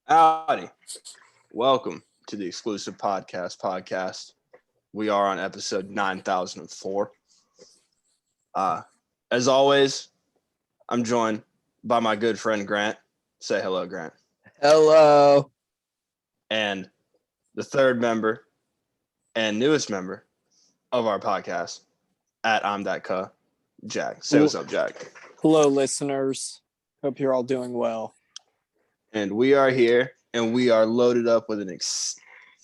Howdy. Welcome to the exclusive podcast. We are on episode 9004. As always, I'm joined by my good friend Grant. Say hello, Grant. Hello. And the third member and newest member of our podcast at I'm That Cuh, Jack. Say what's up, Jack. Hello, listeners. Hope you're all doing well. And we are here, and we are loaded up with an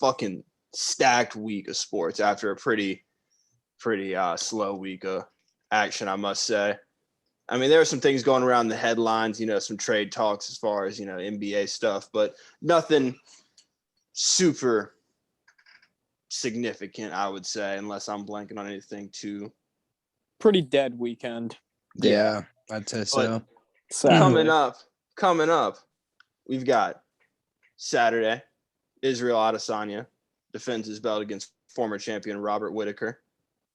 fucking stacked week of sports after a pretty slow week of action, I must say. I mean, there are some things going around the headlines, some trade talks as far as, NBA stuff, but nothing super significant, I would say, unless I'm blanking on anything too. Pretty dead weekend. Yeah, I'd say so. Coming up, we've got Saturday, Israel Adesanya defends his belt against former champion Robert Whittaker,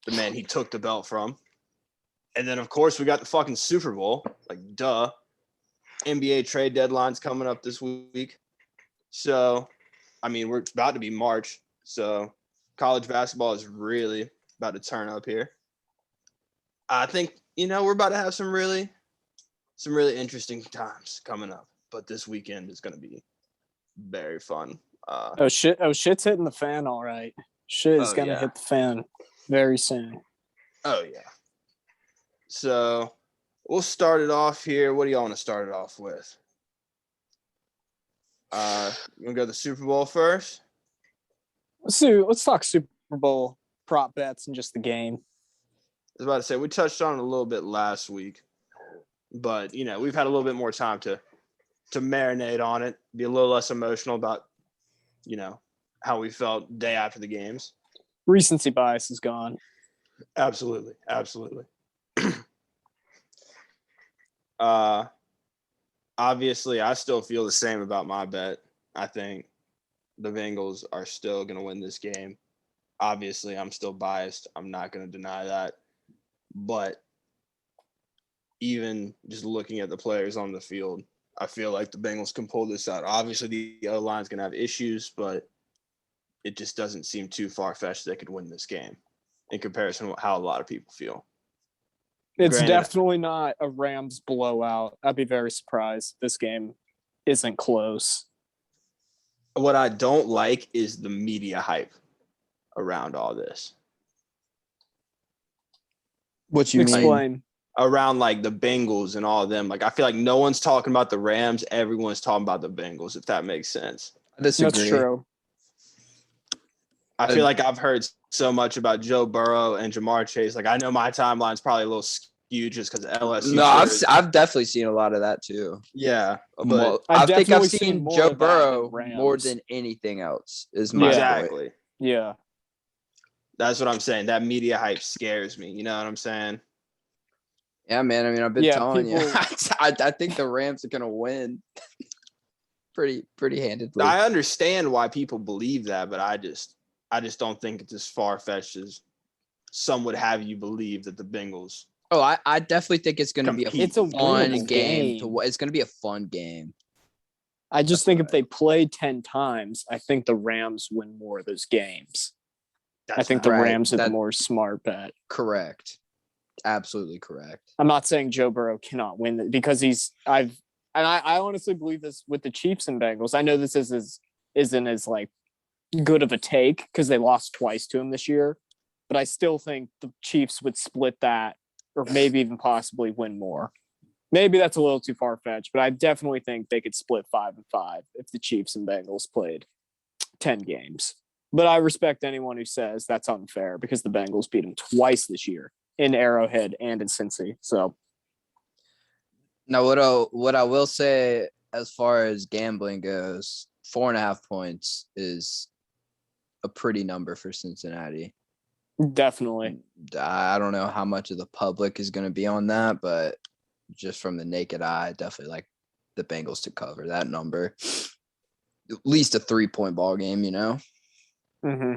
the man he took the belt from. And then, of course, we got the fucking Super Bowl. Like, duh. NBA trade deadline's coming up this week. So, I mean, we're about to be March. So, college basketball is really about to turn up here. I think, we're about to have some really interesting times coming up. But this weekend is going to be very fun. Shit's hitting the fan, all right. Shit is going to hit the fan very soon. Oh, yeah. So we'll start it off here. What do y'all want to start it off with? You want to go to the Super Bowl first? Let's talk Super Bowl prop bets and just the game. I was about to say, we touched on it a little bit last week. But, we've had a little bit more time to marinate on it, be a little less emotional about, how we felt day after the games. Recency bias is gone. Absolutely. Obviously, I still feel the same about my bet. I think the Bengals are still going to win this game. Obviously, I'm still biased. I'm not going to deny that. But even just looking at the players on the field, I feel like the Bengals can pull this out. Obviously, the O-line is going to have issues, but it just doesn't seem too far-fetched they could win this game in comparison to how a lot of people feel. It's definitely not a Rams blowout. I'd be very surprised this game isn't close. What I don't like is the media hype around all this. What you Explain. Around like the Bengals and all of them. Like, I feel like no one's talking about the Rams. Everyone's talking about the Bengals, if that makes sense. I disagree. That's true. I feel like I've heard so much about Joe Burrow and Jamar Chase. Like, I know my timeline's probably a little skewed just because LSU. No, I've definitely seen a lot of that too. Yeah, but I think I've seen Joe Burrow than more than anything else. Is my exactly. point. Yeah, that's what I'm saying. That media hype scares me. You know what I'm saying? Yeah, man. I mean, I've been telling you. I think the Rams are gonna win. pretty handedly. I understand why people believe that, but I just don't think it's as far-fetched as some would have you believe that the Bengals. Oh, I definitely think it's going to be a fun game. It's going to be a fun game. I just think if they play 10 times, I think the Rams win more of those games. I think the Rams are the more smart bet. Correct. Absolutely correct. I'm not saying Joe Burrow cannot win it because I honestly believe this with the Chiefs and Bengals. I know this isn't as like good of a take because they lost twice to him this year, but I still think the Chiefs would split that or maybe even possibly win more. Maybe that's a little too far-fetched, but I definitely think they could split 5-5 if the Chiefs and Bengals played 10 games. But I respect anyone who says that's unfair because the Bengals beat them twice this year in Arrowhead and in Cincy. So now what I will say as far as gambling goes, 4.5 points is a pretty number for Cincinnati. Definitely. I don't know how much of the public is going to be on that, but just from the naked eye, definitely like the Bengals to cover that number. At least a 3-point ball game, Mm-hmm.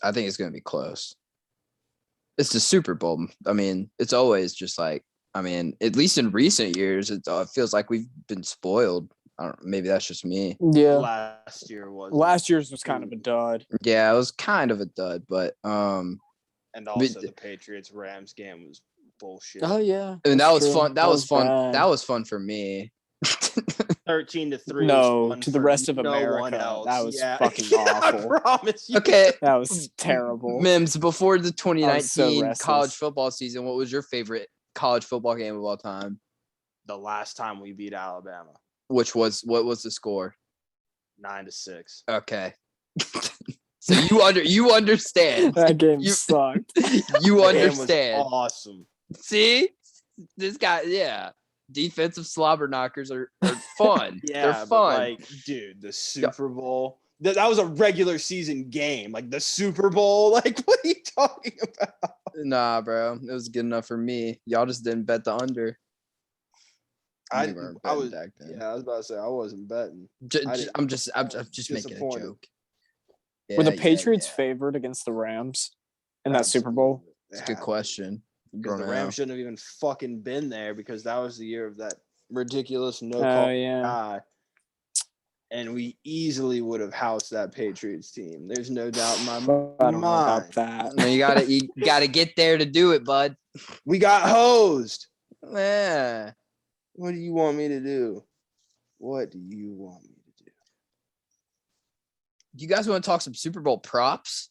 I think it's going to be close. It's the Super Bowl. I mean, it's always just like, at least in recent years, it feels like we've been spoiled I don't. Maybe that's just me. Yeah. Last year was. Last year's was kind of a dud. Yeah, it was kind of a dud, but And also but- the Patriots Rams game was bullshit. Oh yeah. I mean, that that's was true. fun. That was fun. bad. That was fun for me. 13-3. No, was fun to the for rest of no America, one else. that was Yeah. fucking Yeah, I awful. promise you. Okay, That was terrible. Mims. Before the 2019 restless. college football season, what was your favorite college football game of all time? The last time we beat Alabama, What was the score? 9-6. Okay. So you understand. That game You- sucked. You That game was understand. awesome. See? This guy, yeah. Defensive slobber knockers are fun. Yeah, They're but, fun. like, dude, the Super Bowl. That was a regular season game. Like the Super Bowl. Like, what are you talking about? Nah, bro. It was good enough for me. Y'all just didn't bet the under. I weren't betting was back then. Yeah, I was about to say I wasn't betting. I'm just making a disappointed. joke. Were the Yeah, Patriots yeah. favored against the Rams in that Super Bowl? It's a good question. Because the Don't know. Rams shouldn't have even fucking been there because that was the year of that ridiculous no Oh call yeah. guy. And we easily would have housed that Patriots team. There's no doubt in my I don't know about mind. that. No, you gotta get there to do it, bud. We got hosed. Yeah. What do you want me to do? What do you want me to do? You guys want to talk some Super Bowl props?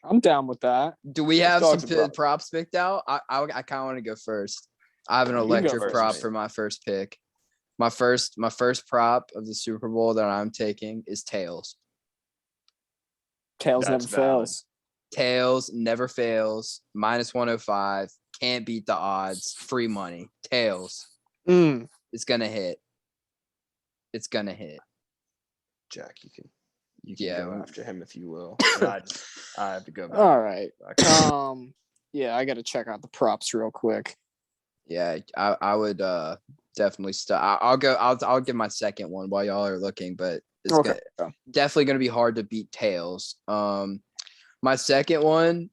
I'm down with that. Do we Let's have talk some some props picked out? I kind of want to go first. I have an You can go electric first, prop mate. for my first pick. My first prop of the Super Bowl that I'm taking is tails. Tails That's never valid. fails. Tails never fails. -105. Can't beat the odds. Free money. Tails. Mm. It's gonna hit. It's gonna hit. Jack, you can Yeah. go after him if you will. But I have to go back. All right. Yeah, I got to check out the props real quick. Yeah, I would definitely start. I'll give my second one while y'all are looking, but it's Okay. definitely gonna be hard to beat tails. My second one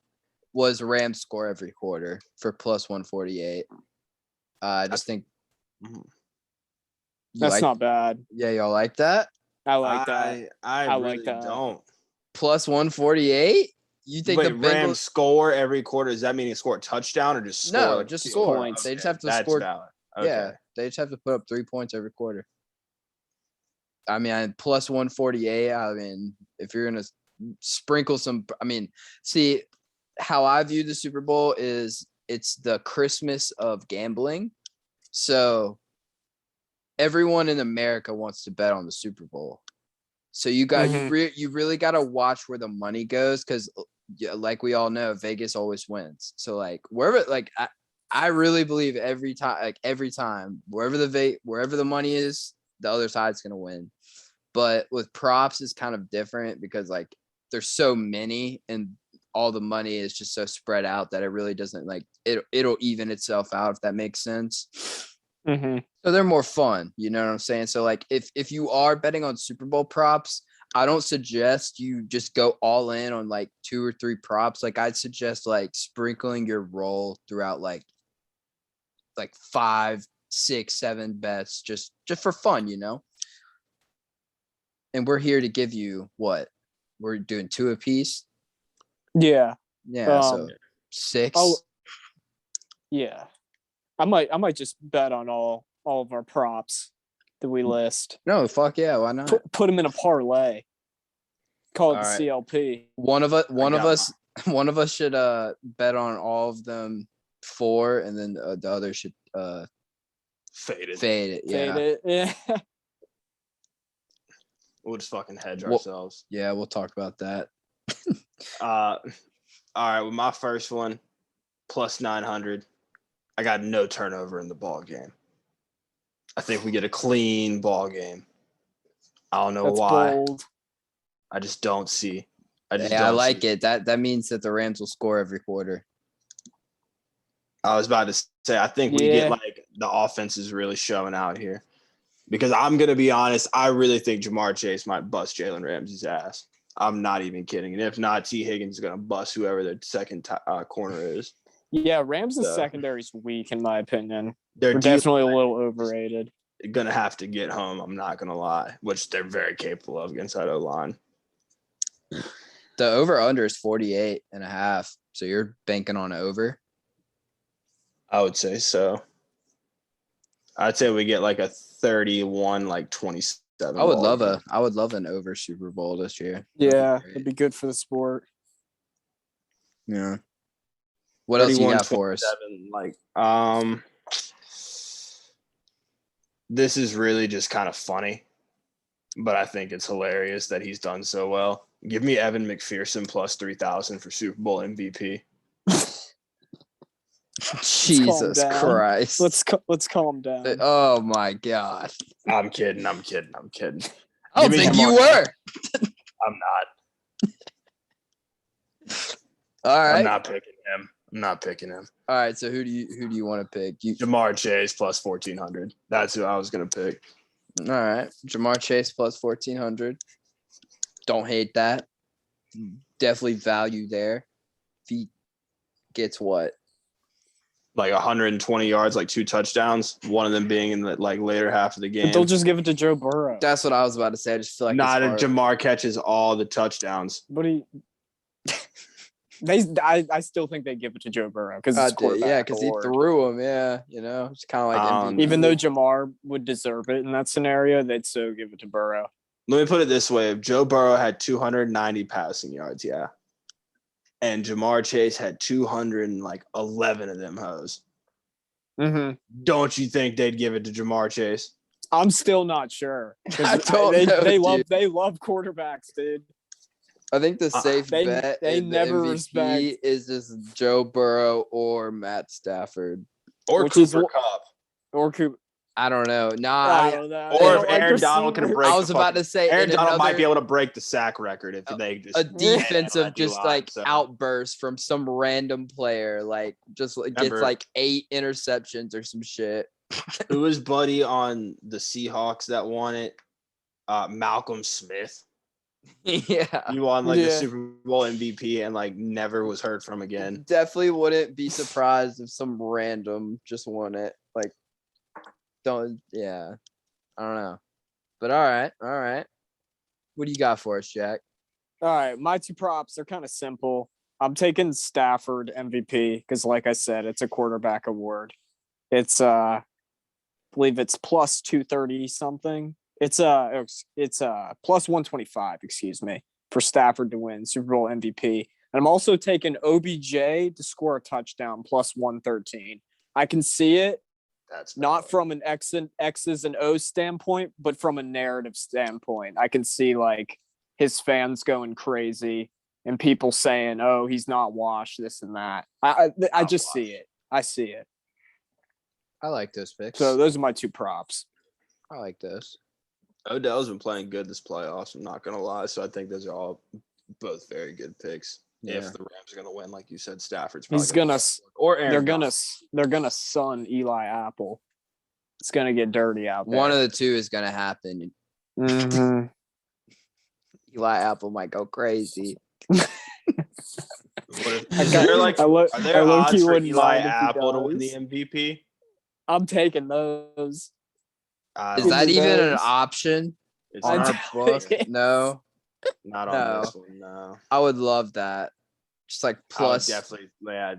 was Rams score every quarter for +148. I just think Mhm. That's not bad. Yeah, y'all like that? I like that. I I really like that. don't. +148. You think Wait, the Bengals? Rams score every quarter? Does that mean they score a touchdown or just score? No, like just two? score. points. They just have to That's score. valid. Yeah, Okay. they just have to put up 3 points every quarter. I mean, +148. I mean, if you're gonna sprinkle some, I mean, see how I view the Super Bowl is it's the Christmas of gambling. So everyone in America wants to bet on the Super Bowl. So you got you really got to watch where the money goes because, like we all know, Vegas always wins. So like wherever, like I really believe every time wherever the money is, the other side's gonna win. But with props, it's kind of different because like there's so many and all the money is just so spread out that it really doesn't like it'll even itself out if that makes sense. Mm-hmm. So they're more fun, you know what I'm saying? So like if you are betting on Super Bowl props, I don't suggest you just go all in on like 2 or 3 props. Like I'd suggest like sprinkling your roll throughout like 5, 6, 7 bets just for fun, you know? And we're here to give you what? We're doing 2 apiece. Yeah. Yeah, so 6. Yeah. I might just bet on all of our props that we list. No, fuck yeah, why not? Put them in a parlay. Call it All the right. CLP. One of us got should bet on all of them 4 and then the other should Faded. fade it. Yeah. Fade it. Yeah. We'll just fucking hedge Well- ourselves. Yeah, we'll talk about that. All right, with my first one, +900. I got no turnover in the ball game. I think we get a clean ball game. I don't know That's why. bold. I just don't see. I like it. That means that the Rams will score every quarter. I was about to say, I think we Yeah. get like the offense is really showing out here. Because I'm going to be honest, I really think Jamar Chase might bust Jalen Ramsey's ass. I'm not even kidding. And if not, T. Higgins is going to bust whoever their second corner is. Yeah, Rams' So- secondary's weak in my opinion. Their We're D- definitely a little overrated. gonna have to get home. I'm not gonna lie, which they're very capable of against that O-line. The over/under is 48.5. So you're banking on over. I would say so. I'd say we get like a 31, like 27. I would ball love game. I would love an over Super Bowl this year. Yeah, great. it'd be good for the sport. Yeah. What else you got for us? 27, like, this is really just kind of funny, but I think it's hilarious that he's done so well. Give me Evan McPherson plus 3,000 for Super Bowl MVP. Jesus down. Christ. Let's calm down. Oh my God. I'm kidding. I don't Give me think you Jamar were. I'm not. All right. I'm not picking him. All right. So who do you want to pick? Jamar Chase plus 1,400. That's who I was gonna pick. All right. Jamar Chase plus 1,400. Don't hate that. Definitely value there. If he gets what? Like 120 yards, like 2 touchdowns. One of them being in the like later half of the game. But they'll just give it to Joe Burrow. That's what I was about to say. I just feel like Not it's if hard. Jamar catches all the touchdowns. But I still think they give it to Joe Burrow because it's Yeah, because he threw him. Yeah, it's kind of like MVP. Even though Jamar would deserve it in that scenario, they'd still give it to Burrow. Let me put it this way. If Joe Burrow had 290 passing yards, yeah. And Jamar Chase had 211 of them hoes. Mm-hmm. Don't you think they'd give it to Jamar Chase? I'm still not sure. I don't know, they dude. love quarterbacks, dude. I think the safe They bet in the never MVP respect. is just Joe Burrow or Matt Stafford. Or Which is Cooper Kupp. Or Cooper. I don't know. I don't know. Or They if don't like Aaron Donald can receivers. break I was about to say Aaron in Donald might another- be able to break the sack record if they just a defensive that just D-line, like so. outburst from some random player, like just gets Remember- like 8 interceptions or some shit. Who was buddy on the Seahawks that won it? Malcolm Smith. Yeah. He won like the Yeah. Super Bowl MVP and like never was heard from again. Definitely wouldn't be surprised if some random just won it. Like, I don't know. But all right. What do you got for us, Jack? All right, my 2 props are kind of simple. I'm taking Stafford MVP because, like I said, it's a quarterback award. It's I believe it's plus 230 something. It's plus 125, excuse me, for Stafford to win Super Bowl MVP. And I'm also taking OBJ to score a touchdown plus 113. I can see it. That's Not from an X's and O's standpoint, but from a narrative standpoint. I can see like his fans going crazy and people saying, "Oh, he's not washed," this and that. I just see it. I see it. I like those picks. So those are my 2 props. I like those. Odell's been playing good this playoffs. I'm not gonna lie. So I think those are all both very good picks. Yeah. If the Rams are gonna win, like you said, Stafford's probably He's gonna. or Aaron They're Donald. gonna sun Eli Apple. It's gonna get dirty out there. One of the 2 is gonna happen. Mhm. Eli Apple might go crazy. What if, I is got- there like I lo- are there I low-key odds for wouldn't Eli mind if he Apple to win the does. MVP? I'm taking those. Is that Who even an knows? option It's on I our not, book? don't- No. not No. on this one. No. I would love that. Just like plus definitely,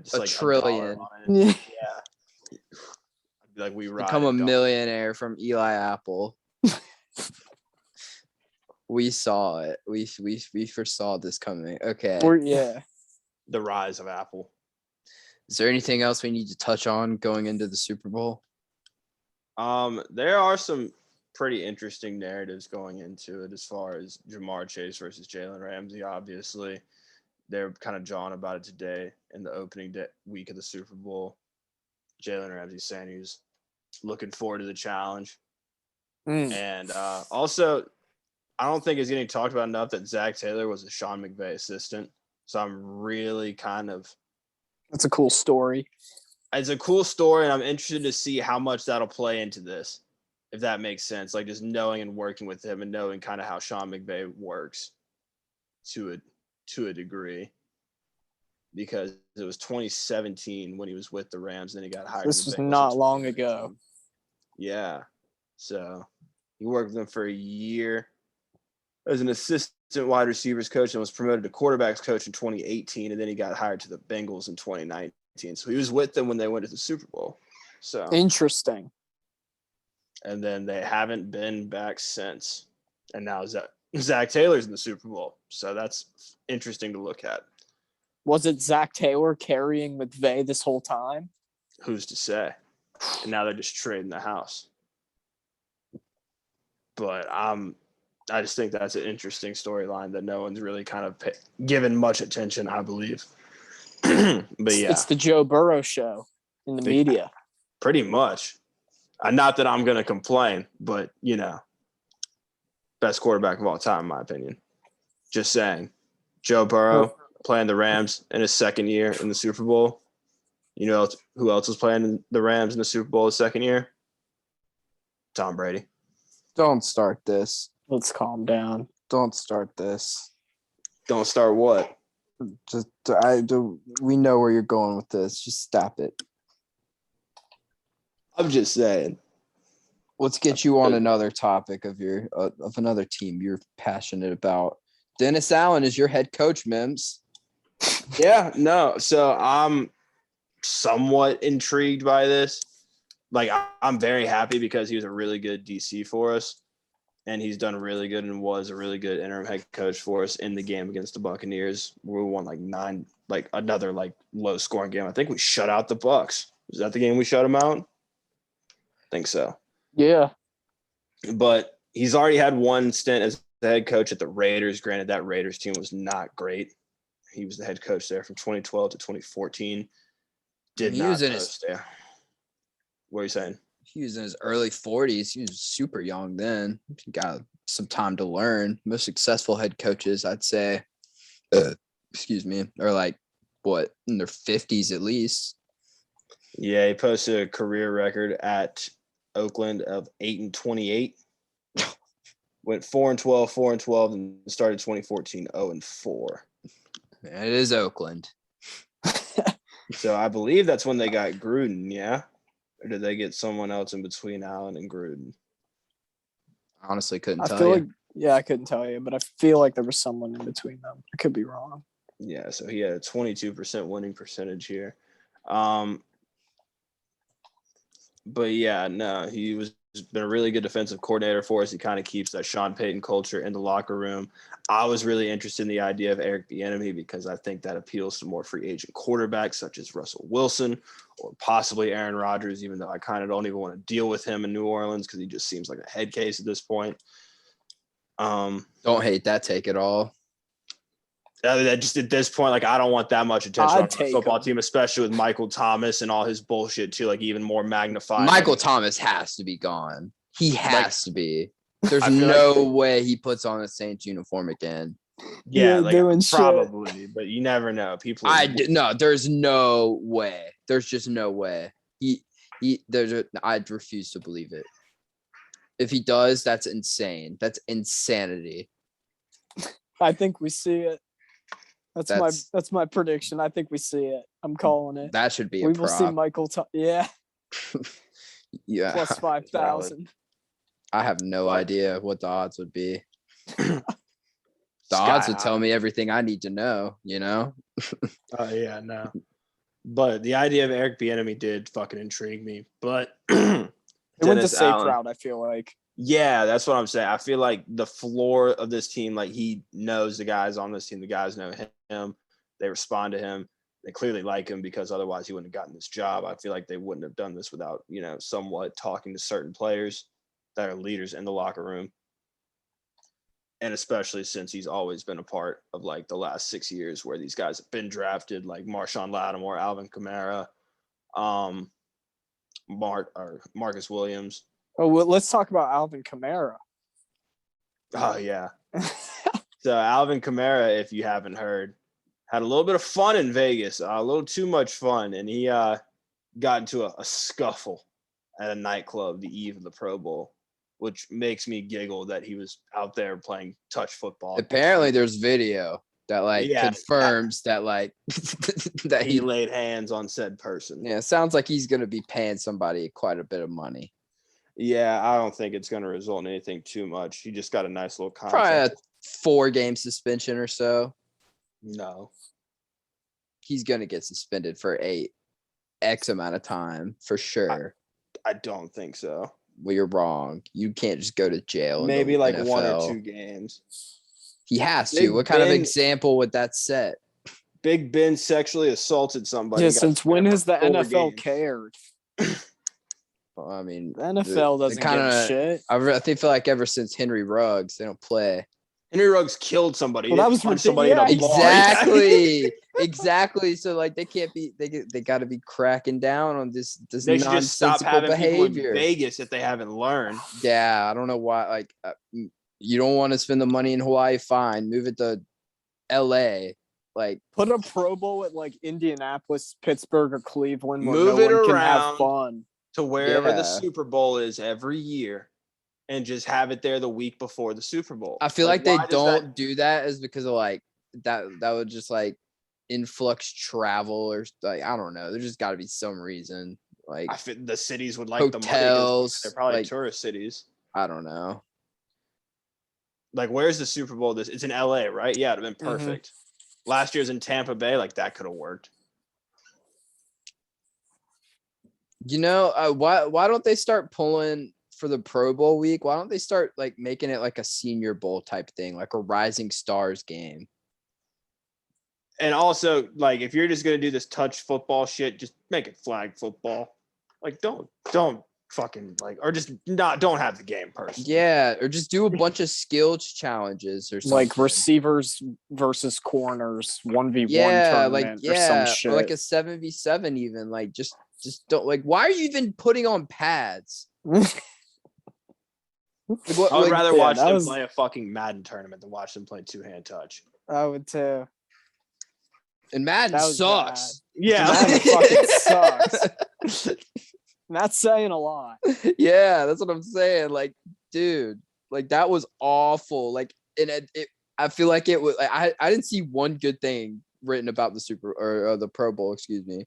just a like trillion. $1 on it. Yeah. I'd be like we ride become a it, don't- millionaire from Eli Apple. We saw it. We foresaw this coming. Okay. Yeah. the rise of Apple. Is there anything else we need to touch on going into the Super Bowl? There are some pretty interesting narratives going into it as far as Jamar Chase versus Jalen Ramsey. Obviously, they're kind of jawing about it today in the opening week of the Super Bowl. Jalen Ramsey saying he's looking forward to the challenge. And also, I don't think it's getting talked about enough that Zach Taylor was a Sean McVay assistant. So I'm really That's a cool story. it's a cool story, and I'm interested to see how much that'll play into this, if that makes sense. Like just knowing and working with him and knowing kind of how Sean McVay works to a degree. Because it was 2017 when he was with the Rams, then he got hired. This was not long ago. Yeah. So he worked with them for a year as an assistant wide receivers coach and was promoted to quarterbacks coach in 2018. And then he got hired to the Bengals in 2019. So he was with them when they went to the Super Bowl. So Interesting. And then they haven't been back since. And now Zach Taylor's in the Super Bowl. So that's interesting to look at. Was it Zach Taylor carrying McVay this whole time? Who's to say? And now they're just trading the house. But I just think that's an interesting storyline that no one's really kind of given much attention, I believe. But yeah. It's the Joe Burrow show in the media. Pretty much. Not that I'm going to complain, but, best quarterback of all time, in my opinion. Just saying. Joe Burrow playing the Rams in his second year in the Super Bowl. You know who else was playing the Rams in the Super Bowl his second year? Tom Brady. Don't start this. Let's calm down. Don't start this. Don't start what? We know where you're going with this. Just stop it. I'm just saying. Let's get you on another topic of another team you're passionate about. Dennis Allen is your head coach, Mims. Yeah, no. So I'm somewhat intrigued by this. Like, I'm very happy because he was a really good DC for us, and he's done really good and was a really good interim head coach for us in the game against the Buccaneers. We won another low scoring game. I think we shut out the Bucs. Was that the game we shut them out? I think so. Yeah. But he's already had one stint as the head coach at the Raiders. Granted, that Raiders team was not great. He was the head coach there from 2012 to 2014. What are you saying? He was in his early 40s. He was super young then. He got some time to learn. Most successful head coaches, I'd say, are in their 50s at least. Yeah, he posted a career record at Oakland of 8-28. Went 4-12, 4-12, and started 2014 0-4. And it is Oakland. So I believe that's when they got Gruden, yeah? Or did they get someone else in between Allen and Gruden? Honestly, couldn't tell you. I couldn't tell you, but I feel like there was someone in between them. I could be wrong. Yeah, so he had a 22% winning percentage here. But yeah, no, he's been a really good defensive coordinator for us. He kind of keeps that Sean Payton culture in the locker room. I was really interested in the idea of Eric Bieniemy because I think that appeals to more free agent quarterbacks such as Russell Wilson or possibly Aaron Rodgers, even though I kind of don't even want to deal with him in New Orleans because he just seems like a head case at this point. Don't hate that take at all. That just at this point, I don't want that much attention on the football team, especially with Michael Thomas and all his bullshit too, even more magnified. Michael Thomas has to be gone. He has to be. There's no way he puts on a Saints uniform again. Yeah, probably, shit. But you never know. There's no way. There's just no way. I'd refuse to believe it. If he does, that's insane. That's insanity. I think we see it. That's my prediction. I think we see it. I'm calling it. That should be we will see Michael. Yeah. Yeah. Plus 5,000. I have no idea what the odds would be. The odds would tell me everything I need to know. Yeah, no. But the idea of Eric Bieniemy did fucking intrigue me. But it went the safe route. I feel like. Yeah, that's what I'm saying. I feel like the floor of this team, he knows the guys on this team. The guys know him. They respond to him. They clearly like him because otherwise he wouldn't have gotten this job. I feel like they wouldn't have done this without, somewhat talking to certain players that are leaders in the locker room. And especially since he's always been a part of the last 6 years where these guys have been drafted, like Marshawn Lattimore, Alvin Kamara, Marcus Williams. Oh, well, let's talk about Alvin Kamara. Oh, yeah. So Alvin Kamara, if you haven't heard, had a little bit of fun in Vegas, a little too much fun. And he got into a scuffle at a nightclub the eve of the Pro Bowl, which makes me giggle that he was out there playing touch football. Apparently there's video that confirms that that he laid hands on said person. Yeah, sounds like he's going to be paying somebody quite a bit of money. Yeah, I don't think it's going to result in anything too much. He just got a nice little Probably contract. a 4-game suspension or so. No. He's gonna get suspended for X amount of time for sure. I don't think so. Well, you're wrong. You can't just go to jail. Maybe in the like NFL. 1 or 2 games. He has to. Big What kind of Ben- example would that set? Big Ben sexually assaulted somebody. Yeah, and got since when suspended has the for 4 NFL games. cared? Well, I mean, The NFL doesn't give a shit. I feel like ever since Henry Ruggs, they don't play. Henry Ruggs killed somebody. Well, He that didn't was punch somebody in a ridiculous. bar. Exactly. Exactly. So like they can't be. They got to be cracking down on this They should just stop nonsensical having people in behavior. Vegas if they haven't learned. Yeah, I don't know why. Like, you don't want to spend the money in Hawaii? Fine, move it to L.A. Like, Put a Pro Bowl at like Indianapolis, Pittsburgh, or Cleveland where Move no it one can around. have fun. To wherever the Yeah. Super Bowl is every year and just have it there the week before the Super Bowl. I feel like they why does don't do that is because of like that would just like influx travel or like I don't know. There's just got to be some reason. Like the cities would like the money 'cause hotels, they're probably like, tourist cities. I don't know. Like, where's the Super Bowl? It's in LA, right? Yeah, it'd have been Mhm. perfect. Last year's in Tampa Bay, like that could have worked. You know, why don't they start pulling for the Pro Bowl week? Why don't they start like making it like a Senior Bowl type thing, like a Rising Stars game? And also, like, if you're just gonna do this touch football shit, just make it flag football. Like, don't fucking like, or just don't have the game personally. Yeah, or just do a bunch of skills challenges or something. Like receivers versus corners, 1v1 Yeah, like tournament or some shit. or like a 7v7 even. Like just don't like. Why are you even putting on pads? Like, I would rather watch that them was- play a fucking Madden tournament than watch them play 2-hand touch. I would too. and Madden That was sucks. Yeah, Madden fucking sucks. Not saying a lot. Yeah, that's what I'm saying. Like, dude, like that was awful. Like, and I feel like it was. Like, I didn't see one good thing written about the the Pro Bowl. Excuse me.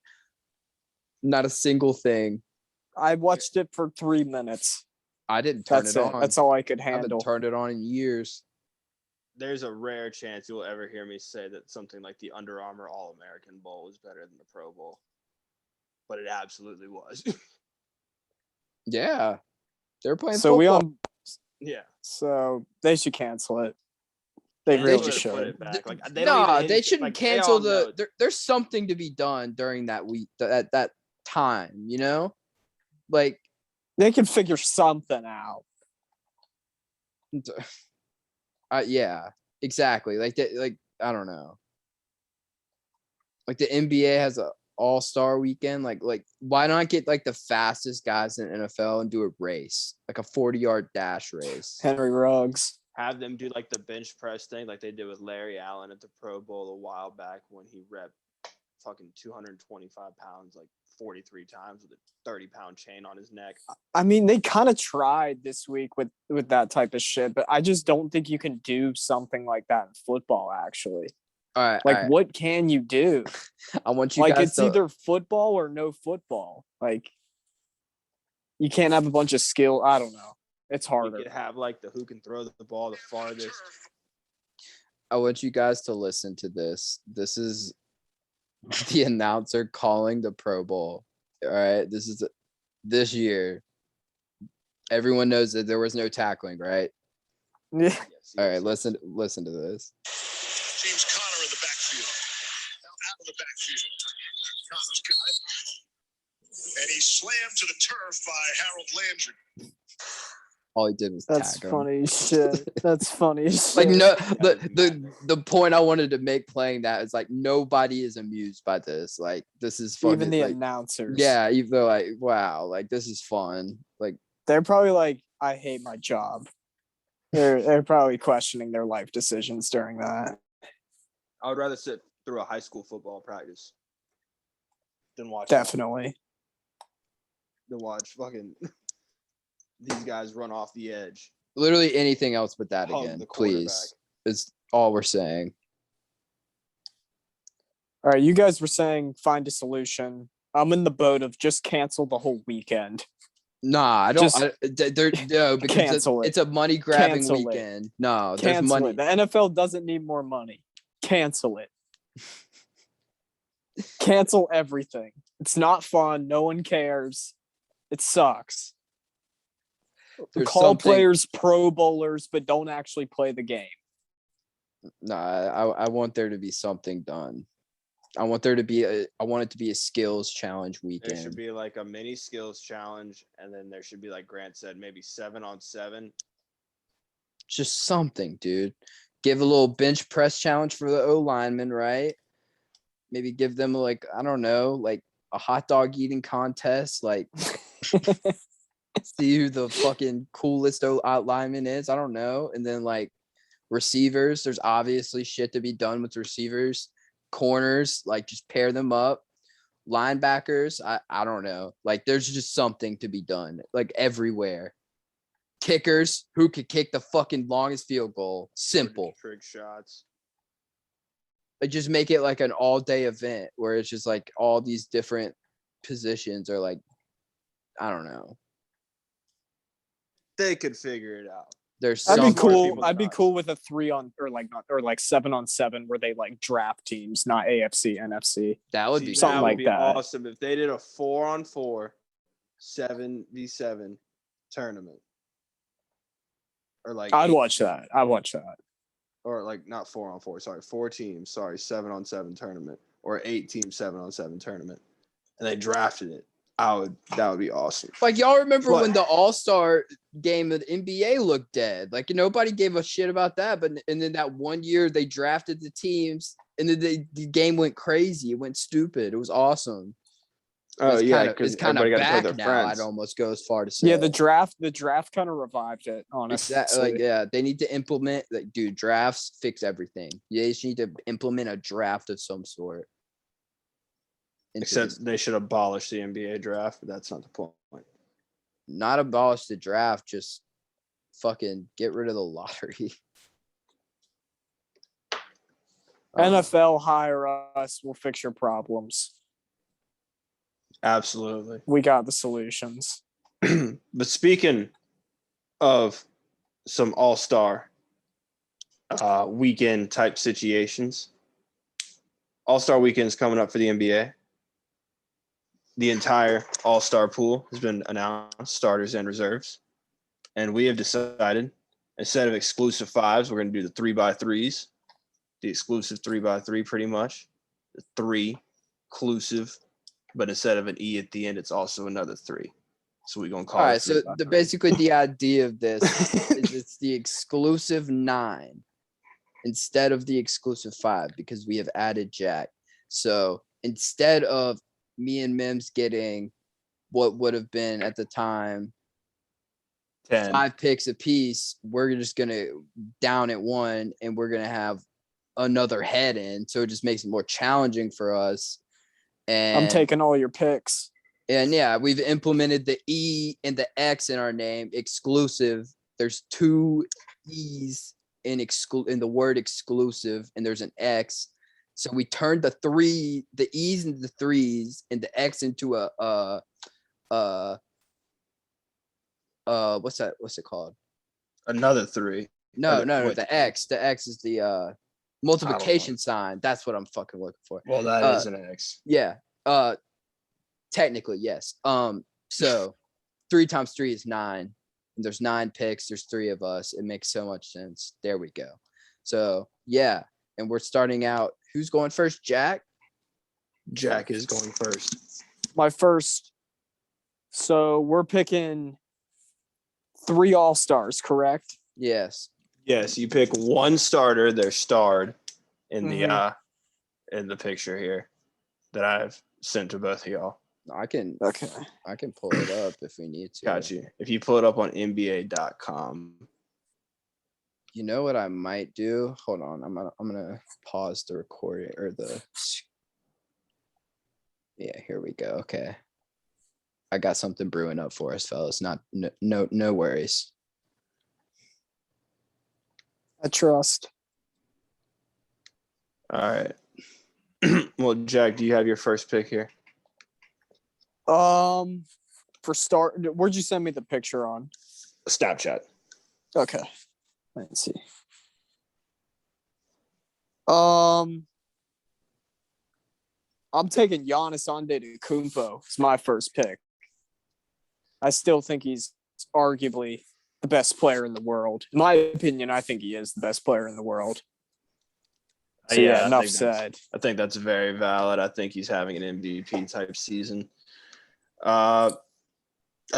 Not a single thing. I watched it for 3 minutes. I didn't turn That's it it. on. That's all I could I handle. haven't turned it on in years. there's a rare chance you'll ever hear me say that something like the Under Armour All-American Bowl was better than the Pro Bowl, but it absolutely was. Yeah, they're playing. So football. we on. Yeah, So they should cancel it. They And really should've should. put it back. Like, they don't even They shouldn't like, they cancel all know- there's something to be done during that week at that time. You know, like They can figure something out. yeah, exactly. Like I don't know. Like the NBA has a all-star weekend. Like why not get like the fastest guys in the NFL and do a race, like a 40-yard dash race? Henry Ruggs. have them do like the bench press thing like they did with Larry Allen at the Pro Bowl a while back when he repped fucking 225 pounds like 43 times with a 30-pound chain on his neck. I mean, they kind of tried this week with that type of shit, but I just don't think you can do something like that in football, actually. All right, Like, all right. what can you do? I want you Like, guys it's to either football or no football. Like, you can't have a bunch of skill. I don't know. It's You harder. could have like the who can throw the ball the farthest. I want you guys to listen to this. This is the announcer calling the Pro Bowl. All right, this year. Everyone knows that there was no tackling, right? Yeah. Yes, All right, yes. listen to this. James Conner in the backfield. Out of the backfield. Conner's got it. And he's slammed to the turf by Harold Landry. All he did was That's tag him. funny as shit. That's funny as shit. Like no, the point I wanted to make playing that is like nobody is amused by this. Like this is fucking, Even the like, announcers. yeah, even though like wow, like this is fun. Like They're probably like, I hate my job. They're probably questioning their life decisions during that. I would rather sit through a high school football practice than watch Definitely. than watch fucking these guys run off the edge. literally anything else but that Hug again, the quarterback. please. Is all we're saying. All right, you guys were saying find a solution. I'm in the boat of just cancel the whole weekend. Nah, I don't. Just They're no because cancel it. it's a money grabbing Cancel it. weekend. No, there's Cancel money. it. The NFL doesn't need more money. Cancel it. Cancel everything. It's not fun. No one cares. It sucks. There's Call something- players Pro Bowlers, but don't actually play the game. Nah, I want there to be something done. I want it to be a skills challenge There weekend. should be like a mini skills challenge, and then there should be, like Grant said, maybe 7-on-7. Just something, dude. Give a little bench press challenge for the O linemen, right? Maybe give them like, I don't know, like a hot dog eating contest, like see who the fucking coolest lineman is. I don't know. And then like receivers, there's obviously shit to be done with receivers. Corners, like just pair them up. Linebackers, I don't know. Like there's just something to be done, like everywhere. Kickers, who could kick the fucking longest field goal? Simple. Trick shots. Like just make it like an all-day event where it's just like all these different positions are like, I don't know. They could figure it out. There's I'd be some cool. I'd be cool with a 7-on-7 where they like draft teams, not AFC, NFC. that would See, be something that cool. would like be that. awesome if they did a 4-on-4, 7v7 tournament. Or like I'd watch that. I'd watch that. or like not 4-on-4, sorry, 4 teams, sorry, 7-on-7 tournament or 8-team 7-on-7 tournament. And they drafted it. That would be awesome. Like y'all remember But- when the All-Star game of the NBA looked dead? Like nobody gave a shit about that. But and then that one year they drafted the teams and then the game went crazy. It went stupid. It was awesome. Oh yeah, it's because kind of everybody got to play back their now. friends. I'd almost go as far to say. Yeah, the draft kind of revived it, honestly. Exactly. Like, yeah, they need to implement like, dude, drafts fix everything. You just need to implement a draft of some sort. Except they should abolish the NBA draft, but that's not the point. Not abolish the draft, just fucking get rid of the lottery. NFL hire us, we'll fix your problems. Absolutely. We got the solutions. But speaking of some all-star weekend type situations, all-star weekend is coming up for the NBA. The entire all-star pool has been announced, starters and reserves. And we have decided, instead of exclusive 5s, we're going to do the 3x3s, the exclusive 3x3 pretty much, the 3 inclusive, but instead of an E at the end, it's also another 3. So we're going to call All it right, so 3x3. basically the idea of this is it's the exclusive 9 instead of the exclusive 5 because we have added Jack. So instead of me and Mims getting what would have been at the time 10. 5 picks apiece, we're just gonna down at 1 and we're gonna have another head in. So it just makes it more challenging for us. And I'm taking all your picks. And yeah, we've implemented the E and the X in our name, exclusive. There's 2 E's in the word exclusive, and there's an X. So we turned the E's into the 3s and the X into what's it called? Another 3. No, what? the X. The X is the multiplication sign. That's what I'm fucking looking for. Well, that is an X. Yeah. Technically, yes. So 3 times 3 is 9. And there's 9 picks. There's 3 of us. It makes so much sense. There we go. So yeah, and we're starting out. Who's going first? Jack. Jack is going first. My first. So we're picking 3 all-stars, correct? Yes. Yes, you pick one starter. They're starred in the picture here that I've sent to both of y'all. I can pull it up if we need to. Got you. If you pull it up on NBA.com. You know what I might do? Hold on. I'm gonna pause the recording or the. Yeah, here we go. Okay. I got something brewing up for us, fellas. No worries. I trust. All right. Well, Jack, do you have your first pick here? Where'd you send me the picture on? Snapchat. Okay. Let's see. I'm taking Giannis Antetokounmpo. It's my first pick. I still think he's arguably the best player in the world. In my opinion, I think he is the best player in the world. So yeah, enough said. I think that's very valid. I think he's having an MVP type season. I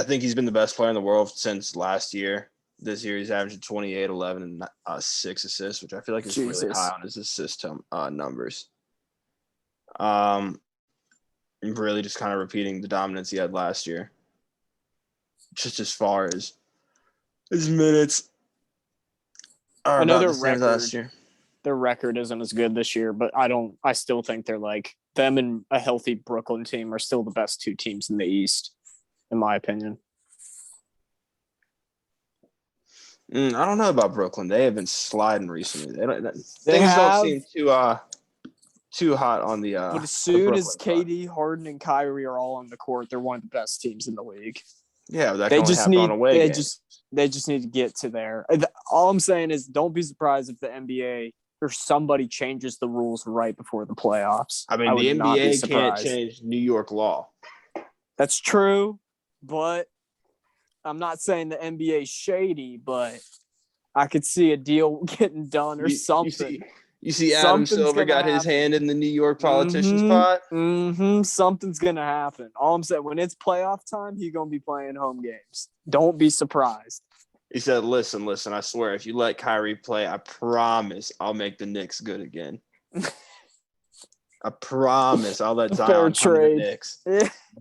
think he's been the best player in the world since last year. This year he's averaging 28, 11, and 6 assists, which I feel like is really high on his assist numbers. Really just kind of repeating the dominance he had last year. Just as far as his minutes are about the same as last year. Their record isn't as good this year, but I still think they're like them and a healthy Brooklyn team are still the best two teams in the East, in my opinion. I don't know about Brooklyn. They have been sliding recently. Things have, don't seem too hot on the. But as soon as KD, Harden, and Kyrie are all on the court, they're one of the best teams in the league. Yeah, that can only happen on away games. They just need to get to there. All I'm saying is, don't be surprised if the NBA or somebody changes the rules right before the playoffs. I mean, the NBA can't change New York law. That's true, but I'm not saying the NBA is shady, but I could see a deal getting done or something. You see Adam Silver got his hand in the New York politician's pot? Something's going to happen. All I'm saying, when it's playoff time, he's going to be playing home games. Don't be surprised. He said, listen, I swear, if you let Kyrie play, I promise I'll make the Knicks good again. I promise I'll let Zion come to the Knicks.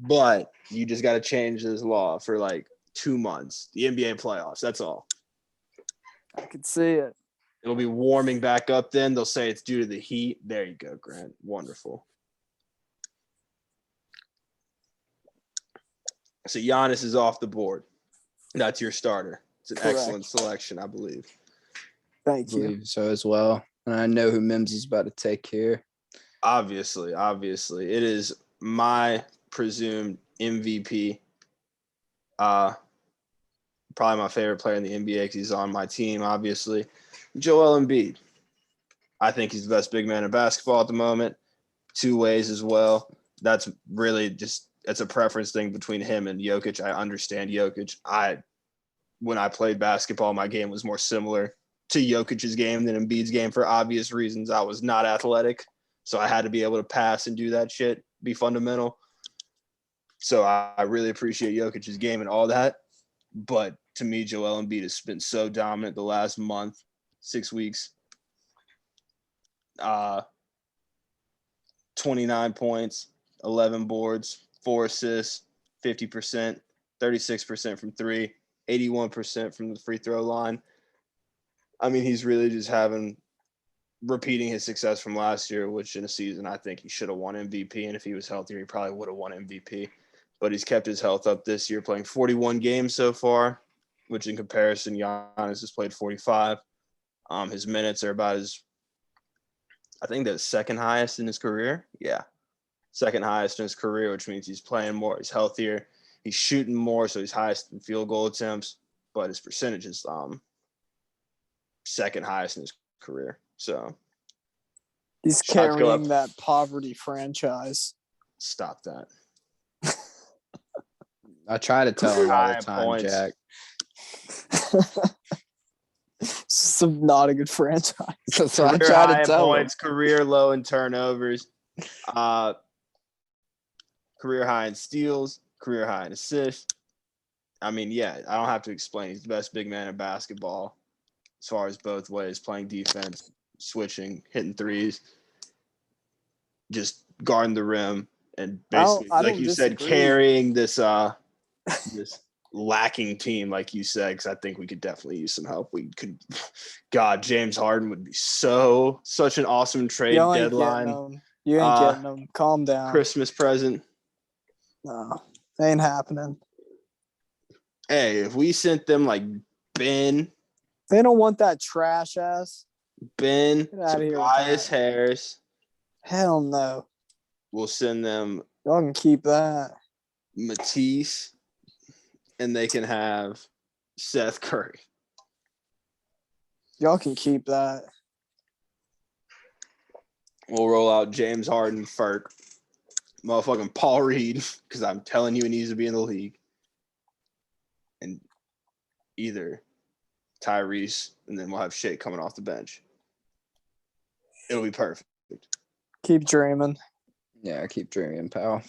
But you just got to change this law for like 2 months. The NBA playoffs, that's all. I could see it. It'll be warming back up then. They'll say it's due to the heat. There you go, Grant. Wonderful. So Giannis is off the board. That's your starter. It's an excellent selection, I believe. Thank you. I believe so as well. And I know who Mims is about to take here. Obviously. It is my presumed MVP. Probably my favorite player in the NBA because he's on my team, obviously. Joel Embiid. I think he's the best big man in basketball at the moment. 2 ways as well. That's really just – it's a preference thing between him and Jokic. I understand Jokic. When I played basketball, my game was more similar to Jokic's game than Embiid's game for obvious reasons. I was not athletic, so I had to be able to pass and do that shit, be fundamental. So I really appreciate Jokic's game and all that. But to me, Joel Embiid has been so dominant the last month, 6 weeks. 29 points, 11 boards, 4 assists, 50%, 36% from 3, 81% from the free throw line. I mean, he's really just repeating his success from last year, which in a season I think he should have won MVP. And if he was healthier, he probably would have won MVP. But he's kept his health up this year, playing 41 games so far, which in comparison, Giannis has played 45. His minutes are about I think the second highest in his career. Yeah, second highest in his career, which means he's playing more. He's healthier. He's shooting more, so he's highest in field goal attempts. But his percentage is second highest in his career. So he's carrying that poverty franchise. Stop that. I try to tell him all the time, points. Jack. It's not a good franchise. So I try to tell points, career low in turnovers, career high in steals, career high in assists. I mean, yeah, I don't have to explain. He's the best big man in basketball as far as both ways, playing defense, switching, hitting threes, just guarding the rim, and basically, like you said, carrying this this lacking team, like you said, because I think we could definitely use some help. God, James Harden would be such an awesome trade deadline. You ain't getting them. Calm down. Christmas present. No, ain't happening. Hey, if we sent them like Ben, they don't want that trash ass. Ben, Tobias Harris. Hell no. We'll send them. Y'all can keep that. Matisse. and they can have Seth Curry. Y'all can keep that. We'll roll out James Harden, Ferk, motherfucking Paul Reed, because I'm telling you he needs to be in the league. And either Tyrese, and then we'll have Shea coming off the bench. It'll be perfect. Keep dreaming. Yeah, keep dreaming, pal.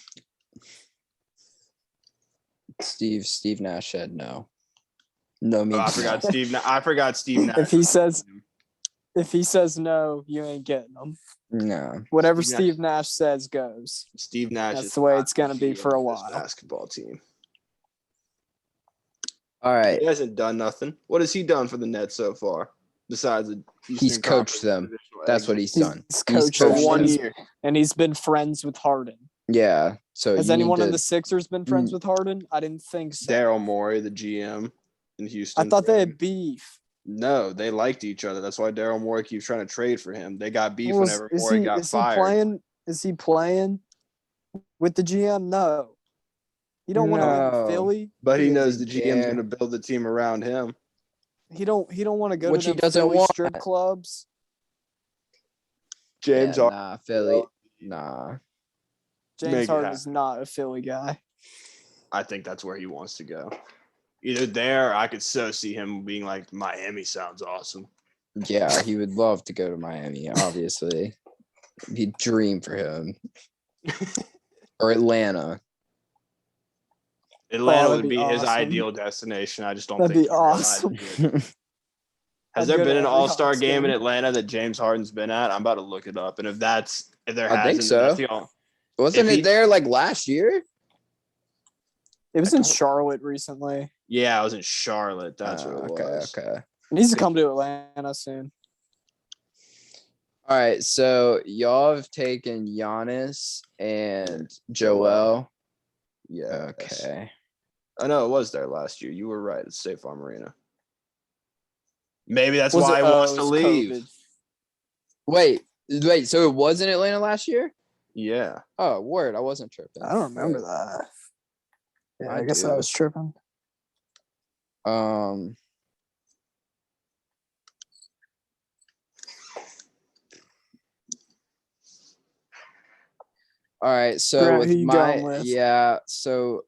Steve Nash said no. No Oh, means I forgot Steve Nash. If he says no, you ain't getting him. no. Whatever Steve Steve Nash says goes. Steve Nash That's is the way not it's gonna be GM for a of this while. basketball team. All right. He hasn't done nothing. What has he done for the Nets so far? Besides the He's Eastern coached Conference them. divisional That's what exit? he's done. He's coached For them, 1 and he's- year. and he's been friends with Harden. Yeah. So Has you anyone need in to- the Sixers been friends with Harden? I didn't think so. Daryl Morey, the GM in Houston. I thought they had beef. No, they liked each other. That's why Daryl Morey keeps trying to trade for him. They got beef Was- whenever is Morey he got is fired. he playing? Is he playing with the GM? No. He don't want to go No. to Philly. But he He knows the doesn't GM's care. going to build the team around him. He don't want to go Which to he them doesn't Philly want. strip clubs. James Yeah, Harden. nah, Philly. Nah. James Make it Harden happen. is not a Philly guy. I think that's where he wants to go. Either there, I could so see him being like, Miami sounds awesome. Yeah, he would love to go to Miami, obviously. It'd be a dream for him. Or Atlanta. Atlanta that'd would be be his awesome. ideal destination. I just don't That'd think be he realizes awesome. it. Has I'd there go to been an every all-star Hawks game in game. Atlanta that James Harden's been at? I'm about to look it up. And if there I think hasn't, so. then that's the all. Wasn't If he- it there like last year? It was in Charlotte recently. Yeah, I was in Charlotte. That's what it was. Okay. He needs to come to Atlanta soon. All right, so y'all have taken Giannis and Joel. Yeah. Okay. I know it was there last year. You were right. It's State Farm Arena. Maybe that's Was why it- he wants it to was leave. COVID. Wait, so it was in Atlanta last year? Yeah. Oh, word. I wasn't tripping. I don't remember Word. that. Yeah, I I guess do. I was tripping. All right, so Grant, with who you my going with? yeah, so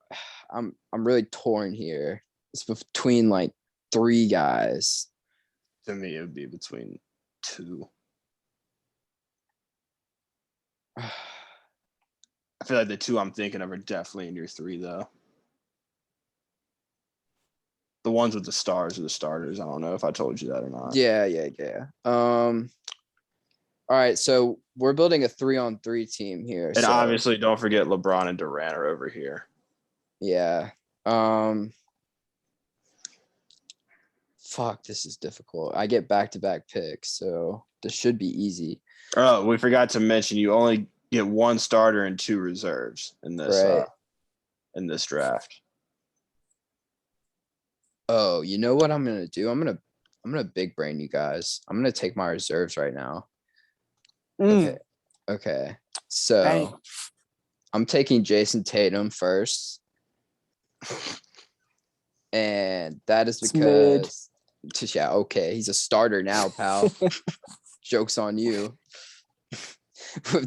I'm really torn here. It's between like three guys. To me, it would be between two. I feel like the two I'm thinking of are definitely in your three, though. The ones with the stars are the starters. I don't know if I told you that or not. Yeah. All right, so we're building a 3-on-3 team here. And so, obviously, don't forget LeBron and Durant are over here. yeah. Fuck, this is difficult. I get back-to-back picks, so this should be easy. Oh, we forgot to mention you only get one starter and two reserves in this Right. in this draft. Oh, you know what I'm gonna do? I'm gonna big brain you guys. I'm gonna take my reserves right now. Okay. So Dang. I'm taking Jason Tatum first. And that is It's mid. because yeah, okay, he's a starter now, pal. Joke's on you.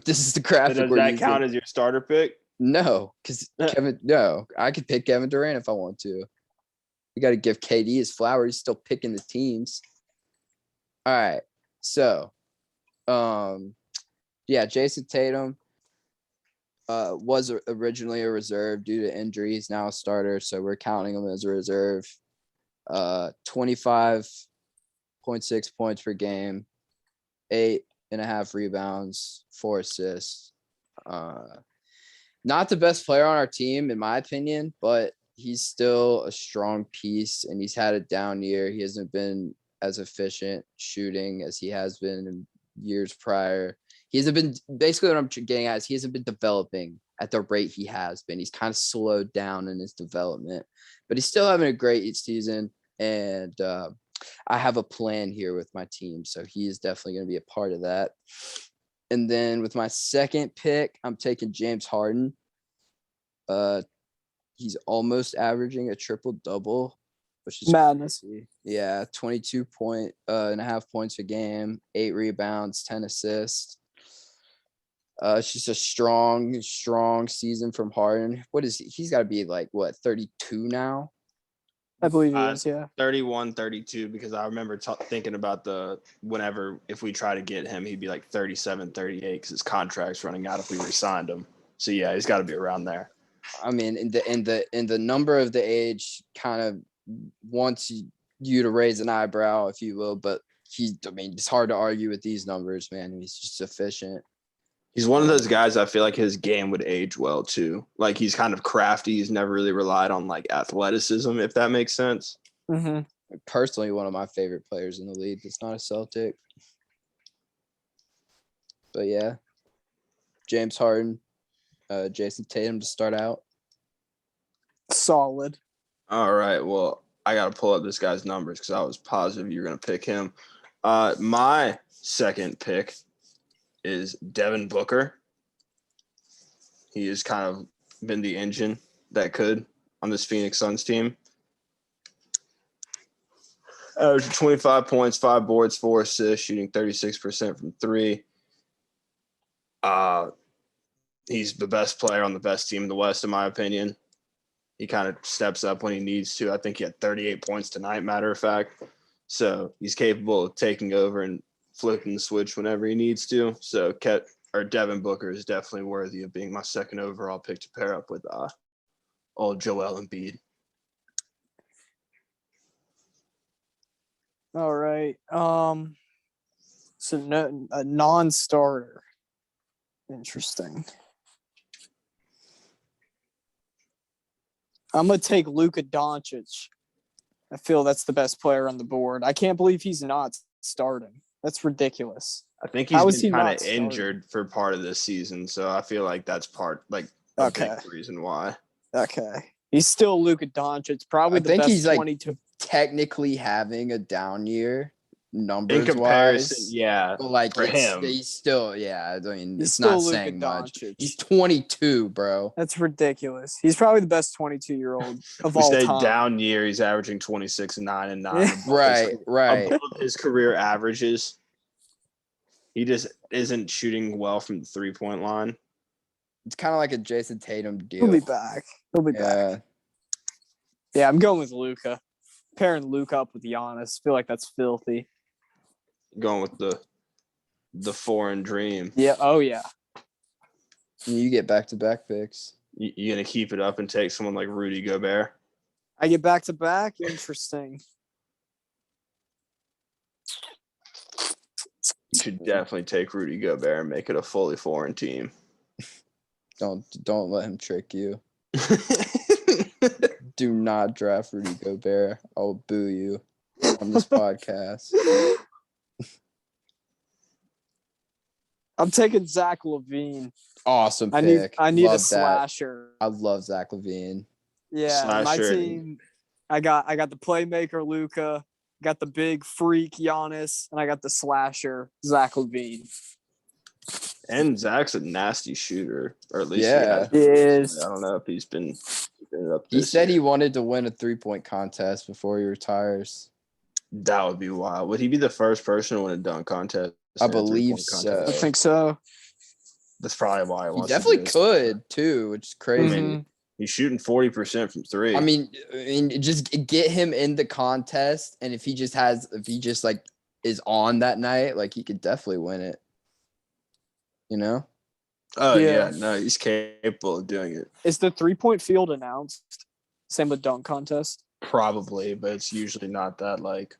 This is the graphic. Does we're that using. count as your starter pick? No, because I could pick Kevin Durant if I want to. We got to give KD his flowers. He's still picking the teams. All right. So, yeah, Jason Tatum was originally a reserve due to injury. He's now a starter, so we're counting him as a reserve. 25.6 points per game, 8.5 rebounds, 4 assists. Not the best player on our team, in my opinion, but he's still a strong piece, and he's had a down year. He hasn't been as efficient shooting as he has been in years prior. He hasn't been, basically what I'm getting at is he hasn't been developing at the rate he has been. He's kind of slowed down in his development, but he's still having a great season. And I have a plan here with my team, so he is definitely going to be a part of that. And then with my second pick, I'm taking James Harden. he's almost averaging a triple double, which is Madness. crazy. Yeah, 22 and a half points a game, 8 rebounds, 10 assists. It's just a strong season from Harden. What is he? He's got to be like, what, 32 now? I believe he is, yeah. 31, 32, because I remember thinking about if we try to get him, he'd be like 37, 38 because his contract's running out if we re-signed him. So yeah, he's got to be around there. I mean, in the number of the age kind of wants you to raise an eyebrow, if you will, but it's hard to argue with these numbers, man. He's just efficient. He's one of those guys I feel like his game would age well too. Like he's kind of crafty. He's never really relied on like athleticism, if that makes sense. Mm-hmm. Personally, one of my favorite players in the league. It's not a Celtic. But yeah, James Harden, Jason Tatum to start out. Solid. All right. Well, I got to pull up this guy's numbers because I was positive you were going to pick him. My second pick is Devin Booker. He has kind of been the engine that could on this Phoenix Suns team. Averaging 25 points, 5 boards, 4 assists, shooting 36% from 3. He's the best player on the best team in the West, in my opinion. He kind of steps up when he needs to. I think he had 38 points tonight, matter of fact. So he's capable of taking over and flipping the switch whenever he needs to. So Devin Booker is definitely worthy of being my second overall pick to pair up with old Joel Embiid. All right. So a non-starter. Interesting. I'm gonna take Luka Doncic. I feel that's the best player on the board. I can't believe he's not starting. That's ridiculous. I think How he's is been he kind not of starting? injured for part of this season, so I feel like that's big reason why. Okay. He's still Luka Doncic, probably the best he's 22. Technically having a down year numbers In comparison, wise. yeah. But like for him. he's still, yeah. I mean, He's it's not still Luka saying much. Doncic. He's 22, bro. That's ridiculous. He's probably the best 22-year-old of We all say time. down year, he's averaging 26 and 9 and 9. Yeah. Right. Above his career averages. He just isn't shooting well from the 3-point line. It's kind of like a Jason Tatum deal. He'll be back. Yeah. Yeah, I'm going with Luka. Pairing Luka up with Giannis. I feel like that's filthy. Going with the foreign dream. Yeah. Oh, yeah. You get back-to-back picks. You gonna keep it up and take someone like Rudy Gobert? I get back-to-back? Interesting. You should definitely take Rudy Gobert and make it a fully foreign team. Don't let him trick you. Do not draft Rudy Gobert. I'll boo you on this podcast. I'm taking Zach LaVine. Awesome pick. I need love a slasher. I love Zach LaVine. Yeah, my Slasher. team. I got the playmaker Luka, got the big freak Giannis, and I got the slasher Zach LaVine. And Zach's a nasty shooter, or at least Yeah. he has. Is I don't know if he's been keeping it up. He this said year. he wanted to win a 3-point contest before he retires. That would be wild. Would he be the first person to win a dunk contest? I and a believe three-point so. I think so. That's probably why he He wants to definitely do this. could too, which is crazy. Mhm. He's shooting 40% from 3. I mean, just get him in the contest, and if he just like is on that night, like he could definitely win it. You know? oh yeah. yeah, no, he's capable of doing it. Is the 3-point field announced? Same with dunk contest. Probably, but it's usually not that like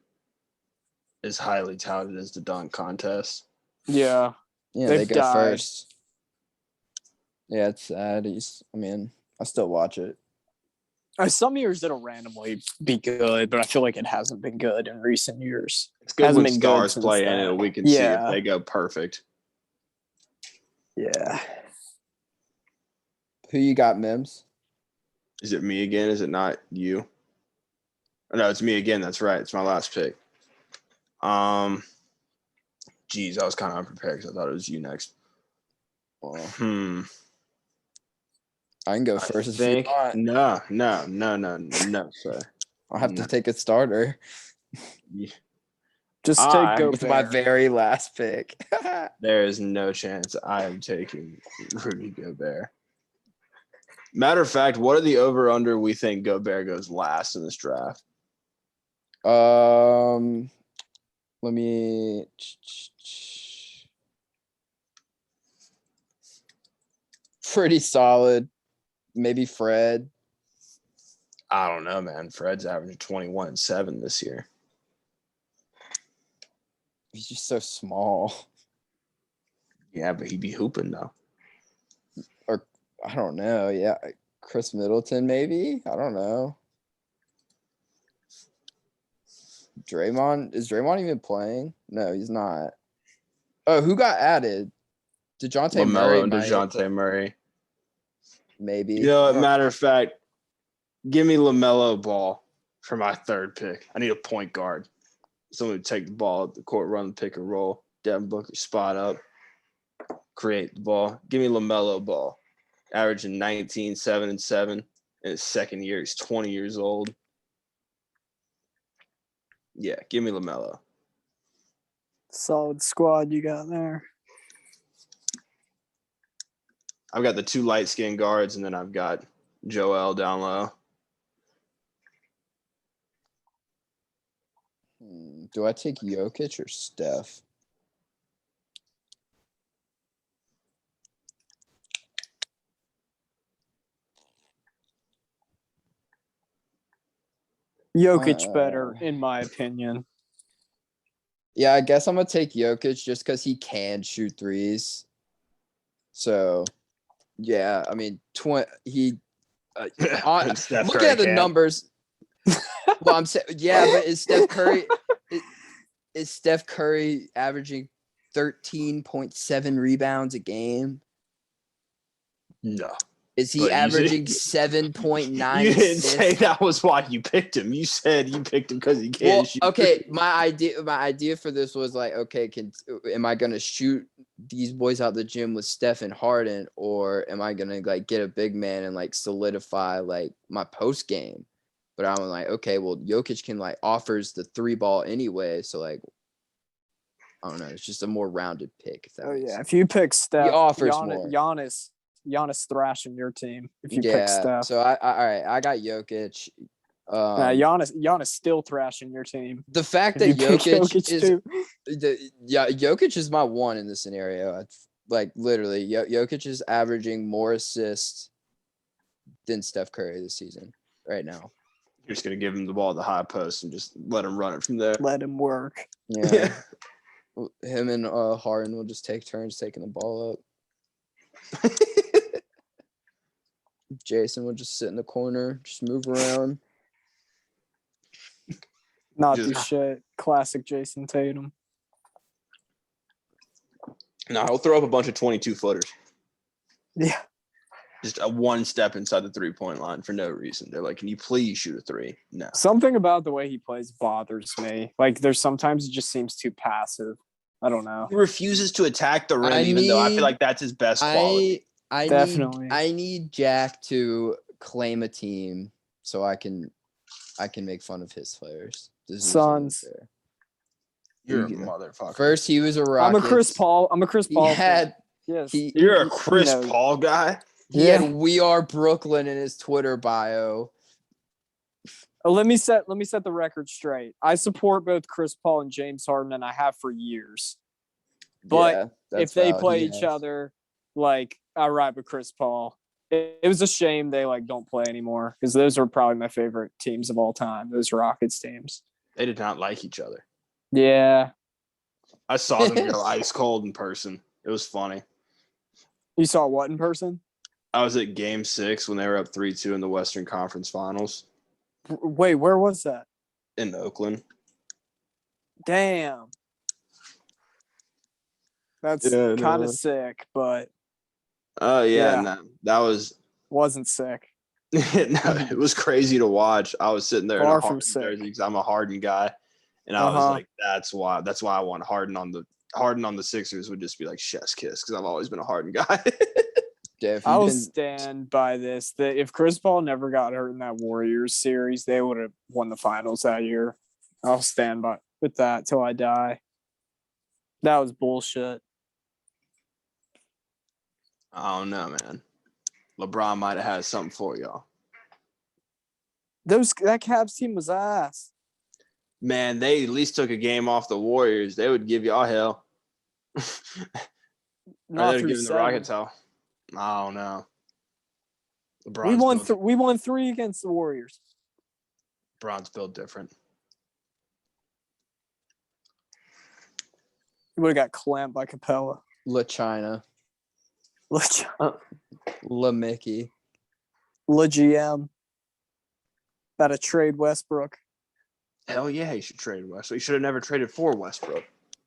as highly touted as the dunk contest. Yeah. Yeah, They've they go died. first. Yeah, it's sad. I still watch it. Some years it'll randomly be good, but I feel like it hasn't been good in recent years. It's good Hasn't when been good stars since play in that. it. We can see Yeah. if they go perfect. Yeah. Who you got, Mims? Is it me again? Is it not you? Oh, no, it's me again. That's right. It's my last pick. Geez, I was kind of unprepared because I thought it was you next. I can go I first if you think want. no, sir. I'll have No. to take a starter Just I- take with my Gobert. very last pick. There is no chance I am taking Rudy Gobert. Matter of fact, what are the over/under we think Gobert goes last in this draft? Let me. Pretty solid. Maybe Fred. I don't know, man. Fred's averaging 21 and 7 this year. He's just so small. Yeah, but he'd be hooping though. Or I don't know. Yeah, Chris Middleton maybe. I don't know. Draymond is Draymond even playing? No, he's not. Oh, who got added? DeJounte Murray LaMelo and might, DeJounte Murray. maybe. You know, matter of fact, give me LaMelo Ball for my third pick. I need a point guard. Someone to take the ball at the court, run the pick and roll. Devin Booker spot up, create the ball. Give me LaMelo Ball, averaging 19, 7 and 7 in his second year. He's 20 years old. Yeah, give me LaMelo. Solid squad you got there. I've got the two light skinned guards, and then I've got Joel down low. Do I take Jokic or Steph? Jokic better, in my opinion. Yeah, I guess I'm gonna take Jokic just because he can shoot threes. So, yeah, I mean, he. And Steph Looking Curry at the can't. numbers, well, I'm saying, yeah, but is Steph Curry is Steph Curry averaging 13.7 rebounds a game? No. Is he But you averaging said- 7.9 You didn't assists? say that was why you picked him. You said you picked him because he can't Well, shoot. okay, my idea for this was like, okay, am I gonna shoot these boys out the gym with Steph and Harden, or am I gonna like get a big man and like solidify like my post game? But I'm like, okay, well, Jokic can like offers the 3-ball anyway, so like, I don't know, it's just a more rounded pick. If that Oh makes yeah, sense. if you pick Steph, offers more. Giannis thrashing your team. If you pick Yeah, Steph, so I all right, I got Jokic. Giannis still thrashing your team. The fact If that you pick Jokic is too. Jokic is my one in this scenario. Like literally, Jokic is averaging more assists than Steph Curry this season right now. You're just gonna give him the ball at the high post and just let him run it from there. Let him work. Yeah, him and Harden will just take turns taking the ball up. Jason will just sit in the corner, just move around. Not Just- do shit. Classic Jason Tatum. No, he'll throw up a bunch of 22 footers. Yeah. Just a one step inside the 3-point line for no reason. They're like, can you please shoot a three? No. Something about the way he plays bothers me. Like there's sometimes it just seems too passive. I don't know. He refuses to attack the rim, even though I feel like that's his best quality. Definitely. I need Jack to claim a team so I can make fun of his players. This is Suns. unfair. You're a You- motherfucker. First, he was a Rockets. I'm a Chris Paul. He fan. had Yes. You're a Chris knows. Paul guy. he Yeah. had "We Are Brooklyn" in his Twitter bio. Let me set the record straight. I support both Chris Paul and James Harden, and I have for years. But Yeah, that's if they valid. play He each has. other, like I ride with Chris Paul. It was a shame they like don't play anymore because those are probably my favorite teams of all time. Those Rockets teams. They did not like each other. Yeah, I saw them go ice cold in person. It was funny. you saw what in person? I was at Game 6 when they were up 3-2 in the Western Conference Finals Wait, where was that? in Oakland. Damn, that's Yeah, kind no. of sick, but Oh yeah, Yeah. no, that was wasn't sick. no, it was crazy to watch. I was sitting there in Far a from Harden sick. jersey because I'm a Harden guy, and I was Uh-huh. like, that's why I want Harden on the Sixers would just be like chef's kiss because I've always been a Harden guy. Yeah, if I'll you can, stand by this. That if Chris Paul never got hurt in that Warriors series, they would have won the finals that year. I'll stand by with that till I die. That was bullshit. I don't know, man. LeBron might have had something for y'all. That Cavs team was ass. Man, they at least took a game off the Warriors. They would give y'all hell. Or Not they're through giving the 7. Rockets hell. I don't know. We won 3 against the Warriors. LeBron's built different. We would have got clamped by Capella. La China, La La Mickey. GM. About to trade Westbrook. Hell yeah, he should trade Westbrook. He should have never traded for Westbrook.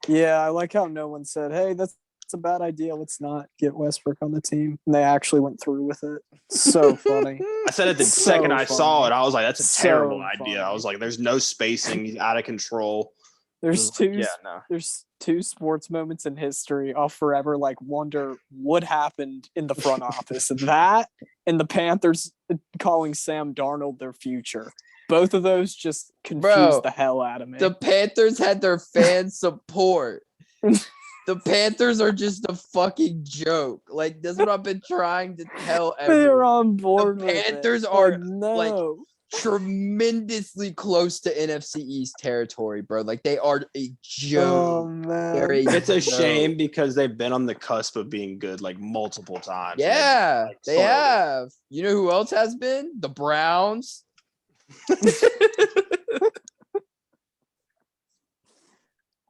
Yeah, I like how no one said, hey, that's a bad idea. Let's not get Westbrook on the team. And they actually went through with it. So funny. I said it the So second I saw funny. it. I was like, that's a So terrible funny. idea. I was like, there's no spacing. He's out of control. There's no. There's 2 sports moments in history. I'll forever wonder what happened in the front office. That and the Panthers calling Sam Darnold their future. Both of those just confused the hell out of me. The Panthers had their fan support. The Panthers are just a fucking joke. Like, that's what I've been trying to tell everyone. They're on board. The with Panthers it. are no. tremendously close to NFC East territory, bro. Like, they are a joke. Oh man. It's a shame because they've been on the cusp of being good multiple times. Yeah, And they have. You know who else has been? The Browns. The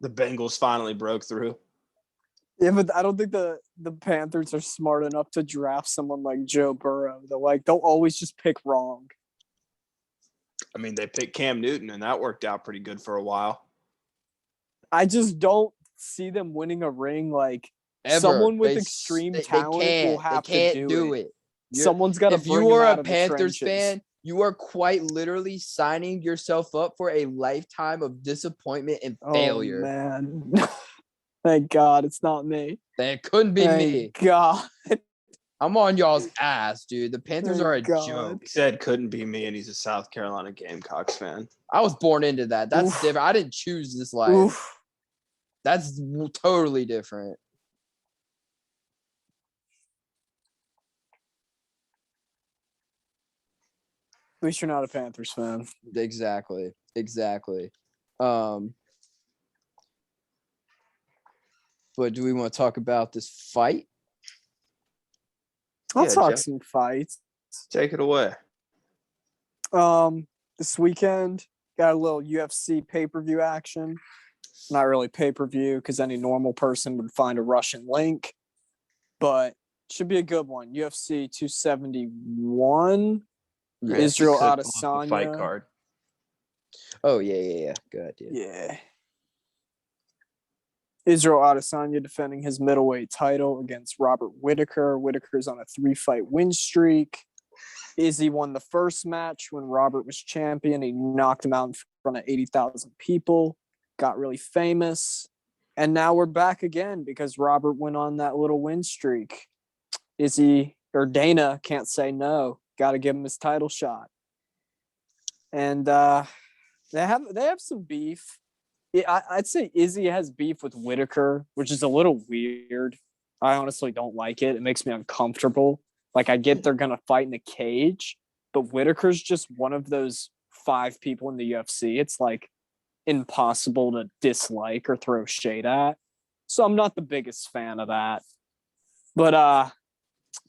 Bengals finally broke through. Yeah, but I don't think the Panthers are smart enough to draft someone like Joe Burrow. They'll always just pick wrong. I mean, they picked Cam Newton, and that worked out pretty good for a while. I just don't see them winning a ring. Ever. Someone with They- extreme they talent will have they to can't do it. You're- Someone's got to. If you are a Panthers fan, you are quite literally signing yourself up for a lifetime of disappointment and failure. Oh man. Thank God it's not me. That couldn't be Thank me. God. I'm on y'all's ass, dude. The Panthers Thank are a God. joke. He said couldn't be me, and he's a South Carolina Gamecocks fan. I was born into that. That's Oof. different. I didn't choose this life. Oof. That's totally different. At least you're not a Panthers fan. Exactly. But do we want to talk about this fight? I'll Yeah, talk Jeff. some fights. Take it away. This weekend got a little UFC pay-per-view action. Not really pay-per-view because any normal person would find a Russian link, but should be a good one. UFC 271. Yeah. Israel Could pull up the fight Adesanya. card. Oh, yeah. Good idea. Yeah. Israel Adesanya defending his middleweight title against Robert Whittaker. Whittaker's on a 3-fight win streak. Izzy won the first match when Robert was champion. He knocked him out in front of 80,000 people. Got really famous. And now we're back again because Robert went on that little win streak. Izzy or Dana can't say no. Got to give him his title shot. And they have some beef. I'd say Izzy has beef with Whittaker, which is a little weird. I honestly don't like it. It makes me uncomfortable. I get they're going to fight in a cage, but Whittaker's just one of those 5 people in the UFC. It's impossible to dislike or throw shade at. So I'm not the biggest fan of that. But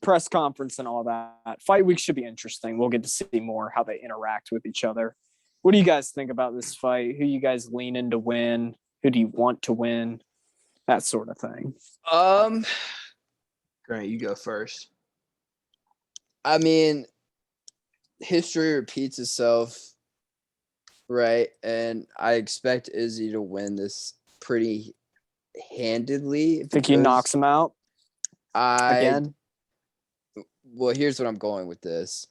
press conference and all that. Fight week should be interesting. We'll get to see more how they interact with each other. What do you guys think about this fight? Who you guys lean in to win? Who do you want to win? That sort of thing. Grant, you go first. I mean, history repeats itself, right? And I expect Izzy to win this pretty handedly. Think he knocks him out again? Well, here's what I'm going with this.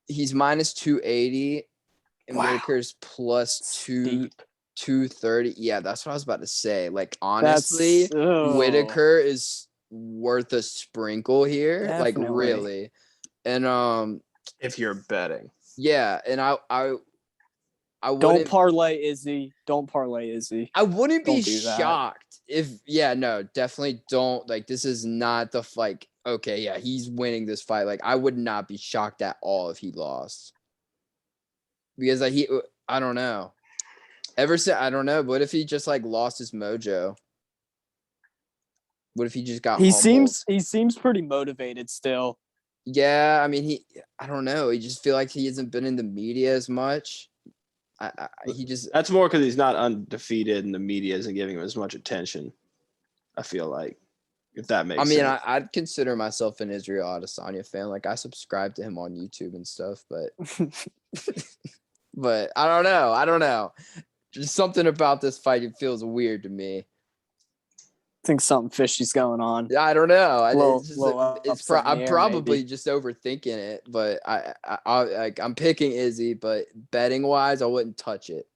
He's minus 280 and Wow. Whittaker's plus Steep. 230. Yeah, that's what I was about to say. Honestly, Whittaker. Whittaker is worth a sprinkle here, like Definitely. really. And If you're betting. yeah, and I Don't wouldn't parlay Izzy. Don't parlay Izzy. I wouldn't be Don't do that. shocked if no, definitely don't. Like, this is not the like, okay, yeah, he's winning this fight. Like, I would not be shocked at all if he lost. Because I don't know. I don't know. What if he just like lost his mojo? What if he just got He humbled? seems pretty motivated still. Yeah, I mean, I don't know. He just feel like he hasn't been in the media as much. He just That's more because he's not undefeated and the media isn't giving him as much attention. I feel like, if that makes sense. I'd consider myself an Israel Adesanya fan. Like, I subscribe to him on YouTube and stuff, but but I don't know. Just something about this fight, it feels weird to me. I think something fishy's going on. I don't know. I'm I'm probably just overthinking it, but I'm picking Izzy, but betting wise, I wouldn't touch it.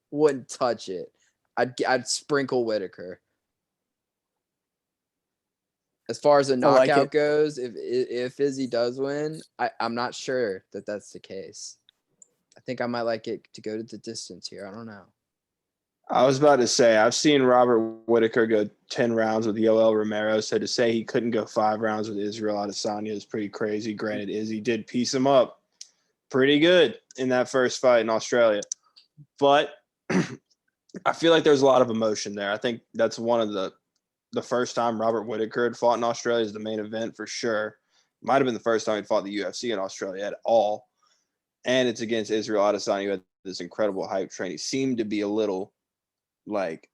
I'd sprinkle Whitaker. As far as a knockout goes, if Izzy does win, I'm not sure that that's the case. I think I might like it to go to the distance here. I don't know. I was about to say, I've seen Robert Whitaker go 10 rounds with Yoel Romero, so to say he couldn't go 5 rounds with Israel Adesanya is pretty crazy. Granted, Izzy did piece him up pretty good in that first fight in Australia. But I feel like there's a lot of emotion there. I think that's one of the first time Robert Whitaker had fought in Australia is the main event for sure. Might have been the first time he'd fought the UFC in Australia at all. And it's against Israel Adesanya, who had this incredible hype train. He seemed to be a little like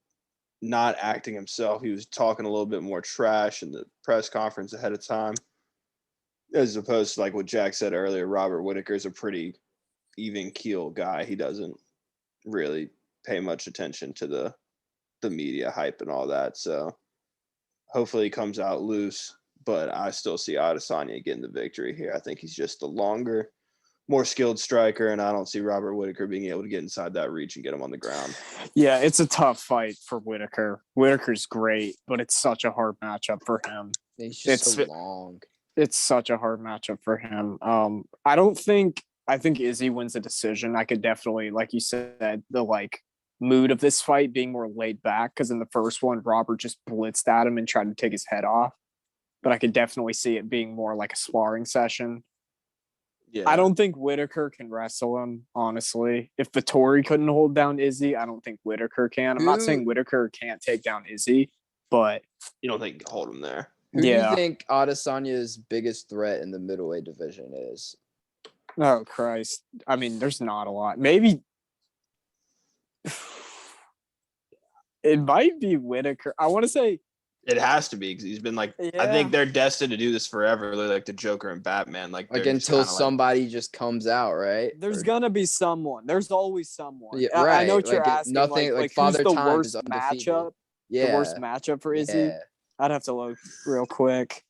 not acting himself. He was talking a little bit more trash in the press conference ahead of time, as opposed to like what Jack said earlier. Robert Whitaker is a pretty even keel guy. He doesn't really pay much attention to the media hype and all that. So hopefully he comes out loose, but I still see Adesanya getting the victory here. I think he's just the longer, more skilled striker, and I don't see Robert Whitaker being able to get inside that reach and get him on the ground. Yeah, it's a tough fight for Whitaker. Whitaker's great, but it's such a hard matchup for him. He's just so long. It's such a hard matchup for him. I think Izzy wins the decision. I could definitely, like you said, the like mood of this fight being more laid back, because in the first one, Robert just blitzed at him and tried to take his head off. But I could definitely see it being more like a sparring session. Yeah, I don't think Whitaker can wrestle him, honestly. If Vettori couldn't hold down Izzy, I don't think Whitaker can. I'm not saying Whitaker can't take down Izzy, but you don't think you can hold him there. Who do you think Adesanya's biggest threat in the middleweight division is? Oh, Christ. I mean, there's not a lot. Maybe it might be Whitaker. I want to say it has to be, because he's been like, I think they're destined to do this forever. They're like the Joker and Batman. Like until somebody just comes out, right? There's gonna be someone. There's always someone. Yeah, right. I know what you're asking. Nothing like Father Father Time Time worst is undefeated. matchup. Yeah. The worst matchup for Izzy. Yeah. I'd have to look real quick.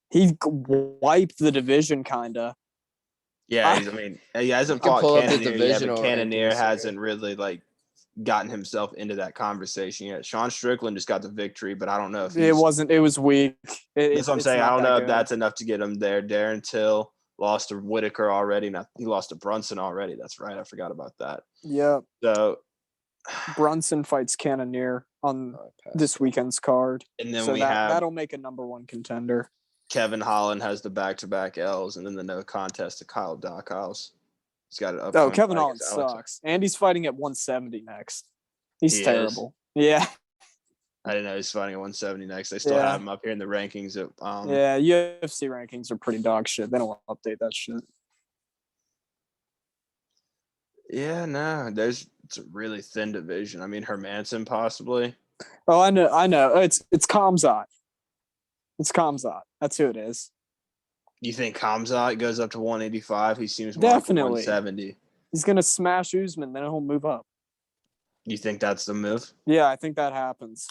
He wiped the division, kinda. Yeah, he hasn't fought Cannonier yet, but Cannonier rankings hasn't really like gotten himself into that conversation yet. Sean Strickland just got the victory, but I don't know if it wasn't. It was weak. That's what I'm saying. I don't know if that's enough to get him there. Darren Till lost to Whitaker already. He lost to Brunson already. That's right. I forgot about that. Yeah. So Brunson fights Cannonier on this weekend's card, and then so we have that'll make a number one contender. Kevin Holland has the back-to-back L's, and then the no contest to Kyle Dockhouse. He's got it up. Oh, Kevin Holland sucks, and he's fighting at 170 next. He's terrible. Yeah. I didn't know he's fighting at 170 next. They still have him up here in the rankings. UFC rankings are pretty dog shit. They don't update that shit. Yeah, no, it's a really thin division. I mean, Hermanson possibly. Oh, I know. It's Khamzat. It's Khamzat. That's who it is. You think Khamzat goes up to 185? He seems more definitely like 170. He's gonna smash Usman, then he'll move up. You think that's the move? Yeah, I think that happens.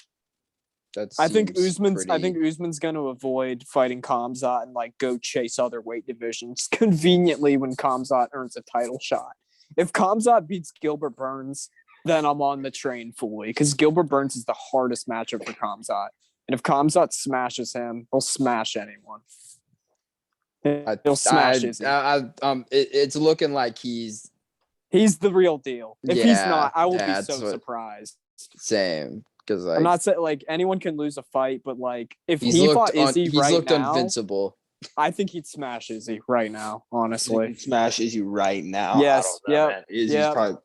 I think Usman's going to avoid fighting Khamzat and like go chase other weight divisions conveniently when Khamzat earns a title shot. If Khamzat beats Gilbert Burns, then I'm on the train fully, because Gilbert Burns is the hardest matchup for Khamzat. And if Khamzat smashes him, he'll smash anyone. He'll smash Izzy. It's looking like he's the real deal. If he's not, I will be so surprised. Same. Because I'm not saying like anyone can lose a fight, but like if he's he fought Izzy he's right looked now, invincible. I think he'd smash Izzy right now. Honestly, smash Izzy right now. Yes. Yeah. Izzy's probably.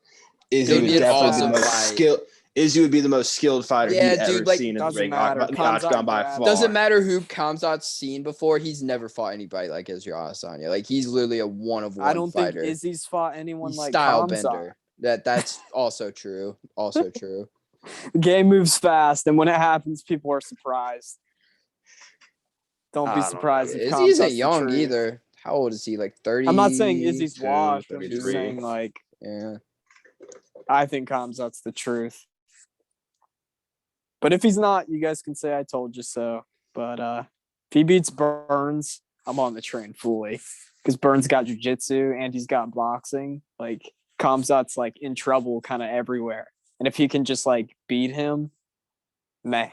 Izzy It'd would be an definitely be awesome the most fight. skilled. Izzy would be the most skilled fighter Yeah, he'd dude, ever like, seen in the doesn't ring. matter. Octagon by far. Doesn't matter who Khamzat's seen before. He's never fought anybody like Israel Adesanya. Like he's literally a one-of-one I don't fighter. think Izzy's fought anyone He's like style Khamzat. bender. That's also true. Also true. The game moves fast, and when it happens, people are surprised. Don't be surprised if Izzy isn't Khamzat's young the truth. either. How old is he? Like 30? I'm not saying Izzy's washed. I'm just 33. saying like Yeah. I think Khamzat's the truth. But if he's not, you guys can say I told you so. But if he beats Burns, I'm on the train fully. Because Burns got jiu-jitsu and he's got boxing. Like Khamzat's like in trouble kind of everywhere. And if he can just like beat him, man,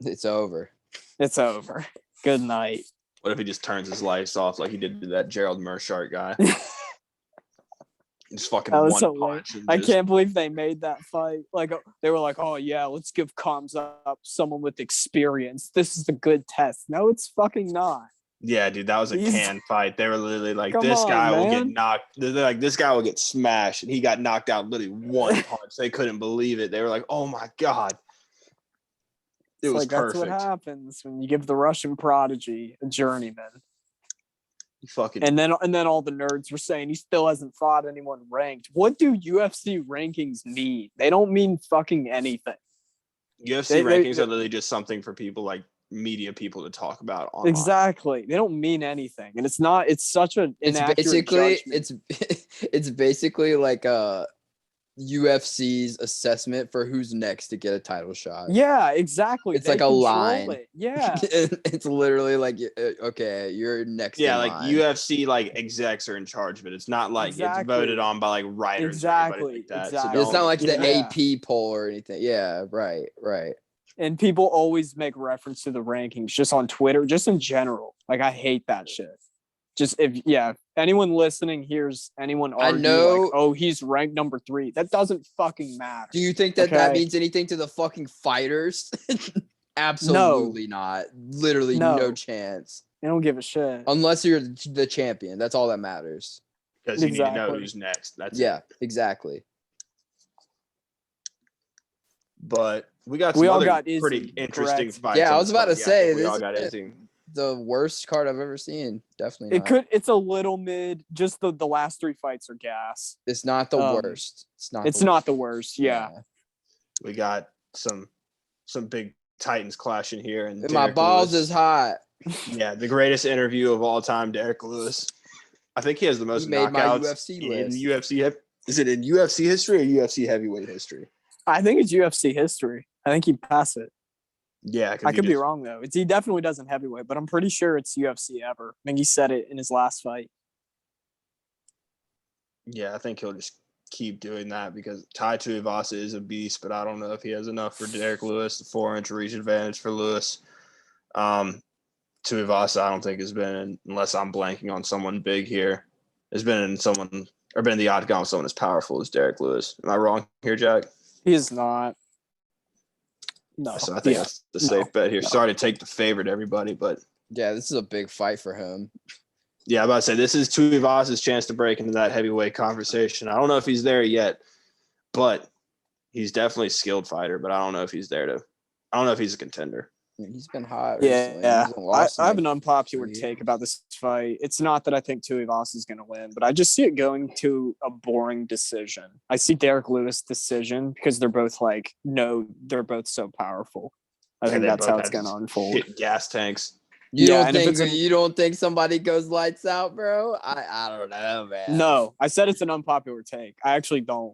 It's over. it's over. Good night. What if he just turns his lights off like he did to that Gerald Mearshart guy? Just fucking That was one so punch. And I just- can't believe they made that fight. Like they were like, "Oh yeah, let's give Khamzat someone with experience. This is a good test." No, it's fucking not. Yeah, dude, that was a He's- can fight. They were literally like, Come this on, guy will get man. knocked. They're like, this guy will get smashed. And he got knocked out literally one punch. They couldn't believe it. They were like, oh my God. It It's was like that's perfect. what happens when you give the Russian prodigy a journeyman. He fucking And then all the nerds were saying he still hasn't fought anyone ranked. What do UFC rankings mean? They don't mean fucking anything. UFC rankings are literally just something for people like media people to talk about online. Exactly. They don't mean anything. And it's not, it's such an It's inaccurate basically judgment. it's basically like UFC's assessment for who's next to get a title shot. Yeah, exactly. It's They like a control line. it. Yeah. It's literally like, okay, you're next. Yeah, in like line. UFC like execs are in charge of it. It's not like Exactly. it's voted on by like writers or anybody like that. Exactly. So It's not like the Yeah. AP poll or anything. Yeah, right. And people always make reference to the rankings just on Twitter, just in general. Like I hate that shit. Just if anyone listening hears anyone argue know- like, oh, he's ranked number 3. That doesn't fucking matter. Do you think that that Okay. means anything to the fucking fighters? Absolutely not. Literally No. no chance. They don't give a shit. Unless you're the champion. That's all that matters. because you need to know Exactly. who's next. That's Yeah, it. exactly. But we got We some all other got Izzy, pretty interesting correct? fights. Yeah, I on was this about card. to Yeah, I say, think we this all is- got Izzy. The worst card I've ever seen. Definitely not. It's a little mid. Just the last 3 fights are gas. It's not the um, worst. It's not. It's the not the worst. Yeah. We got some big Titans clashing here, and My Derek balls Lewis. is hot. Yeah, the greatest interview of all time, Derek Lewis. I think he has the most He made my knockouts UFC in list. UFC. Is it in UFC history or UFC heavyweight history? I think it's UFC history. I think he'd pass it. Yeah, I could be wrong though. He definitely doesn't heavyweight, but I'm pretty sure it's UFC ever. I think he said it in his last fight. Yeah, I think he'll just keep doing that because Tai Tuivasa is a beast, but I don't know if he has enough for Derek Lewis. The 4-inch reach advantage for Lewis. Tuivasa, I don't think has been, unless I'm blanking on someone big here, has been in someone or been in the octagon with someone as powerful as Derek Lewis. Am I wrong here, Jack? He is not. No. So I think that's the safe bet here. No. Sorry to take the favorite, everybody, but Yeah, this is a big fight for him. yeah, I'm about to say this is Tuivasa's chance to break into that heavyweight conversation. I don't know if he's there yet, but he's definitely a skilled fighter. But I don't know if he's there to. I don't know if he's a contender. I mean, he's been hot. Yeah, recently. He hasn't lost in, I have like, an unpopular 3 take about this fight. It's not that I think Tuivasa is going to win, but I just see it going to a boring decision. I see Derek Lewis decision because they're both they're both so powerful. I think they that's both how it's have going to unfold. Hit gas tanks. You Yeah, don't and if think it's a- you don't think somebody goes lights out, bro? I don't know, man. No, I said it's an unpopular take. I actually don't.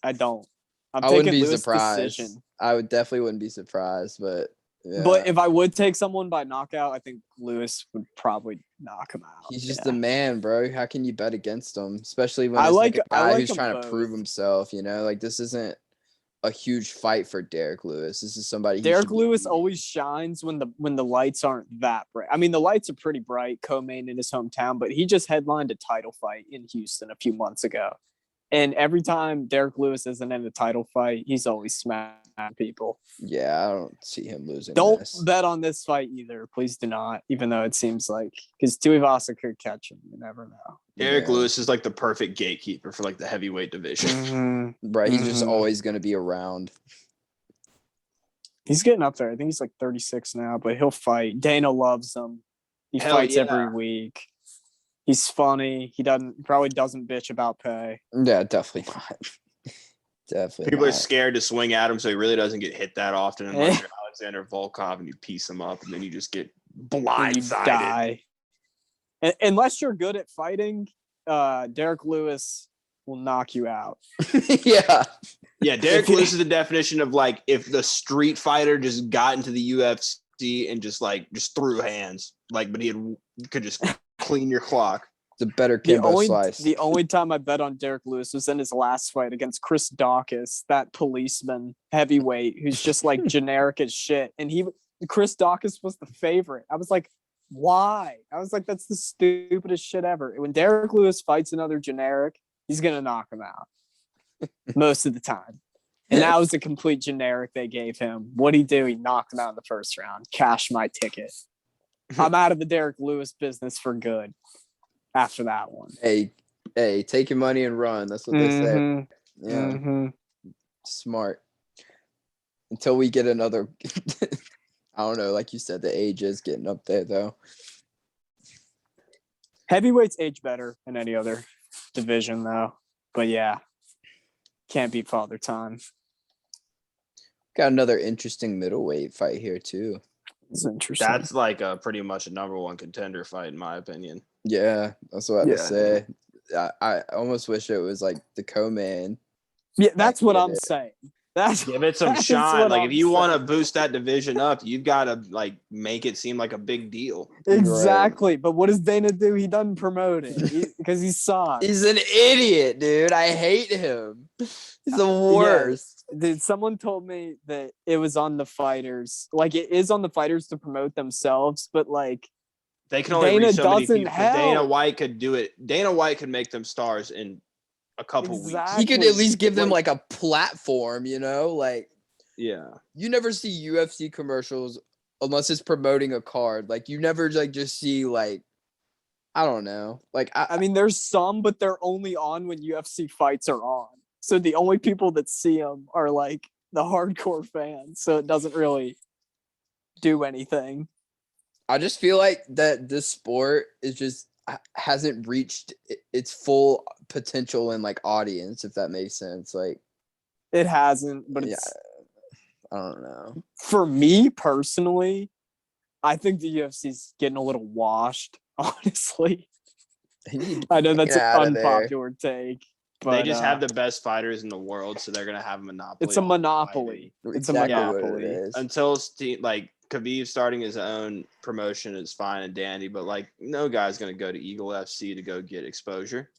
I don't. I'm I wouldn't taking be Lewis surprised. decision. I would definitely wouldn't be surprised, but yeah. But if I would take someone by knockout, I think Lewis would probably knock him out. he's just Yeah. a man, bro. How can you bet against him? Especially when I it's like- like a I guy like who's them trying to both. prove himself, you know? Like this isn't a huge fight for Derek Lewis. This is somebody. Derek Lewis always shines when the lights aren't that bright. I mean, the lights are pretty bright. Co-main in his hometown, but he just headlined a title fight in Houston a few months ago. And every time Derek Lewis isn't in a title fight, he's always smacking people. Yeah, I don't see him losing. Don't bet on this fight either. Please do not, even though it seems like because Tuivasa could catch him. You never know. Derek Lewis is like the perfect gatekeeper for like the heavyweight division. Mm-hmm. Right. He's just always going to be around. He's getting up there. I think he's like 36 now, but he'll fight. Dana loves him. He fights every week. He's funny. He probably doesn't bitch about pay. Yeah, definitely not. Definitely. People are scared to swing at him, so he really doesn't get hit that often. Unless you're Alexander Volkov and you piece him up, and then you just get blindsided. Die. Unless you're good at fighting, Derek Lewis will knock you out. Yeah. Yeah, Derek Lewis is the definition of like if the street fighter just got into the UFC and just threw hands, like, but he could just clean your clock. The better Kimbo Slice. The only time I bet on Derek Lewis was in his last fight against Chris Dawkins, that policeman heavyweight who's just like generic as shit. And Chris Dawkins was the favorite. I was like, why? I was like, that's the stupidest shit ever. When Derek Lewis fights another generic, he's gonna knock him out most of the time. And that was a complete generic they gave him. What'd he do? He knocked him out in the first round. Cash my ticket. I'm out of the Derek Lewis business for good after that one. Hey, take your money and run. That's what they say. Yeah. Smart. Until we get another I don't know, like you said, the age is getting up there though. Heavyweights age better than any other division though. But yeah. Can't beat Father Time. Got another interesting middleweight fight here too. It's interesting. That's like a pretty much a number one contender fight in my opinion. Yeah, that's what I say. I almost wish it was like the co-man. Yeah, that's what I'm saying. Give it some shine. Like if you want to boost that division up, you've got to like make it seem like a big deal. Exactly. Right. But what does Dana do? He doesn't promote it because he's soft. He's an idiot, dude. I hate him. He's the worst. Yeah. Dude, someone told me that it was on the fighters. Like it is on the fighters to promote themselves, but like they can only reach so many people. Help. Dana White could do it. Dana White could make them stars in a couple weeks. He could at least give them like a platform, you know? Like, yeah. You never see UFC commercials unless it's promoting a card. Like, you never like just see like, I don't know. Like, I mean, there's some, but they're only on when UFC fights are on. So the only people that see them are like the hardcore fans. So it doesn't really do anything. I just feel like that this sport is just hasn't reached its full potential and like audience, if that makes sense. Like it hasn't, but it's I don't know. For me personally, I think the UFC's getting a little washed, honestly. I know that's an unpopular take. But, they just have the best fighters in the world, so they're gonna have a monopoly. It's a monopoly. It's exactly a monopoly. Until like Khabib starting his own promotion is fine and dandy, but like no guy's gonna go to Eagle FC to go get exposure.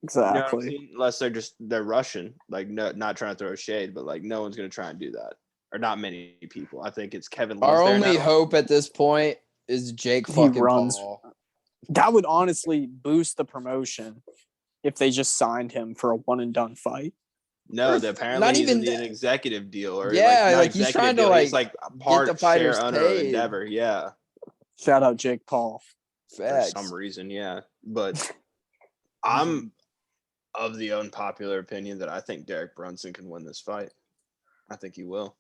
Exactly. You know what I mean? Unless they're Russian, like not trying to throw shade, but like no one's gonna try and do that, or not many people. I think it's Kevin. Our only hope at this point is Jake fucking Paul. That would honestly boost the promotion if they just signed him for a one and done fight. No, apparently not he's even in an executive deal, or like he's trying to like he's like part the fighters share owner of Endeavor. Yeah. Shout out Jake Paul. Facts. For some reason, yeah. But I'm of the unpopular opinion that I think Derek Brunson can win this fight. I think he will.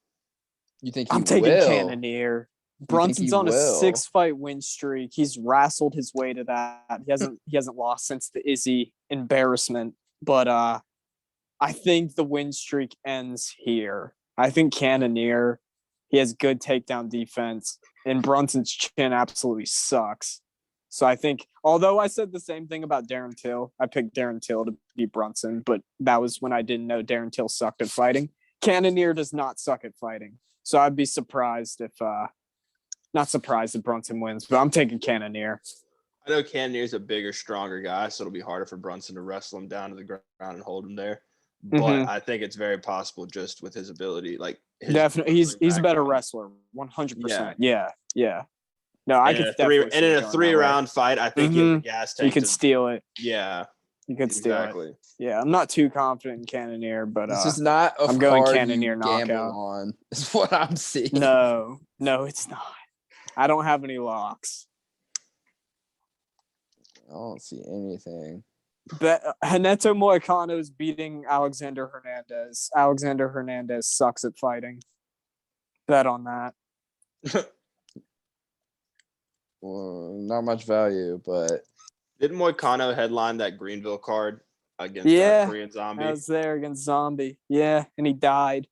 You think I'm taking Cannonier. Brunson's on a 6-fight win streak. He's wrestled his way to that. He hasn't lost since the Izzy embarrassment. But I think the win streak ends here. I think Cannonier, he has good takedown defense, and Brunson's chin absolutely sucks. So I think, although I said the same thing about Darren Till, I picked Darren Till to beat Brunson, but that was when I didn't know Darren Till sucked at fighting. Cannonier does not suck at fighting. So I'd be surprised if not surprised if Brunson wins, but I'm taking Cannonier. I know Cannonier's a bigger, stronger guy, so it'll be harder for Brunson to wrestle him down to the ground and hold him there. but Mhm. I think it's very possible just with his ability. Like his Definitely, he's a better background. wrestler. 100%. Yeah. No, I And could in a definitely see it in a going that way. 3-round fight, I think he has the gas He tank. could steal it. Yeah, He could steal it. exactly. Yeah, I'm not too confident in Cannoneer, but This is not a I'm going card Cannoneer you gamble knockout. on. Is what I'm seeing. No, it's not. I don't have any locks. I don't see anything. But Haneto Moicano is beating Alexander Hernandez. Alexander Hernandez sucks at fighting. Bet on that. Well, not much value, but Didn't Moicano headline that Greenville card against Yeah. Korean Zombie? I was there against Zombie. Yeah, and he died.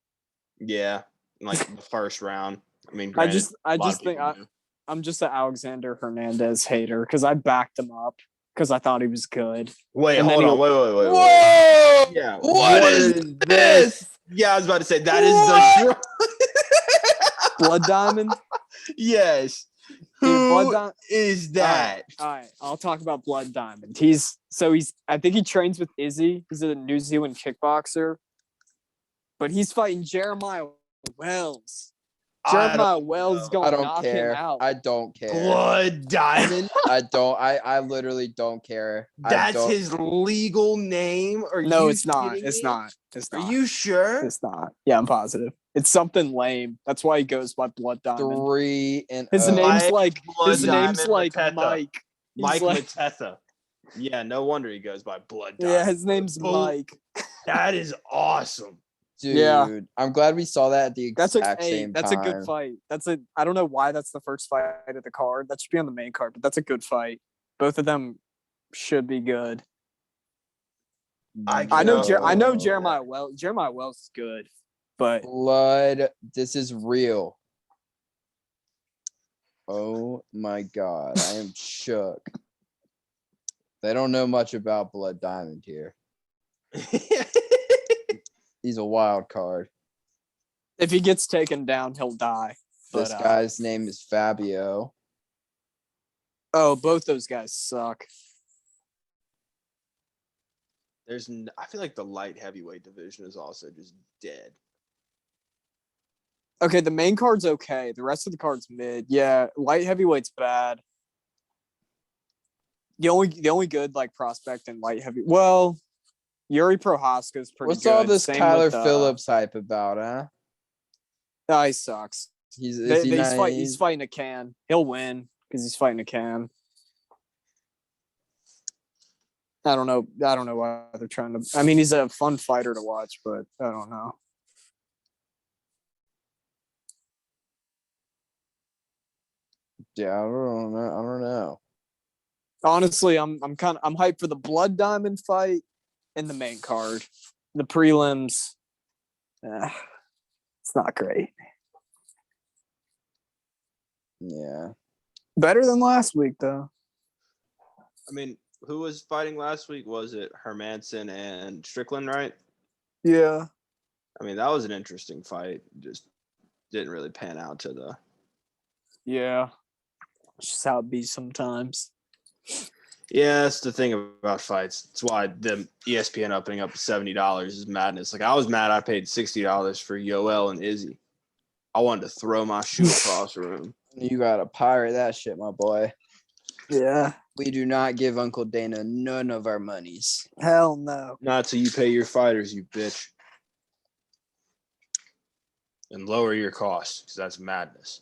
Yeah, in like the first round. I mean, I granted, just a lot of think people do. I'm just an Alexander Hernandez hater because I backed him up because I thought he was good. Wait, and hold then on. Wait. whoa! Yeah. What is this? Yeah, I was about to say that is the Blood Diamond. Yes. Dude, Blood Who Diamond. is that? All right, I'll talk about Blood Diamond. I think he trains with Izzy. He's a New Zealand kickboxer, but he's fighting Jeremiah Wells. Jeremiah Wells is I going to don't knock care. him out. I don't care. Blood Diamond. I literally don't care. That's his legal name. No, you it's not. kidding It's me? not. It's Are not. you sure? It's not. Yeah, I'm positive. It's something lame. That's why he goes by Blood Diamond. 3-0. His name's like Blood his name's Diamond like Mateta. Mike. He's Mike like, Mateta. Yeah, no wonder he goes by Blood Diamond. yeah, his name's Mike. That is awesome. Dude, Yeah. I'm glad we saw that at the That's exact same that's time. a good fight. I don't know why that's the first fight of the card. That should be on the main card, but that's a good fight. Both of them should be good. I know Jeremiah Wells. Jeremiah Wells is good, but Blood, this is real. Oh my god, I am shook. They don't know much about Blood Diamond here. He's a wild card. if he gets taken down, he'll die. This guy's name is Fabio. Oh, both those guys suck. I feel like the light heavyweight division is also just dead. Okay, the main card's okay. The rest of the card's mid. Yeah, light heavyweight's bad. The only good like prospect in light heavy. Well, Yuri Prohaska's pretty What's good. all this Same Kyler with, Phillips hype about, huh? Oh, he sucks. He's fighting a can. He'll win because he's fighting a can. I don't know why they're trying to. I mean, he's a fun fighter to watch, but I don't know. Yeah, I don't know. Honestly, I'm hyped for the Blood Diamond fight and the main card. The prelims, it's not great. Yeah. Better than last week, though. I mean, who was fighting last week? Was it Hermanson and Strickland, right? Yeah. I mean, that was an interesting fight. Just didn't really pan out to the. Yeah. It's just how it be sometimes. Yeah, that's the thing about fights. It's why the ESPN upping up to $70 is madness. Like I was mad I paid $60 for Yoel and Izzy. I wanted to throw my shoe across the room. You gotta pirate that shit, my boy. Yeah. We do not give Uncle Dana none of our monies. Hell no. Not till you pay your fighters, you bitch. And lower your costs, because that's madness.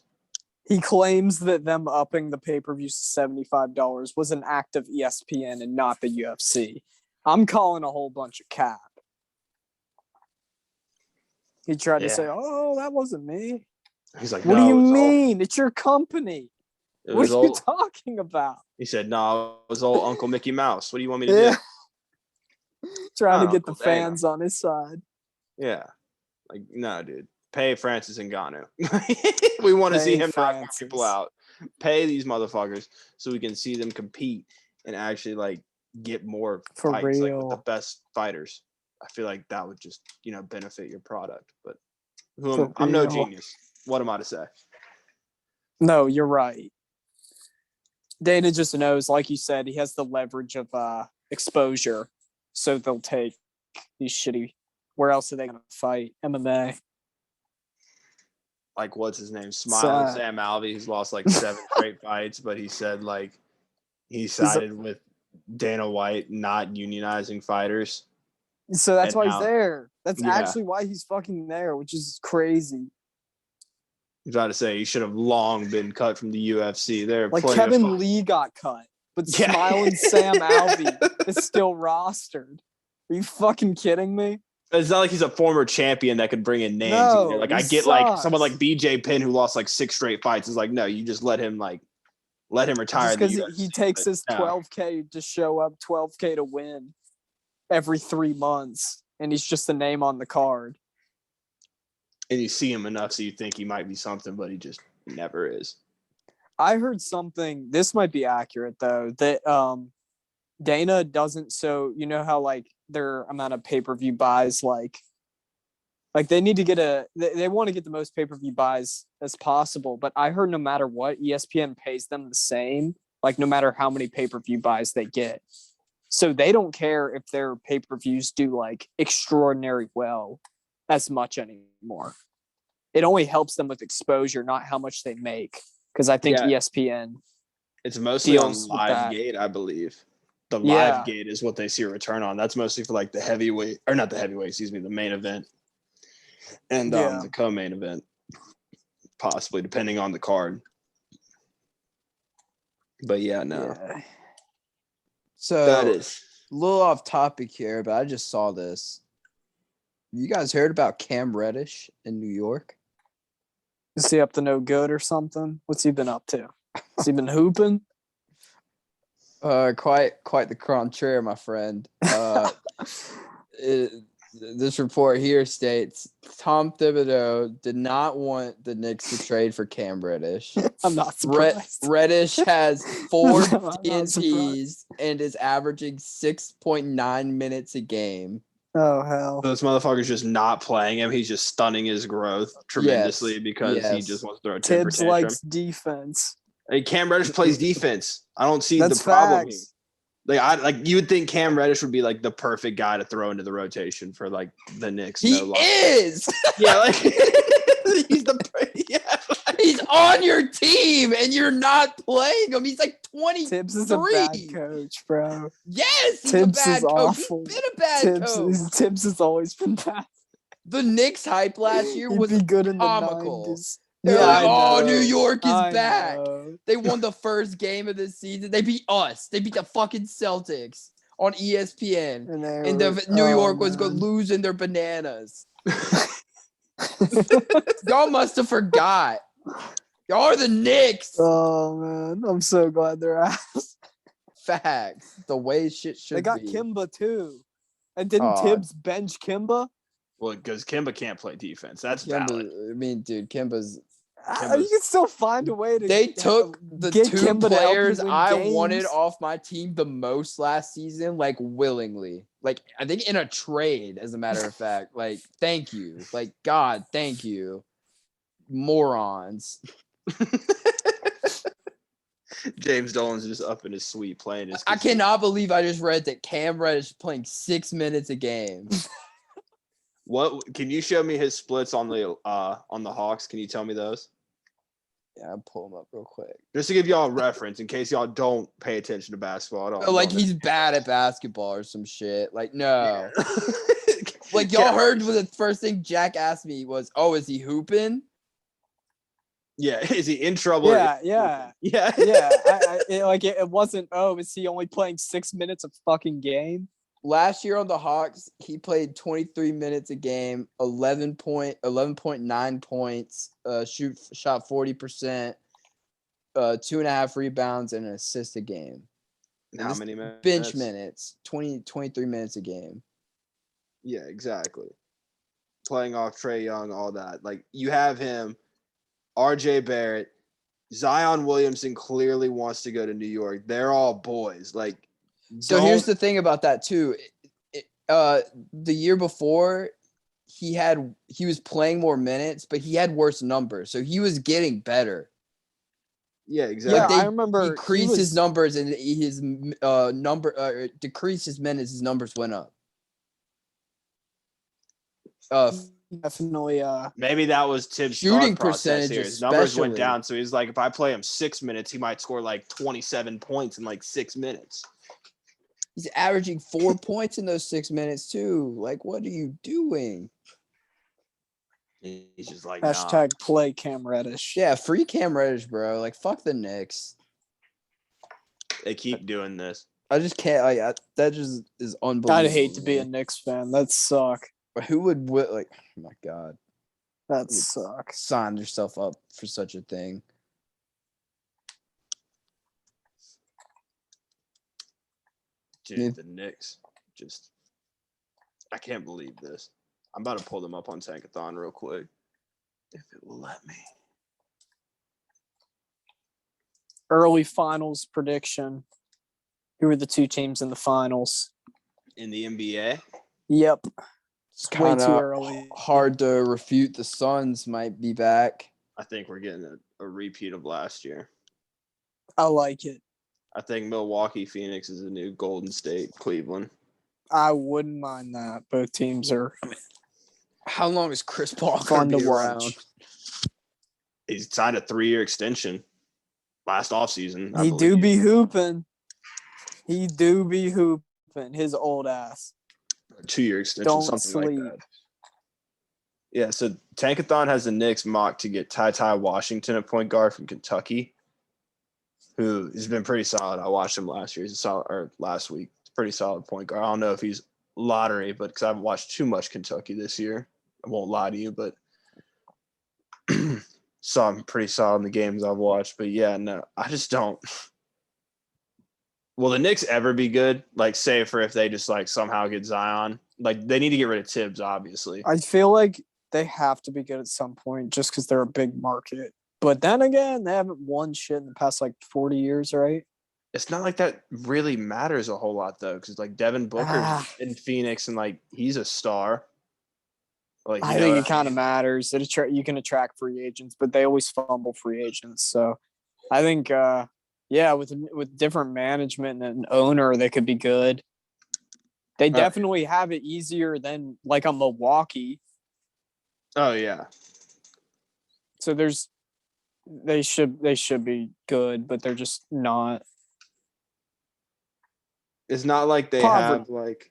He claims that them upping the pay-per-views to $75 was an act of ESPN and not the UFC. I'm calling a whole bunch of cap. He tried to say, "Oh, that wasn't me." He's like, What no, do you it was mean? It's your company. It What was are you old. talking about? He said, no, it was old Uncle Mickey Mouse. What do you want me to do? Trying to Not get the Uncle Dana. fans on his side. Yeah. Like, no, dude. Pay Francis Ngannou. We want to see Pay him knock more Francis. people out. Pay these motherfuckers so we can see them compete and actually like get more For fights like, real. with the best fighters. I feel like that would just, benefit your product. But For I'm no real. genius. What am I to say? No, you're right. Dana just knows, like you said, he has the leverage of exposure, so they'll take these shitty Where else are they gonna fight? MMA. Like, what's his name? Smiling Sam Alvey, who's lost like 7 straight fights, but he said like he sided with Dana White not unionizing fighters. So that's And why now- he's there. That's Yeah. actually why he's fucking there, which is crazy. I was about to say he should have long been cut from the UFC. There, Like Kevin Lee got cut, but Yeah. Smiling Sam Alvey is still rostered. Are you fucking kidding me? It's not like he's a former champion that could bring in names. No, either. Like he I get like sucks. someone like BJ Penn who lost like 6 straight fights is like, no, you just let him retire. Just because the he UFC, takes but his no. 12K to show up, 12K to win every 3 months, and he's just a name on the card. And you see him enough so you think he might be something, but he just never is. I heard something, this might be accurate though, that Dana doesn't, so you know how like their amount of pay-per-view buys, like they need to get they want to get the most pay-per-view buys as possible, but I heard no matter what, ESPN pays them the same, like no matter how many pay-per-view buys they get. So they don't care if their pay-per-views do like extraordinary well as much anymore. It only helps them with exposure, not how much they make. Because I think Yeah. ESPN It's mostly on deals with that. Livegate, I believe. The Yeah. Livegate is what they see a return on. That's mostly for like the heavyweight, or not the heavyweight, excuse me, the main event and Yeah. the co-main event, possibly depending on the card. But yeah, no, Yeah. So that is. a little off topic here, but I just saw this. You guys heard about Cam Reddish in New York? Is he up to no good or something? What's he been up to? Has he been hooping? Quite the contrary, my friend. This report here states Tom Thibodeau did not want the Knicks to trade for Cam Reddish. I'm not surprised. Reddish has 4 I'm not TNTs and is averaging 6.9 minutes a game. Oh, hell. This motherfucker's just not playing him. He's just stunning his growth tremendously because he Yes. just wants to throw a temper Tibbs tantrum. likes defense. Hey, Cam Reddish plays defense. I don't see That's the problem here. facts. Like you would think Cam Reddish would be like the perfect guy to throw into the rotation for like the Knicks. He no lie. is. Yeah, like he's He's on your team and you're not playing him. He's like 23. Tibbs is a bad coach, bro. Yes, he's Tibbs a bad is coach. awful. He's been a bad coach. Tibbs has always been bad. The Knicks hype last year He'd was be good in the comical. 90s. They're Yeah, like, I oh, know. New York is I back. know. They won the first game of the season. They beat us. They beat the fucking Celtics on ESPN. And New York was losing their bananas. Y'all must have forgot. Y'all are the Knicks. Oh, man. I'm so glad they're ass. Facts. The way shit should be. They got Kimba, too. And didn't Oh. Tibbs bench Kimba? well, because Kimba can't play defense. That's Kimba, valid. I mean, dude, Kimba's. You can still find a way to They took the get 2 Kimba to help you players win I games. wanted off my team the most last season, like willingly. Like, I think in a trade, as a matter of fact. Like, thank you. Like, God, thank you. Morons. James Dolan's just up in his suite playing his. I cannot believe I just read that Cam Reddish is playing 6 minutes a game. What can you show me his splits on the Hawks? Can you tell me those? Yeah, I'll pull him up real quick. Just to give y'all a reference in case y'all don't pay attention to basketball at all. Oh, like he's bad at basketball or some shit. Like, no. Like, y'all Yeah. heard the first thing Jack asked me was, oh, is he hooping? Yeah, is he in trouble? Yeah. Yeah. Yeah, it wasn't, oh, is he only playing 6 minutes a fucking game? Last year on the Hawks, he played 23 minutes a game, 11.9 points, shot 40%, 2.5 rebounds, and an assist a game. How many minutes? Bench minutes, 23 minutes a game. Yeah, exactly. Playing off Trae Young, all that. Like you have him, RJ Barrett, Zion Williamson clearly wants to go to New York. They're all boys. Like, So here's the thing about that too. The year before, he was playing more minutes, but he had worse numbers. So he was getting better. Yeah, exactly. Yeah, Like, I remember decreased his numbers and his decreased his minutes. His numbers went up. Definitely. Maybe that was Tibbs' Shooting thought process percentage here. His numbers went especially. down, so he's like, if I play him 6 minutes, he might score like 27 points in like 6 minutes. He's averaging 4 points in those 6 minutes too. Like, what are you doing? He's just like, hashtag play Cam Reddish. Yeah, free Cam Reddish, bro. Like, fuck the Knicks. They keep doing this. I just can't. That just is unbelievable. I'd hate to be a Knicks fan. That'd suck. But who would like? Oh my god, That sucks. sign yourself up for such a thing. Dude, Yeah. the Knicks just I can't believe this. I'm about to pull them up on Tankathon real quick. If it will let me. Early finals prediction. Who are the two teams in the finals? In the NBA? Yep. It's Way kind too of early. hard to refute. The Suns might be back. I think we're getting a repeat of last year. I like it. I think Milwaukee, Phoenix is the new Golden State, Cleveland. I wouldn't mind that. Both teams are How long is Chris Paul fun going to to be watch. around? He's signed a 3-year extension last offseason. He do be hooping. He do be hooping. His old ass. 2-year extension, Don't something sleep. like that. Yeah, so Tankathon has the Knicks mocked to get Ty Washington, a point guard from Kentucky, who has been pretty solid. I watched him last year. He's a solid, or last week. He's a pretty solid point guard. I don't know if he's lottery, but because I haven't watched too much Kentucky this year, I won't lie to you, but saw him pretty solid in the games I've watched. But yeah, no, I just don't. Will the Knicks ever be good? Like, say for if they just like somehow get Zion, like they need to get rid of Tibbs, obviously. I feel like they have to be good at some point just because they're a big market. But then again, they haven't won shit in the past like 40 years, right? It's not like that really matters a whole lot though, because like Devin Booker's in Phoenix and like he's a star. Like I think it kind of matters. You can attract free agents, but they always fumble free agents. So I think, with different management and an owner, they could be good. They definitely have it easier than like a Milwaukee. Oh yeah. So they should be good, but they're just not. It's not like they have like,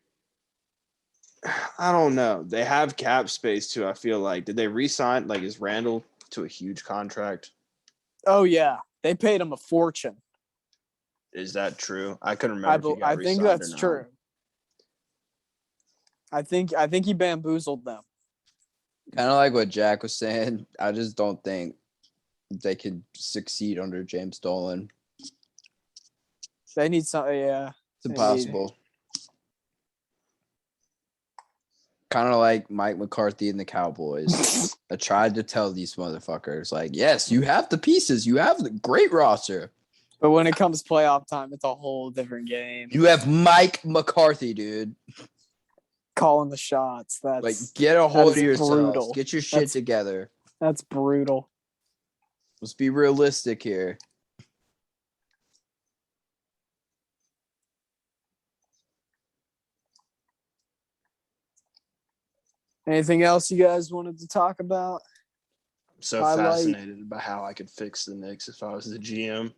I don't know. They have cap space too. I feel like, did they re-sign? Like, is Randall to a huge contract? Oh yeah, they paid him a fortune. Is that true? I couldn't remember. If he got I think re-signed that's or not. true. I think he bamboozled them. Kind of like what Jack was saying. I just don't think they could succeed under James Dolan. They need some. Yeah, It's impossible. Kind of like Mike McCarthy and the Cowboys. I tried to tell these motherfuckers, like, yes, you have the pieces. You have the great roster. But when it comes playoff time, it's a whole different game. You have Mike McCarthy, dude. Calling the shots. That's Like, get a hold of is yourself. brutal. Get your shit together. That's brutal. Let's be realistic here. Anything else you guys wanted to talk about? I'm so fascinated by how I could fix the Knicks if I was the GM.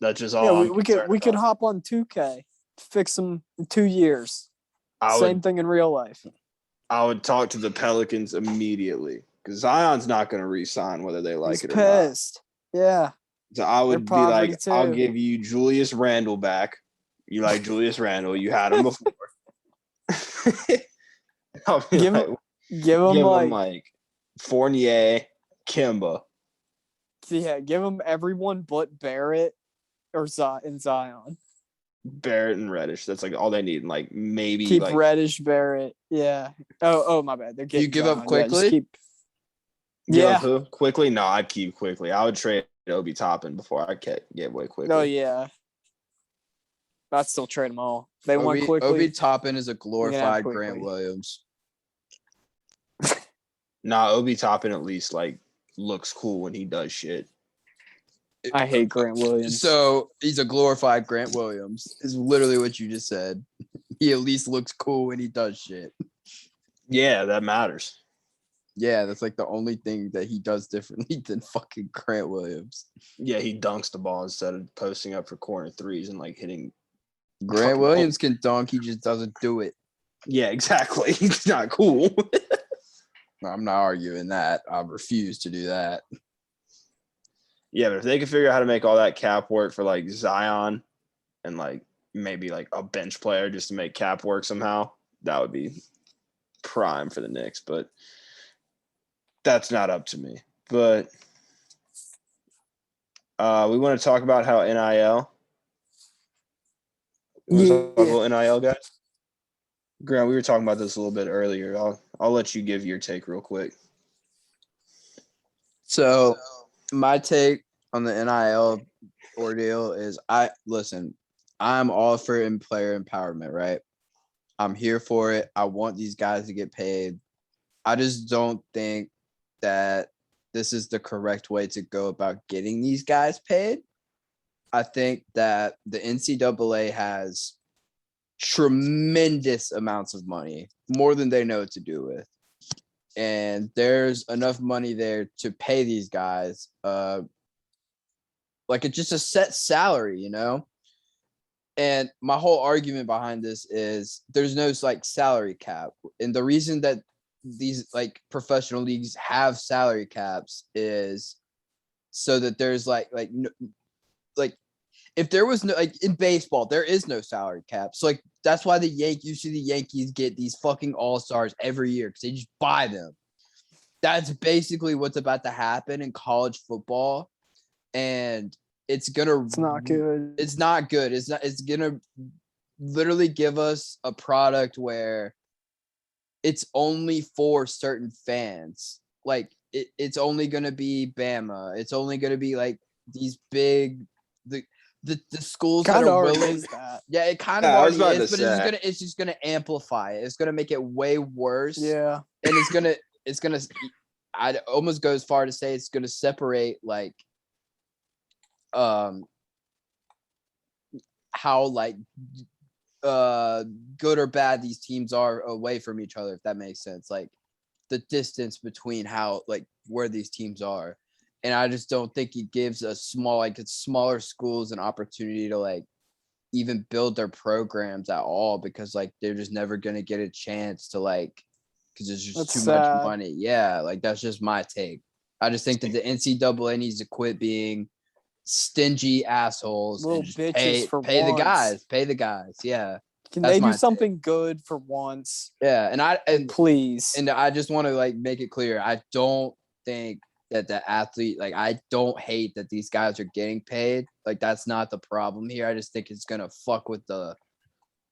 That's just all. Yeah, we could hop on 2K, fix them in 2 years. Same thing in real life. I would talk to the Pelicans immediately because Zion's not going to re-sign whether they like He's it or pissed. Yeah. not. So I would be poverty like, too. I'll give you Julius Randle back. You like Julius Randle? You had him before. Give him like Fournier, Kemba. Yeah, give him everyone but Barrett or Zion. Barrett and Reddish. That's like all they need. And like maybe Keep like Reddish, Barrett. Yeah. Oh, my bad. They're getting You give Zion. up quickly? Yeah. give Yeah. up who? Quickly. No, I'd keep quickly. I would trade Obi Toppin before I get away quickly. Oh yeah. I'd still trade them all. They won quickly. Obi Toppin is a glorified quickly. Grant Williams. Nah, Obi Toppin at least like looks cool when he does shit. I hate Grant Williams. So he's a glorified Grant Williams. Is literally what you just said. He at least looks cool when he does shit. Yeah, that matters. Yeah, that's like the only thing that he does differently than fucking Grant Williams. Yeah, he dunks the ball instead of posting up for corner threes and like hitting. Grant Fucking Williams can dunk, he just doesn't do it. Yeah, exactly. He's not cool. I'm not arguing that. I refuse to do that. Yeah, but if they can figure out how to make all that cap work for like Zion and like maybe like a bench player just to make cap work somehow, that would be prime for the Knicks. But that's not up to me. But we want to talk about how NIL. We want to talk about NIL, guys. Grant, we were talking about this a little bit earlier. I'll let you give your take real quick. So my take on the NIL ordeal is I'm all for player empowerment, right? I'm here for it. I want these guys to get paid. I just don't think that this is the correct way to go about getting these guys paid. I think that the NCAA has tremendous amounts of money, more than they know what to do with. And there's enough money there to pay these guys like it's just a set salary, you know? And my whole argument behind this is there's no like salary cap. And the reason that these like professional leagues have salary caps is so that there's like if there was no, like in baseball, there is no salary cap. So like that's why you see the Yankees get these fucking all-stars every year because they just buy them. That's basically what's about to happen in college football. And it's not good. It's gonna literally give us a product where it's only for certain fans. Like it's only gonna be Bama. It's only gonna be like these big the schools Kinda that are already willing. is that. Yeah, it kind of Yeah, I was already about is, to but say. it's just gonna amplify it. It's gonna make it way worse. Yeah. And it's gonna I'd almost go as far to say it's gonna separate like how like good or bad these teams are away from each other, if that makes sense. Like the distance between how like where these teams are. And I just don't think it gives smaller schools an opportunity to like even build their programs at all, because like they're just never gonna get a chance to like because there's just too much money. Yeah, like that's just my take. I just think that the NCAA needs to quit being stingy assholes Little and just bitches for pay once. the guys. Yeah. Can That's they do my something good for once? Yeah. And Please. And I just want to like make it clear. I don't think that the athlete, like I don't hate that these guys are getting paid. Like that's not the problem here. I just think it's gonna fuck with the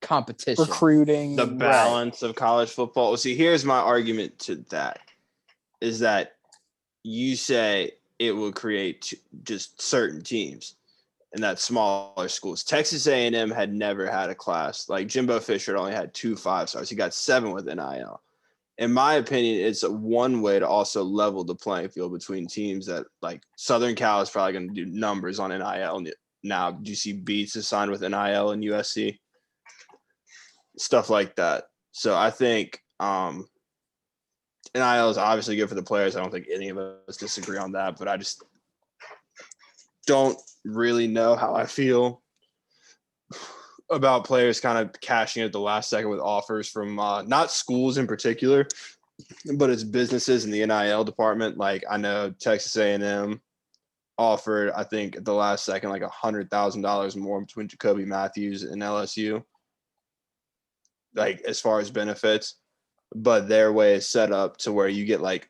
competition. Recruiting. The balance of college football. Well, see, here's my argument to that is that you say it will create just certain teams and that smaller schools. Texas A&M had never had a class. Like Jimbo Fisher only had 2 5-stars. He got 7 with NIL. In my opinion, it's one way to also level the playing field between teams that like Southern Cal is probably going to do numbers on NIL. Now, do you see Beats is signed with NIL and USC? Stuff like that. So I think NIL is obviously good for the players. I don't think any of us disagree on that, but I just don't really know how I feel about players kind of cashing at the last second with offers from not schools in particular, but it's businesses in the NIL department. Like I know Texas A&M offered, I think at the last second, like $100,000 more between Jacoby Matthews and LSU, like as far as benefits. But their way is set up to where you get like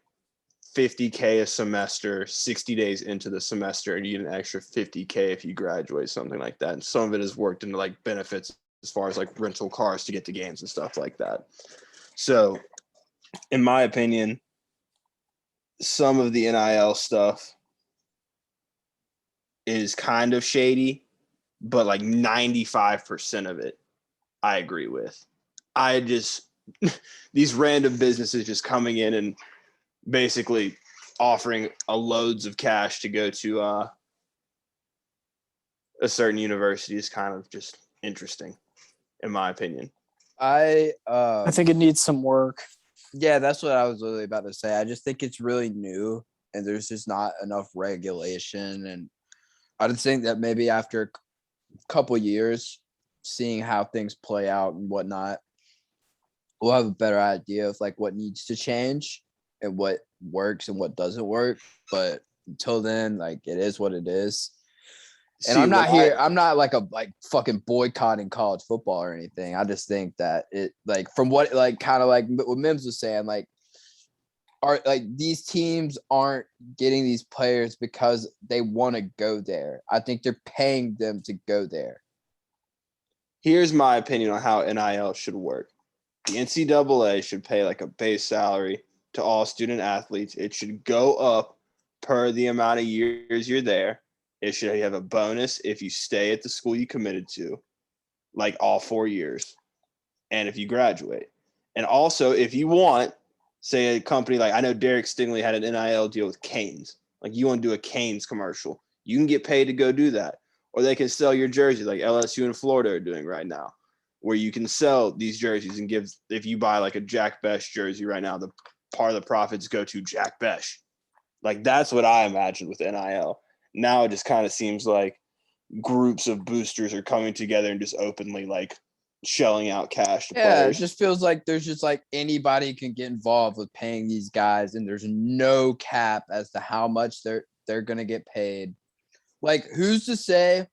$50K a semester, 60 days into the semester, and you get an extra $50K if you graduate, something like that. And some of it is worked into like benefits as far as like rental cars to get to games and stuff like that. So in my opinion, some of the NIL stuff is kind of shady, but like 95% of it I agree with. I just these random businesses just coming in and basically offering loads of cash to go to a certain university is kind of just interesting, in my opinion. I think it needs some work. Yeah, that's what I was literally about to say. I just think it's really new and there's just not enough regulation. And I just think that maybe after a couple years, seeing how things play out and whatnot, we'll have a better idea of like what needs to change and what works and what doesn't work. But until then, like it is what it is. And See, I'm not what here. I'm not like fucking boycotting college football or anything. I just think that it like from what like kind of like what Mims was saying, like are like these teams aren't getting these players because they want to go there. I think they're paying them to go there. Here's my opinion on how NIL should work. The NCAA should pay like a base salary to all student athletes. It should go up per the amount of years you're there. It should have a bonus if you stay at the school you committed to, like all 4 years, and if you graduate. And also, if you want, say a company like I know Derek Stingley had an NIL deal with Canes. Like you want to do a Canes commercial, you can get paid to go do that. Or they can sell your jersey like LSU and Florida are doing right now, where you can sell these jerseys and give, if you buy like a Jack Besh jersey right now, the part of the profits go to Jack Besh. Like that's what I imagine with NIL. Now it just kind of seems like groups of boosters are coming together and just openly like shelling out cash to players. It just feels like there's just like anybody can get involved with paying these guys, and there's no cap as to how much they're gonna get paid. Like, who's to say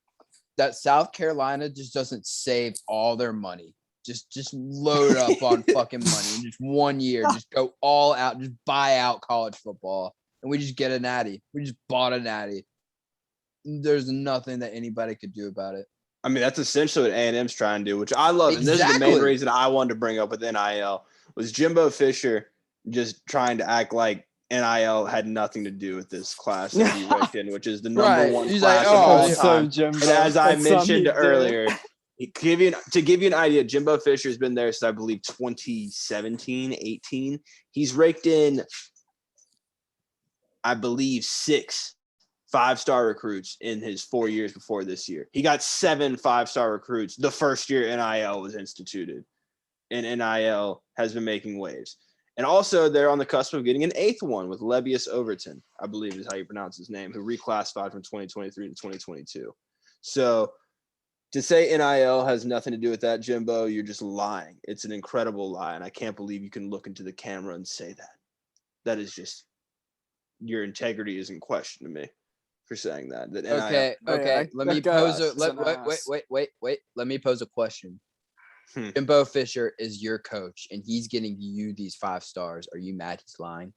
that South Carolina just doesn't save all their money? Just load up on fucking money in just 1 year. Just go all out. Just buy out college football, and we just get a natty. We just bought a natty. There's nothing that anybody could do about it. I mean, that's essentially what A&M's trying to do, which I love. And this is the main reason I wanted to bring up with NIL was Jimbo Fisher just trying to act like NIL had nothing to do with this class that he raked in, which is the number one He's class like, of all So time. Jimbo, And as I that's something mentioned you do. earlier, to give you an idea, Jimbo Fisher's been there since I believe 2017, 18. He's raked in, I believe, 6 5-star recruits in his 4 years before this year. He got 7 5-star recruits the first year NIL was instituted, and NIL has been making waves. And also, they're on the cusp of getting an 8th one with Levius Overton, I believe is how you pronounce his name, who reclassified from 2023 to 2022. So to say NIL has nothing to do with that, Jimbo, you're just lying. It's an incredible lie, and I can't believe you can look into the camera and say that. That is just, your integrity is in question to me for saying that. Okay. Let me pose wait. Let me pose a question. Jimbo Fisher is your coach, and he's getting you these 5 stars. Are you mad he's lying?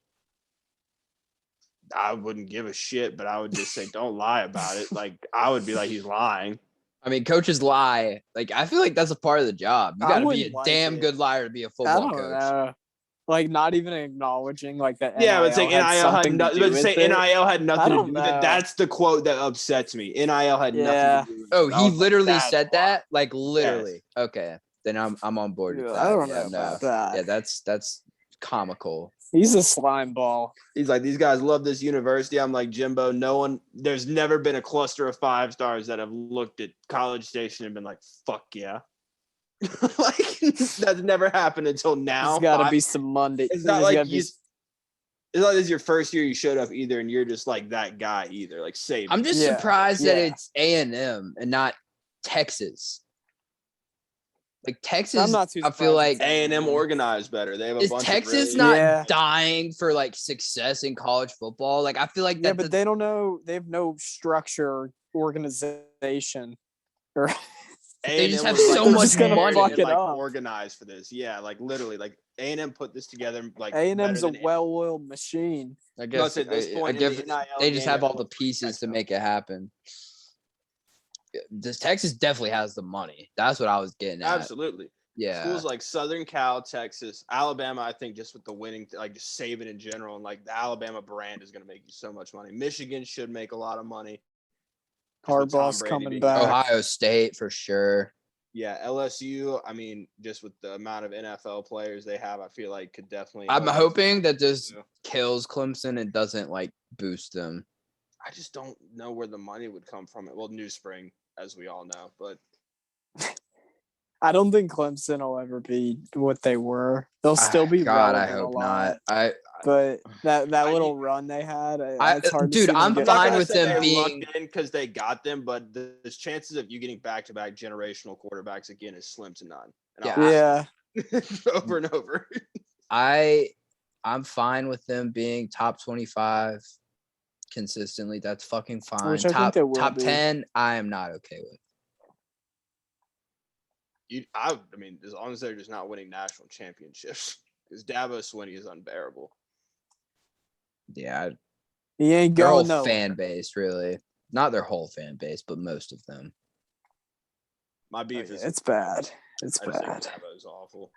I wouldn't give a shit, but I would just say, don't lie about it. Like, I would be like, he's lying. I mean, coaches lie. Like, I feel like that's a part of the job. You got to be a damn good liar to be a football coach. Know. Like, not even acknowledging like that. Yeah, but saying NIL had nothing. But say NIL had nothing to do with it. That's the quote that upsets me. NIL had nothing to do with it. Oh, he literally said that. Like literally. Yes. Okay, then I'm on board with that. I don't know about that. Yeah, that's comical. He's a slime ball. He's like, these guys love this university. I'm like, Jimbo, there's never been a cluster of 5 stars that have looked at College Station and been like, fuck yeah. Like, that's never happened until now. It's got to be some Monday. It's not like it's not like this is your first year you showed up either, and you're just like that guy either. Like, save. I'm just surprised that it's A&M and not Texas. Like Texas, I'm not too I feel like A&M organized better. They have a bunch Texas of not dying for like success in college football. Like I feel like that. Yeah, but they don't know. They have no structure, organization, or they just have so much money. Like organized for this. Yeah, like literally, like A&M put this together. Like A&M's a well-oiled machine. I guess at this point, they just have all the pieces to make it happen. This Texas definitely has the money. That's what I was getting at. Absolutely. Yeah. Schools like Southern Cal, Texas, Alabama, I think just with the winning, like just Saban in general, and like the Alabama brand is going to make you so much money. Michigan should make a lot of money. Harbaugh's coming back. Ohio State for sure. Yeah, LSU, I mean, just with the amount of NFL players they have, I feel like could definitely. I'm hoping that this kills Clemson and doesn't like boost them. I just don't know where the money would come from. Well, New Spring, as we all know, but I don't think Clemson will ever be what they were. They'll still be God, I relevant hope a lot. not. But that little run they had, it's hard to dude, see them I'm get fine back with say them they being- lucked in because they got them, but the chances of you getting back-to-back generational quarterbacks again is slim to none. And I'll Yeah. say over and over. I'm fine with them being top 25 consistently. That's fucking fine. Which I think Top they will top be. 10, I am not okay with. I mean, as long as they're just not winning national championships, because Dabo Swinney is unbearable. Yeah, He ain't their whole going nowhere. fan base, really. Not their whole fan base, but most of them. My beef is It's bad. It's I just think bad. Dabo's awful.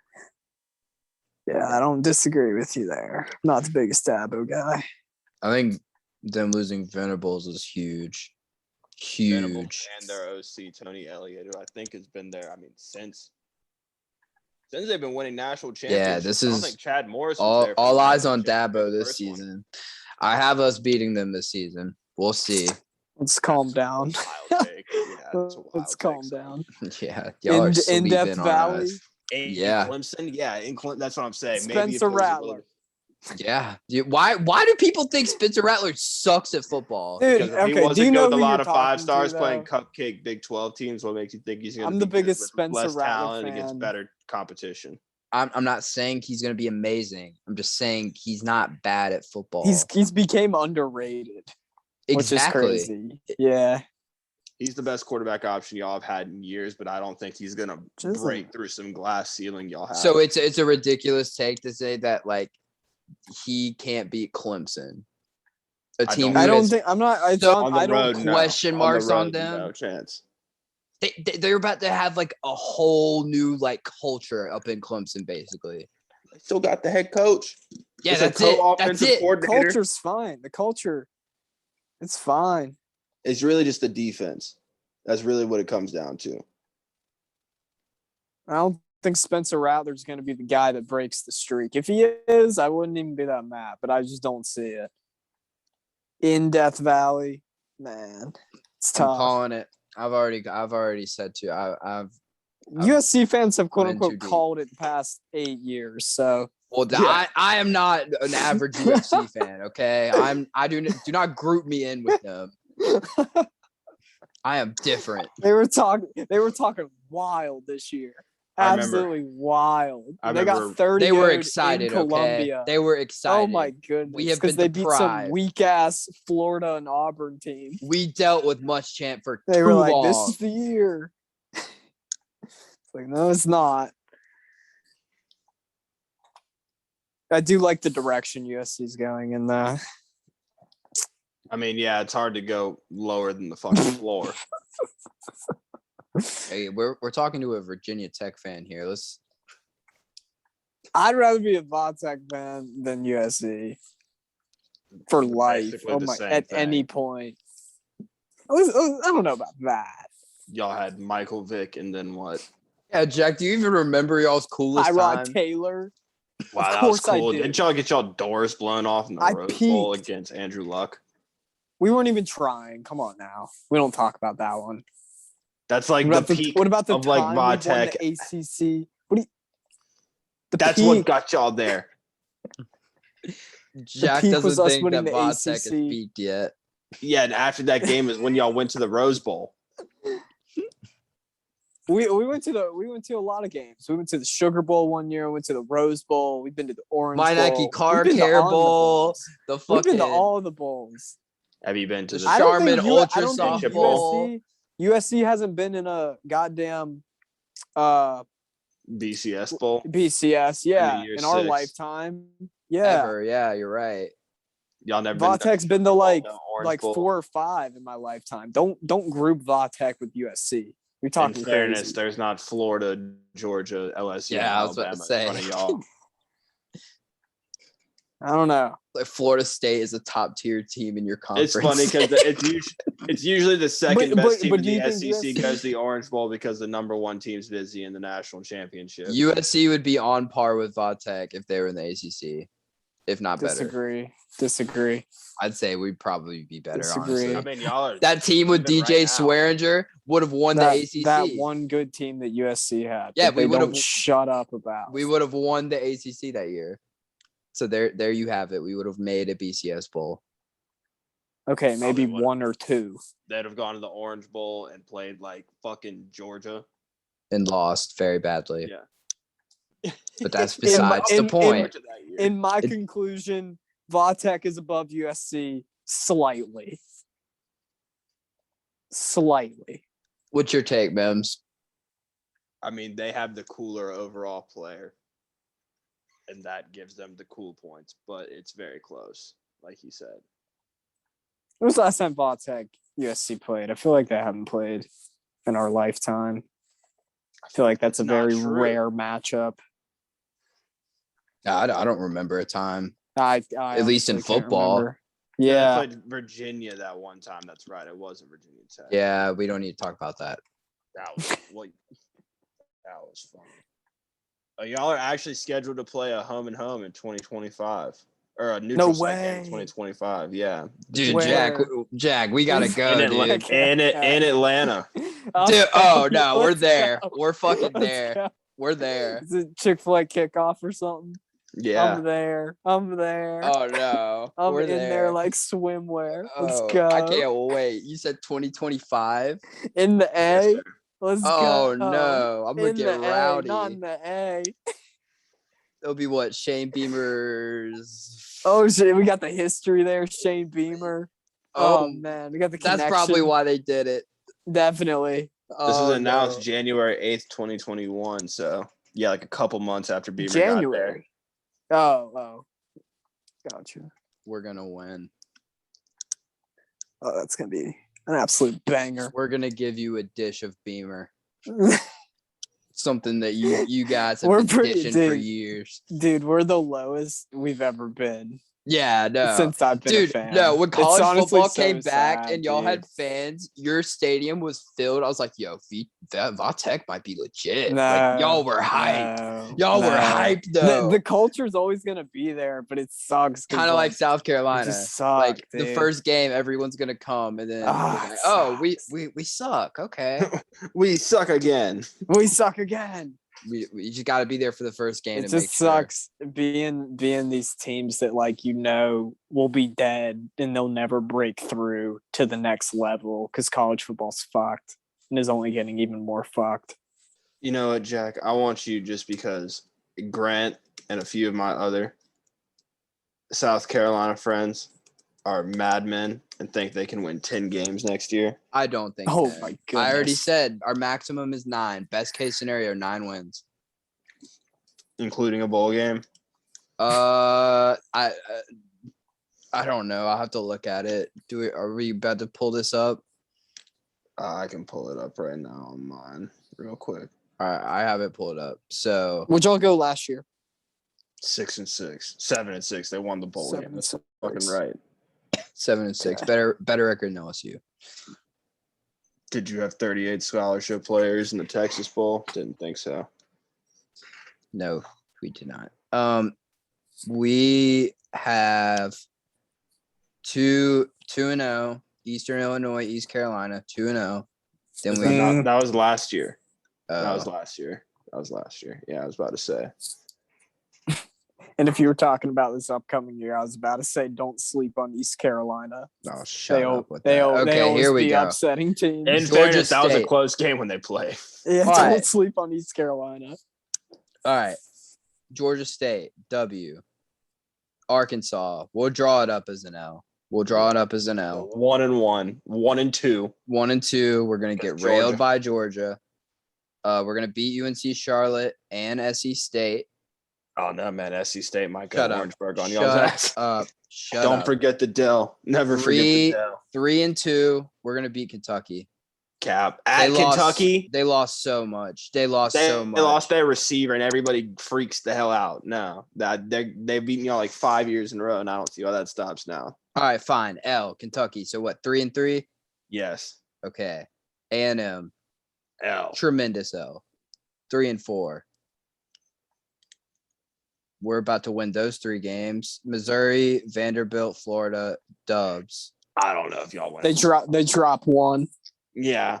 Yeah, I don't disagree with you there. Not the biggest Dabo guy. I think them losing Venables is huge. Venables Huge. and their OC Tony Elliott, who I think has been there. I mean, since they've been winning national championships. this I don't is think Chad Morris was All there. for all the eyes on championship, Dabo the this first one. season. I have us beating them this season. We'll see. Let's calm down. Wild take. Yeah, it's a wild Let's take, calm son. down. Yeah, y'all are In sleeping Death on Valley. us. In Yeah. Clemson, that's what I'm saying. Maybe Spencer if it was a Rattler. little- Yeah. Why do people think Spencer Rattler sucks at football? Dude, Because if he okay, do wasn't you good know with a who lot you're of talking five stars to, playing though? cupcake Big 12 teams, what makes you think he's going to I'm be the biggest good with Spencer less Rattler talent against fan. better competition? I'm not saying he's gonna be amazing. I'm just saying he's not bad at football. He's became underrated, which is exactly. crazy. Yeah. He's the best quarterback option y'all have had in years, but I don't think he's going to Just- break through some glass ceiling y'all have. So it's a ridiculous take to say that like he can't beat Clemson. A I team don't- I who don't has- think I'm not. I So- don't. on the I don't. road, no. question the marks on road, them. No chance. they're about to have like a whole new like culture up in Clemson, basically. They still got the head coach. Yeah, It's a that's it. That's co-offensive it. coordinator. Culture's fine. The culture, it's fine. It's really just the defense. That's really what it comes down to. I don't think Spencer Rattler's going to be the guy that breaks the streak. If he is, I wouldn't even be that mad. But I just don't see it. In Death Valley, man, it's I'm tough. calling it. I've already said to. I've USC fans have quote I'm in too unquote deep. called it the past 8 years. So Well, I am not an average UFC fan. Okay, I do not group me in with them. I am different. they were talking wild this year. I remember- Absolutely wild. I They remember got 30. They were excited. in Columbia. Okay, they were excited. Oh my goodness! We have because been they beat some deprived. weak ass Florida and Auburn team. We dealt with Muschamp for They too were like, long. "This is the year." It's like, no, it's not. I do like the direction USC's going in the. I mean, yeah, it's hard to go lower than the fucking floor. Hey, we're talking to a Virginia Tech fan here. I'd rather be a Vatek fan than USC for life. Basically Oh the my! same At thing. any point, I don't know about that. Y'all had Michael Vick and then what? Yeah, Jack. Do you even remember y'all's coolest Tyrod time? Taylor. Wow, Of that was course I cool. do. Didn't y'all get y'all doors blown off in the I Rose Bowl peeked. against Andrew Luck? We weren't even trying. Come on now. We don't talk about that one. That's like What the about peak what about the of like time we won Vatek. the ACC? What do you? The That's peak. what got y'all there. Jack peak was doesn't us think winning that the Vatek has ACC. peaked yet. Yeah, and after that game is when y'all went to the Rose Bowl. We went to a lot of games. We went to the Sugar Bowl one year. We went to the Rose Bowl. We've been to the Orange Bowl. Meineke Car We've been to Care all the Bowl. bowls. The We've fucking been to all of the bowls. Have you been to The the I don't think Charmin U- I Ultra don't think Soft Bowl. USC hasn't been in a goddamn BCS Bowl? BCS. Yeah, year in our 6. lifetime. Yeah, Ever. Yeah, you're right. Y'all never been to Vatek's been to like the Orange Bowl? 4 or 5 in my lifetime. Don't group Vatek with USC. You're In talking fairness, crazy. there's not Florida, Georgia, LSU, Yeah, and I was about to Alabama say. in front of y'all. I don't know. Like Florida State is a top tier team in your conference. It's funny because it's usually the second best team but in do you the think SEC USC goes to the Orange Bowl because the number 1 team's busy in the national championship. USC would be on par with Vatek if they were in the ACC. if not better. Disagree. I'd say we'd probably be better. Disagree. Honestly, I mean, y'all are that team with even DJ right now. Swearinger would have won the ACC. That one good team that USC had. Yeah, that we they would've- don't shut up about. We would have won the ACC that year. So there you have it. We would have made a BCS bowl. Okay, maybe Probably would've. 1 or 2. They'd have gone to the Orange Bowl and played like fucking Georgia. And lost very badly. Yeah. But that's besides the point. In my It- conclusion, Vatek is above USC slightly. Slightly. What's your take, Mems? I mean, they have the cooler overall player, and that gives them the cool points, but it's very close, like he said. When was the last time Vatek USC played? I feel like they haven't played in our lifetime. I feel like that's a not very true. rare matchup. I don't remember a time. I At least in honestly can't football. remember. They Yeah. played Virginia that one time. That's right. It was a Virginia Tech. Yeah, we don't need to talk about that. That was that was fun. Y'all are actually scheduled to play a home and home in 2025, or a neutral site game in way. 2025. Yeah, Dude, Where? Jack, we gotta go, in, dude. in Atlanta. Dude, oh no, we're Let's there. go. We're fucking Let's there. go. We're there. Is it Chick-fil-A kickoff or something? Yeah, I'm there. Oh no, I'm we're in there like swimwear. Let's Oh, go. I can't wait. You said 2025. In the Yes, A. sir. Let's Oh go. no, I'm gonna In get the rowdy. A, not in the A. It'll be what Shane Beamer's. Oh shit, we got the history there. Shane Beamer. Oh, Oh, man, we got the that's connection. probably why they did it. Definitely. This Oh, was announced no. January 8th, 2021. So yeah, like a couple months after Beamer got there. January. Oh. Gotcha. We're gonna win. Oh, that's gonna be an absolute banger. We're gonna give you a dish of Beamer. Something that you guys have We're been pretty- dishing for dude. years. Dude, we're the lowest we've ever been Yeah, no. since I've been a Dude, fan. no, when It's college honestly football so came back sad, and y'all had dude. fans, your stadium was filled. I was like, yo, Vatek might be legit. No, Like, y'all were hyped. no, Y'all were no. hyped, though. The culture's always gonna be there, but it sucks. 'cause, Kind of like South it Carolina. just sucks. Like the first game, everyone's gonna come, and then Ah, like, it oh, sucks. we suck. Okay, We suck again. we suck again. we just got to be there for the first game. It to make just sure. sucks being these teams that like will be dead and they'll never break through to the next level because college football's fucked and is only getting even more fucked. You know what, Jack? I want you just because Grant and a few of my other South Carolina friends are madmen and think they can win 10 games next year. I don't think. Oh that. my I already goodness. said our maximum is 9. Best case scenario, 9 wins. Including a bowl game. I don't know. I'll have to look at it. Are we about to pull this up? I can pull it up right now on mine real quick. All right, I have it pulled up. So Where'd y'all go last year? 6-6, 7-6. They won the bowl game. That's 7-6. fucking right. 7-6. Okay. Better record than LSU. Did you have 38 scholarship players in the Texas Bowl? Didn't think so. No, we did not. We have 2-0. Eastern Illinois, East Carolina, 2-0. Then we That was last year. That uh, was last year. Yeah, I was about to say. And if you were talking about this upcoming year, I was about to say don't sleep on East Carolina. oh, shut up with They that. they Okay, always here we be go. upsetting teams. In Georgia fairness, that was a State. close game when they played. Yeah, All don't right. sleep on East Carolina. All right. Georgia State, W. Arkansas, we'll draw it up as an L. 1-1, 1-2. 1-2. We're gonna get Georgia. railed by Georgia. We're gonna beat UNC Charlotte and SC State. Oh no, man! SC State might go Shut up. Orangeburg on y'all's ass. Shut up. Shut Don't up. forget the Dell. Never forget the Dell. 3-2. We're gonna beat Kentucky. Cap at They lost- Kentucky. They lost so much. They lost They so much. lost their receiver, and everybody freaks the hell out. No, that they've beaten y'all like 5 years in a row, and I don't see why that stops now. All right, fine. L, Kentucky. So what? 3-3. Yes, Okay. A&M. L. Tremendous L. 3-4. we're about to win those 3 games. Missouri, Vanderbilt, Florida, Dubs. I don't know if y'all win. They drop one. Yeah.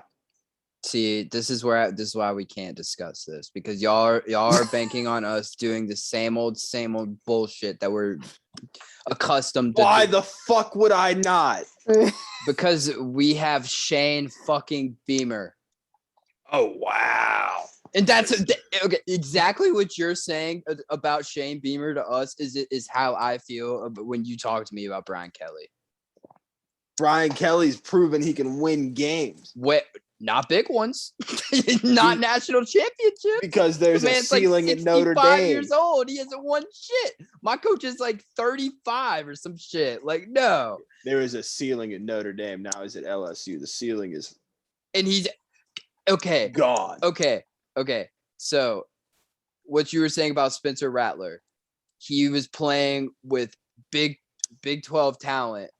See, this is why we can't discuss this because y'all are banking on us doing the same old bullshit that we're accustomed to. Why do. the fuck would I not? Because we have Shane fucking Beamer. Oh wow. And that's okay. Exactly what you're saying about Shane Beamer to us is how I feel when you talk to me about Brian Kelly. Brian Kelly's proven he can win games. Not big ones, not national championship. Because there's a ceiling like at Notre 65 Dame. years old. He hasn't won shit. My coach is like 35 or some shit. Like, no. There is a ceiling at Notre Dame. Now he's at LSU. The ceiling is And he's okay. gone. Okay. So what you were saying about Spencer Rattler, he was playing with Big 12 talent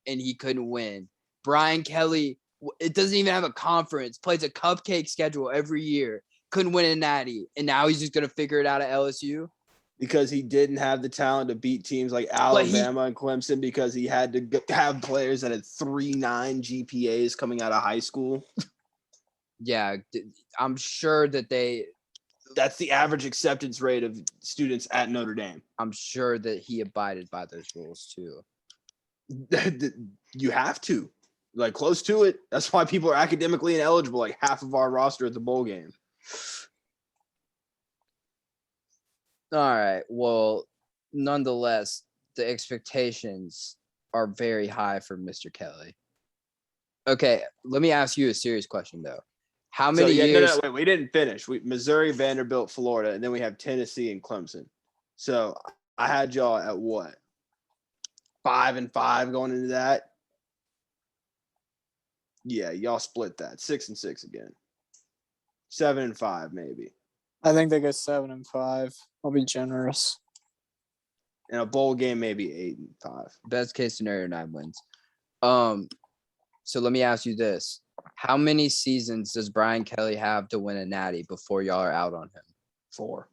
and he couldn't win. Brian Kelly, it doesn't even have a conference, plays a cupcake schedule every year, couldn't win a natty, and now he's just going to figure it out at LSU? Because he didn't have the talent to beat teams like Alabama and Clemson because he had to have players that had 3.9 GPAs coming out of high school. Yeah, I'm sure that That's the average acceptance rate of students at Notre Dame. I'm sure that he abided by those rules too. You have to. Like, close to it. That's why people are academically ineligible. Like, half of our roster at the bowl game. All right. Well, nonetheless, the expectations are very high for Mr. Kelly. Okay, let me ask you a serious question though. How many years? Wait, we didn't finish. Missouri, Vanderbilt, Florida, and then we have Tennessee and Clemson. So I had y'all at what? 5-5 going into that. Yeah, y'all split that 6-6 again. 7-5 maybe. I think they go 7-5. I'll be generous. In a bowl game, maybe 8-5. Best case scenario, 9 wins. So let me ask you this: how many seasons does Brian Kelly have to win a natty before y'all are out on him? 4.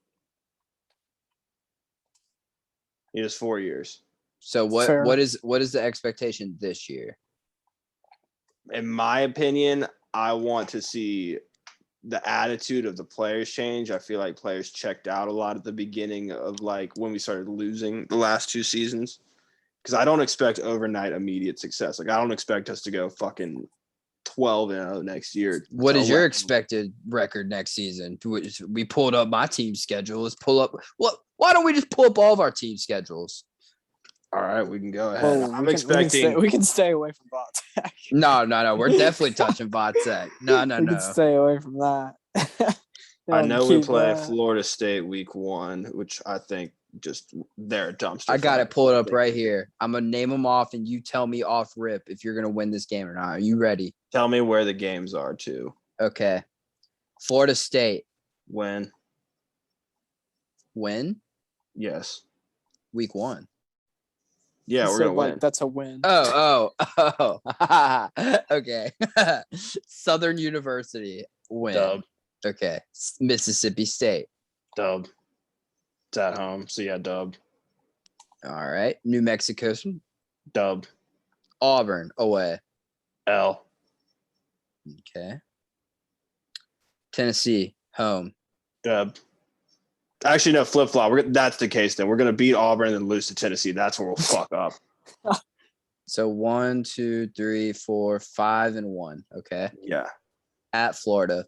He has 4 years. So Fair. what is the expectation this year? In my opinion, I want to see the attitude of the players change. I feel like players checked out a lot at the beginning of like when we started losing the last 2 seasons. Because I don't expect overnight immediate success. Like, I don't expect us to go fucking 12-0 next year. What is your expected record next season? We pulled up my team schedule. Let's pull up. Why don't we just pull up all of our team schedules? All right, we can go ahead. Well, I'm expecting. We can stay away from Botek. No. We're definitely touching Botek. No. We can stay away from that. I know we play Florida State week 1, which I think just they're a dumpster. I got it pulled up right here. I'm going to name them off, and you tell me off rip if you're going to win this game or not. Are you ready? Tell me where the games are, too. Okay. Florida State. When? Yes. Week 1. Yeah, we're going to win. That's a win. Oh. Okay. Southern University. Win. Dub. Okay. Mississippi State. Dub. It's at home. So, yeah, dub. All right. New Mexico. Dub. Auburn. Away. L. Okay. Tennessee. Home. Dub. Actually, no, flip-flop. That's the case then. We're going to beat Auburn and then lose to Tennessee. That's where we'll fuck up. So 1, 2, 3, 4, 5, and 1. Okay. Yeah. At Florida.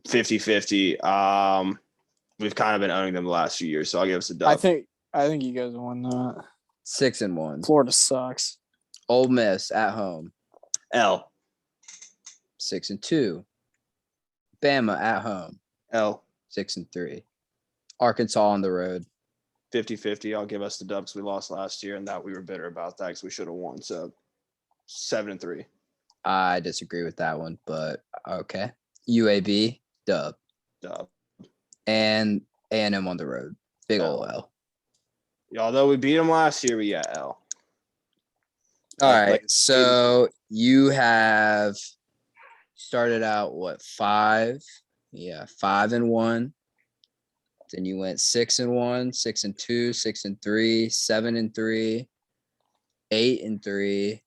50-50. We've kind of been owning them the last few years, so I'll give us a dub. I think you guys won that. 6-1. Florida sucks. Ole Miss at home. L. 6-2. Bama at home. L. 6-3. Arkansas on the road. 50-50. I'll give us the dub because we lost last year, and that we were bitter about that because we should have won. So 7-3. I disagree with that one, but okay. UAB, dub. Dub. And A&M on the road. Big ol' L. Although we beat them last year, we got L. All right. So you have started out 5? Yeah, 5-1. Then you went 6-1, 6-2, 6-3, 7-3, 8-3.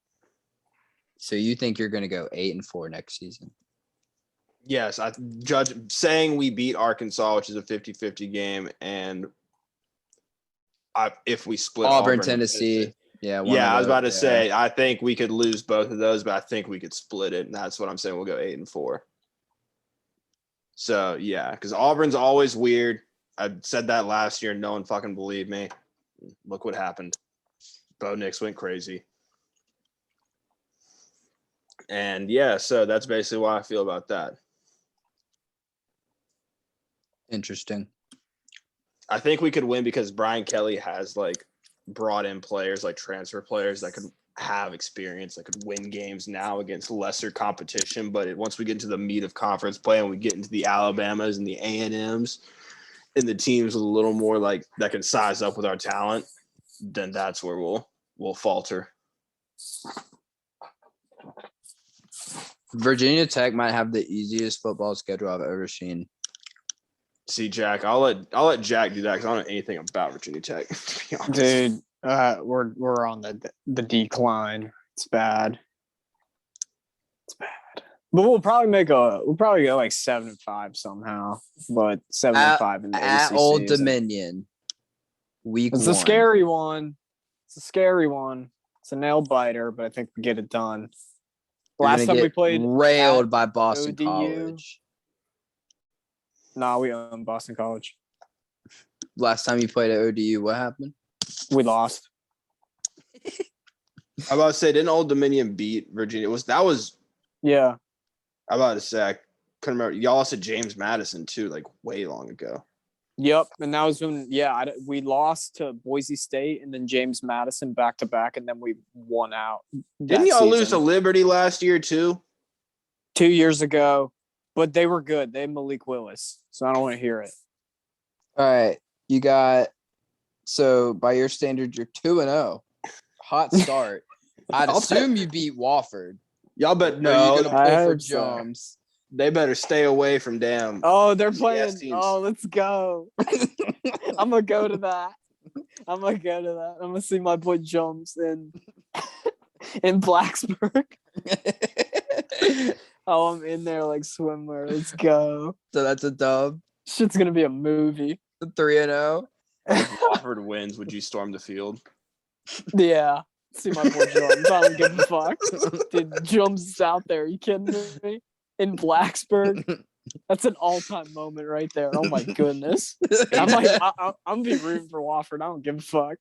So you think you're going to go 8-4 next season? Yes, I judge saying we beat Arkansas, which is a 50-50 game, and if we split Auburn, Tennessee. Yeah, I was about to say I think we could lose both of those, but I think we could split it, and that's what I'm saying. We'll go 8-4. So yeah, because Auburn's always weird. I said that last year. No one fucking believed me. Look what happened. Bo Nix went crazy. And yeah, so that's basically why I feel about that. Interesting. I think we could win because Brian Kelly has like brought in players, like transfer players that could have experience, that could win games now against lesser competition. But once we get into the meat of conference play and we get into the Alabamas and the A&Ms and the teams with a little more like that can size up with our talent, then that's where we'll falter. Virginia Tech might have the easiest football schedule I've ever seen. See, Jack, I'll let Jack do that because I don't know anything about Virginia Tech. To be honest. Dude, we're on the decline. It's bad. It's bad. But we'll probably go like 7-5 somehow. But 7-5 in the at ACC Old isn't- Dominion. Week It's 1. a scary one. It's a scary one. It's a nail biter, but I think we get it done. You're Last gonna time we get played railed at by Boston ODU. College. Nah, we own Boston College. Last time you played at ODU, what happened? We lost. I'm about to say, didn't Old Dominion beat Virginia? Yeah. I'm about to say, I couldn't remember. Y'all lost to James Madison too, like way long ago. Yep. And that was when, we lost to Boise State and then James Madison back to back, and then we won out. Didn't y'all lose to Liberty last year too? 2 years ago? But they were good. They had Malik Willis, so I don't want to hear it. All right. You got, so by your standard, you're 2-0. Hot start. I'd assume you beat Wofford. Y'all bet Are you no. going to I pull for hope so. Joms? They better stay away from damn. Oh, they're playing. FCS teams. Oh, let's go. I'm going to go to that. I'm going to see my boy Jones in Blacksburg. Oh, I'm in there like swimwear. Let's go. So that's a dub. Shit's going to be a movie. 3-0. If Wofford wins, would you storm the field? Yeah. See my boy Jones. I don't give a fuck. Dude, Jones is out there. Are you kidding me? In Blacksburg. That's an all-time moment right there. Oh my goodness. I'm gonna be rooting for Wofford. I don't give a fuck.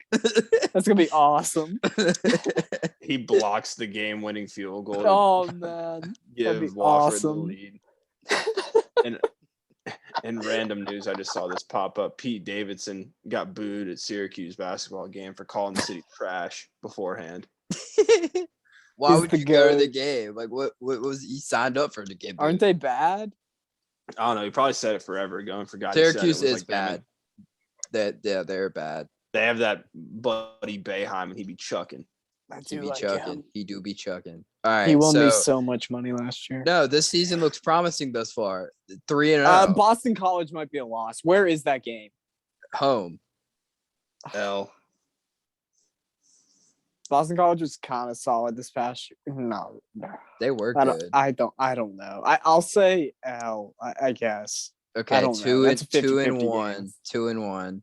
That's gonna be awesome. He blocks the game-winning field goal. Oh man. Give that'd be Wofford awesome. the lead. And in random news, I just saw this pop up. Pete Davidson got booed at Syracuse basketball game for calling the city trash beforehand. Why He's would the you go to the goat. game? Like, what was he signed up for the game? Aren't they bad? I don't know. He probably said it forever ago and forgot. he said it. Syracuse It was is like, damn bad. it. They're bad. They have that Buddy Boeheim, and he'd be chucking. I He do be like chucking. him. He do be chucking. All right. He won me so so much money last year. no, this season looks promising thus far. 3-0. Boston College might be a loss. Where is that game? Home. L. Boston College was kind of solid this past year. No, They were I good. don't know. I'll say L. I guess. Okay, don't know. That's a 50-50 game. 2-1.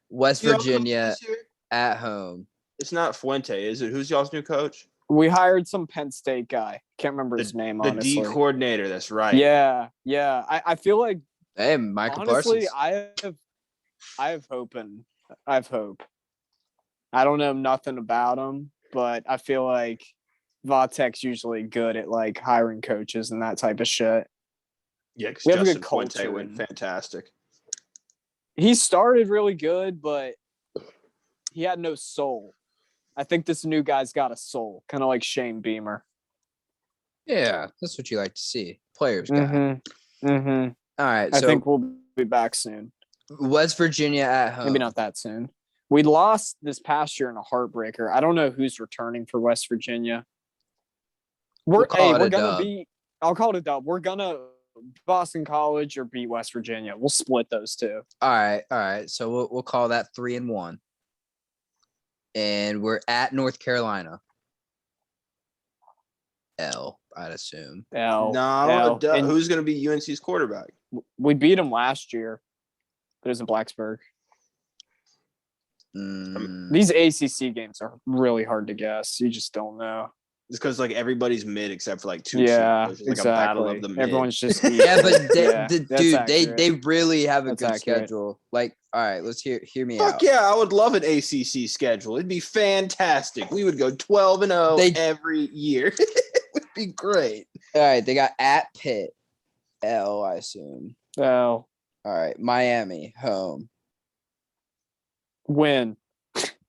West You know who Virginia this year? at home. It's not Fuente, is it? Who's y'all's new coach? We hired some Penn State guy. Can't remember his name. The Honestly, D coordinator. That's right. Yeah. I feel like Hey, Michael honestly, Parsons. I have hope. I don't know nothing about him, but I feel like Vatek's usually good at like hiring coaches and that type of shit. Yeah, because We have a Justin good Fuente culture went and- fantastic. He started really good, but he had no soul. I think this new guy's got a soul, kind of like Shane Beamer. Yeah, that's what you like to see. Players guy. Mm-hmm. All right. I So think we'll be back soon. West Virginia at home. Maybe not that soon. We lost this past year in a heartbreaker. I don't know who's returning for West Virginia. We'll call it a gonna dub. be. I'll call it a dub. We're gonna Boston College or beat West Virginia. We'll split those two. All right. So we'll call that 3-1. And we're at North Carolina. L, I'd assume. L. No, L. And who's going to be UNC's quarterback? we beat them last year. But it was in Blacksburg. These ACC games are really hard to guess. You just don't know. It's because like everybody's mid except for like two. Yeah, it's like a battle of the mid. Everyone's just Yeah, but that's they really have a That's good accurate. schedule. Like, all right, let's hear me Fuck out. yeah, I would love an ACC schedule. It'd be fantastic. We would go 12-0 every year. It would be great. All right, they got at Pitt, L, I assume. L. All right, Miami, home. Win.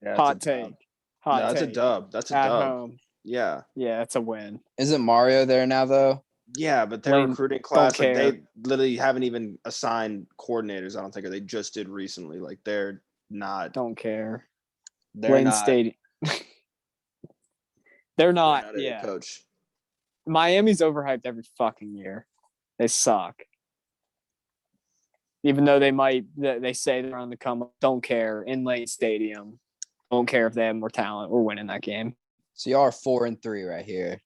Yeah, Hot take. Hot that's a take. dub. That's a At dub. home. Yeah. Yeah, it's a win. Isn't Mario there now, though? Yeah, but their Lane, recruiting class, like, care. they literally haven't even assigned coordinators, I don't think, or they just did recently. Like, they're not. Don't care. They're Lane not. Stadium. They're They're not. not a Yeah. coach. Miami's overhyped every fucking year. They suck. Even though they say they're on the come up, don't care. In Lane Stadium, don't care if they have more talent. We're winning that game. So y'all are 4-3 right here.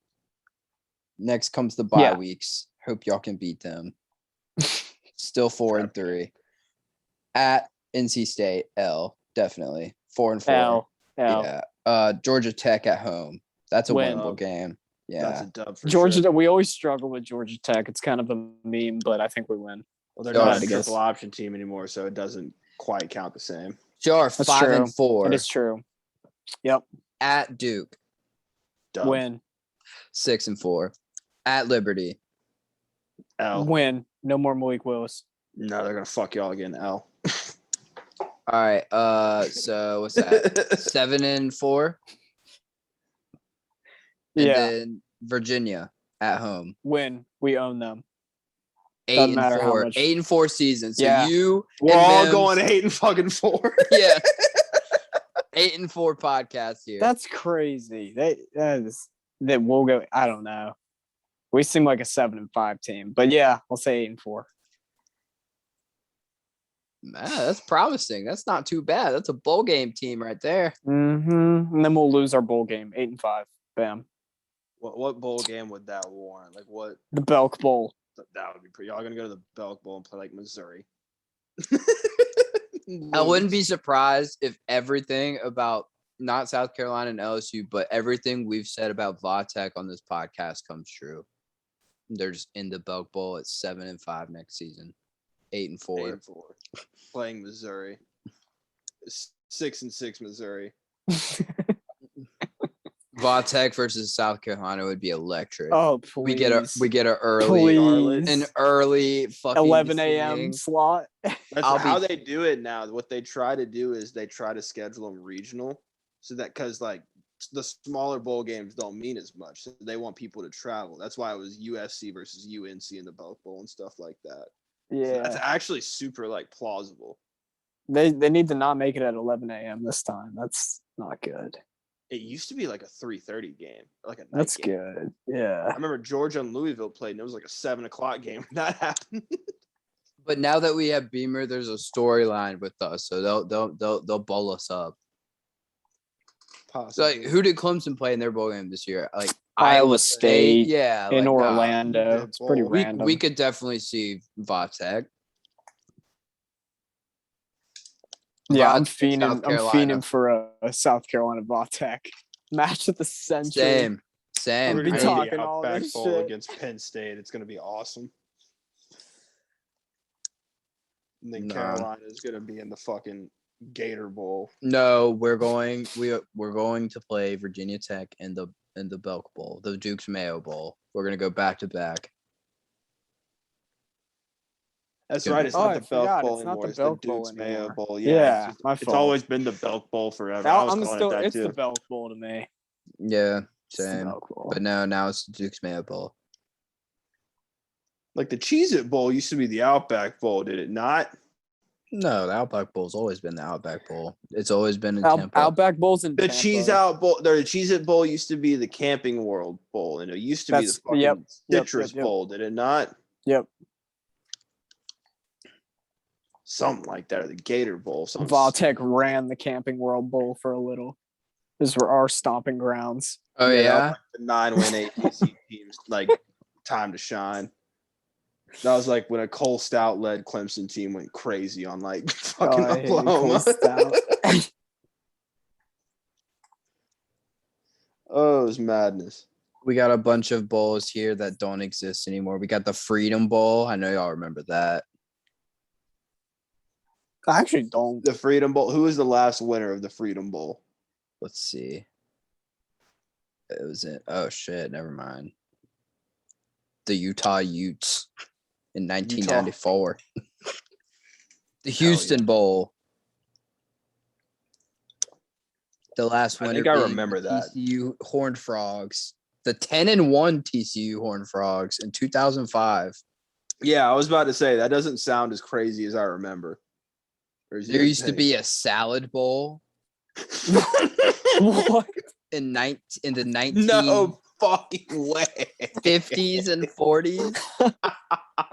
Next comes the bye Yeah. weeks. Hope y'all can beat them. Still 4-3. At NC State, L, definitely 4-4. L. Yeah. Georgia Tech at home. That's a Win. winnable game. That's Yeah. a dub for Georgia, sure. we always struggle with Georgia Tech. It's kind of a meme, but I think we win. Well, they're Oh, not I a guess. triple option team anymore, so it doesn't quite count the same. So y'all are That's 5-4. It is true. Yep. At Duke, Dub. Win. 6-4. At Liberty, L. Win. No more Malik Willis. No, they're gonna fuck y'all again. L. all right. So what's that? 7-4. And Yeah. then Virginia at home. Win. We own them. Doesn't matter how 8-4. much. 8-4 season. So Yeah. you We're and all Mims- going 8-4. Yeah. 8-4 podcast here. That's crazy. That we'll go. I don't know. We seem like a 7-5 team, but yeah, I'll say 8-4. Man, that's promising. That's not too bad. That's a bowl game team right there. Mm-hmm. And then we'll lose our bowl game, 8-5. Bam. What bowl game would that warrant? Like what? The Belk Bowl. That would be pretty. Y'all gonna go to the Belk Bowl and play like Missouri. I wouldn't be surprised if everything about not South Carolina and LSU, but everything we've said about Vatek on this podcast comes true. They're just in the Belk Bowl at 7-5 next season. 8-4. 8-4. Playing Missouri. 6-6 Missouri. Vatek versus South Carolina would be electric. Oh, please. we get a early Please. an early fucking 11 a.m. thing. slot. That's I'll how be- they do it now. What they try to do is they try to schedule them regional, so that because like the smaller bowl games don't mean as much. So they want people to travel. That's why it was USC versus UNC in the Belk Bowl and stuff like that. So Yeah. that's actually super like plausible. They need to not make it at 11 a.m. this time. That's not good. It used to be like a 3:30 game, like a night That's game. good. Yeah. I remember Georgia and Louisville played, and it was like a 7:00 game when that happened. But now that we have Beamer, there's a storyline with us, so they'll bowl us up. So Possibly. like, who did Clemson play in their bowl game this year? Like Iowa State yeah, in like, Orlando. good It's pretty bowl. random. we could definitely see Vatek. Yeah, I'm South fiending Carolina. for a South Carolina Vatek match of the century. Same. We'll be I need the talking all Outback this Bowl shit. against Penn State. It's going to be awesome. And then No. Carolina is going to be in the fucking Gator Bowl. No, we're going to play Virginia Tech in the Belk Bowl, the Duke's Mayo Bowl. We're gonna go back to back. That's Good. right. It's Oh, not I the Belk forgot. Bowl It's not anymore. the It's the Belk Bowl Duke's Mayo anymore. Bowl. Yeah, it's, my it's fault. always been the Belk Bowl forever. I was calling it that it's too. the Belk Bowl to me. Yeah, It's the same. Belk Bowl. But now it's the Duke's Mayo Bowl. Like the Cheez-It Bowl used to be the Outback Bowl, did it not? No, the Outback Bowl's always been the Outback Bowl. It's always been in Out, Tampa. Outback Bowl's in The Tampa. Cheese Out Bowl, the Cheez-It Bowl used to be the Camping World Bowl, and it used to be the That's- fucking yep, Citrus yep. Bowl, did it not? Yep. something like that, or the Gator Bowl. Vautech ran the Camping World Bowl for a little. Those were our stomping grounds. Oh that yeah. was like the 9-win ACC teams, like time to shine. That was like when a Cole Stout led Clemson team went crazy on like fucking I hate Cole Oklahoma. Stout. Oh, it was madness. We got a bunch of bowls here that don't exist anymore. We got the Freedom Bowl. I know y'all remember that. I actually don't. The Freedom Bowl. Who was the last winner of the Freedom Bowl? Let's see. It was in. Oh shit! Never mind. The Utah Utes in 1994. The Houston Bowl. The last winner. I think I being remember the that. TCU Horned Frogs. The 10-1 TCU Horned Frogs in 2005. Yeah, I was about to say that doesn't sound as crazy as I remember. Or as you There would used to think. be a salad bowl What? in the No fucking way. 1950s and 40s.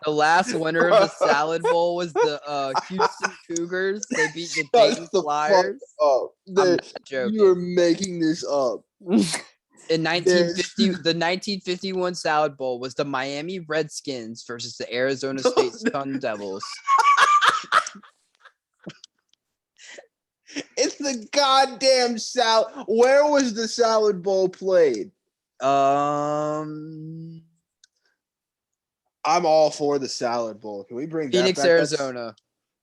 The last winner of the salad bowl was the Houston Cougars. They beat the Dayton Flyers. Oh, I'm not joking. you are making this up. In 1950, the 1951 Salad Bowl was the Miami Redskins versus the Arizona State Sun Devils. It's the goddamn salad. Where was the Salad Bowl played? Um, I'm all for the Salad Bowl. Can we bring that Phoenix, back? Arizona.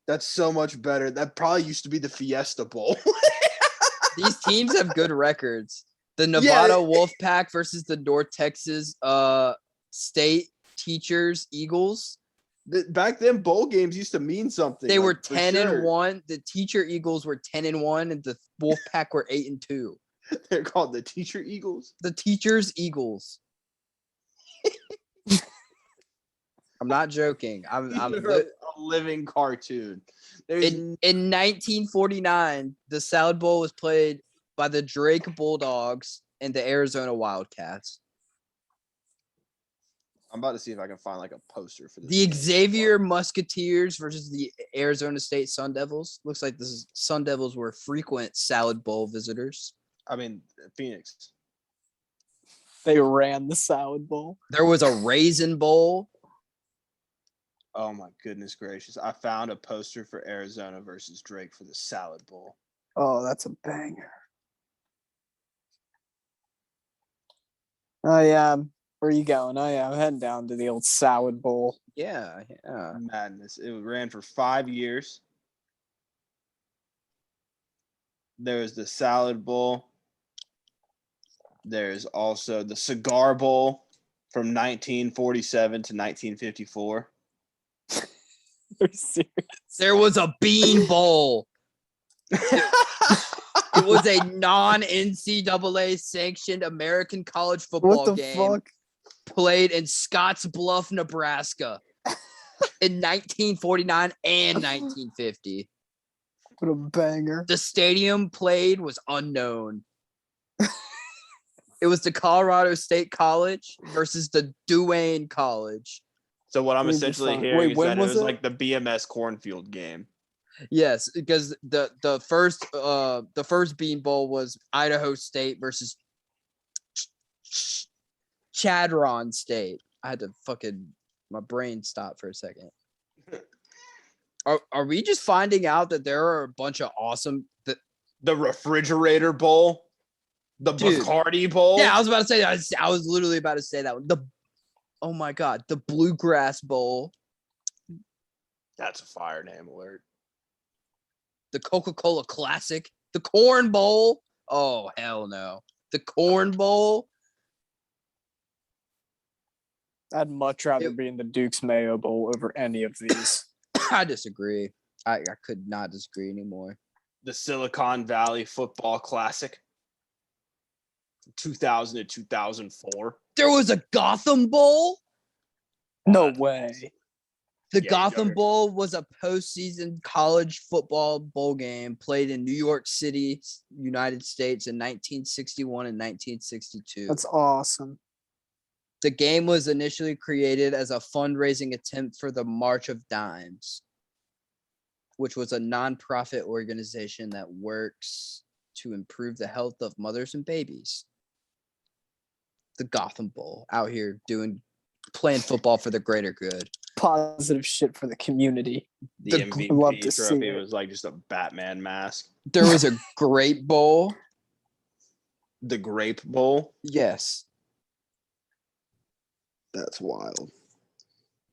That's so much better. That probably used to be the Fiesta Bowl. These teams have good records. The Nevada Wolfpack versus the North Texas State Teachers Eagles. Back then, bowl games used to mean something. They were like, for 10-1. The Teacher Eagles were 10-1, and the Wolfpack were 8-2. They're called the Teacher Eagles. The Teachers Eagles. I'm not joking. I'm You're a living cartoon. in 1949, the Salad Bowl was played by the Drake Bulldogs and the Arizona Wildcats. I'm about to see if I can find like a poster for this. The Xavier Musketeers versus the Arizona State Sun Devils. Looks like the Sun Devils were frequent Salad Bowl visitors. I mean, Phoenix. They ran the Salad Bowl. There was a Raisin Bowl. Oh my goodness gracious! I found a poster for Arizona versus Drake for the Salad Bowl. Oh, that's a banger. Oh yeah, where are you going? Oh yeah, I'm heading down to the old Salad Bowl. Yeah. Madness. It ran for 5 years. There's the Salad Bowl. There's also the Cigar Bowl from 1947 to 1954. Are you serious? There was a Bean Bowl. It was a non-NCAA sanctioned American college football What the game fuck? played in Scotts Bluff, Nebraska in 1949 and 1950. What a banger. The stadium played was unknown. It was the Colorado State College versus the Duane College. So what I'm Let me just essentially find- hearing wait, is when that it was was it? like the BMS cornfield game. Yes, because the first Bean Bowl was Idaho State versus Chadron State. I had to my brain stopped for a second. Are we just finding out that there are a bunch of awesome The Refrigerator Bowl. The Dude. Bacardi Bowl. Yeah, I was about to say that. I was literally about to say that one. Oh my god, the Bluegrass Bowl, That's a fire name alert. the Coca-Cola Classic, the Corn Bowl. Oh hell no, the Corn Bowl. I'd much rather be in the Duke's Mayo Bowl over any of these. I disagree. I could not disagree anymore. The Silicon Valley Football Classic. 2000 to 2004. There was a Gotham Bowl. No way. The Yeah, Gotham you're- Bowl was a postseason college football bowl game played in New York City, United States in 1961 and 1962. That's awesome. The game was initially created as a fundraising attempt for the March of Dimes. which was a nonprofit organization that works to improve the health of mothers and babies. The Gotham Bowl, out here playing football for the greater good. Positive shit for the community. The love MVP to see trophy it. was like just a Batman mask. There was a Grape Bowl. The Grape Bowl. Yes. That's wild.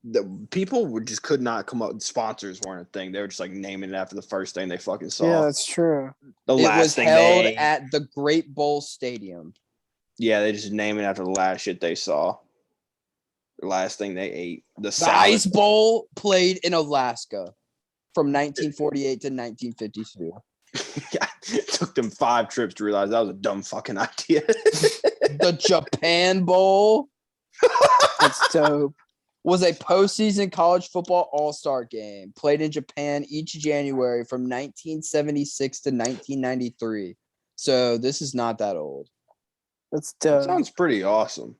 The people just could not come up. Sponsors weren't a thing. They were just like naming it after the first thing they fucking saw. Yeah, that's true. The It last was thing held they at the Great Bowl Stadium. Yeah, they just name it after the last shit they saw. The last thing they ate. The The salad. Ice Bowl played in Alaska from 1948 to 1952. Yeah, it took them 5 trips to realize that was a dumb fucking idea. The Japan Bowl That's dope. was a postseason college football all-star game played in Japan each January from 1976 to 1993. So this is not that old. That's That dope. sounds pretty awesome.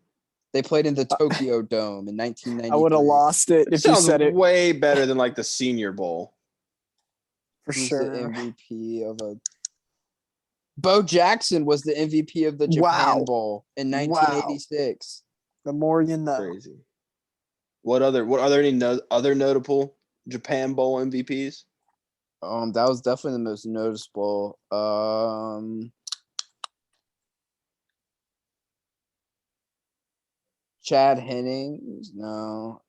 They played in the Tokyo Dome in 1993. I would have lost it It if you sounds said it way better than like the Senior Bowl. for Who's sure. the MVP of a Bo Jackson was the MVP of the Japan Wow. Bowl in Wow. 1986. The more you know. Crazy. What are there any other notable Japan Bowl MVPs? That was definitely the most noticeable. Chad Hennings. No.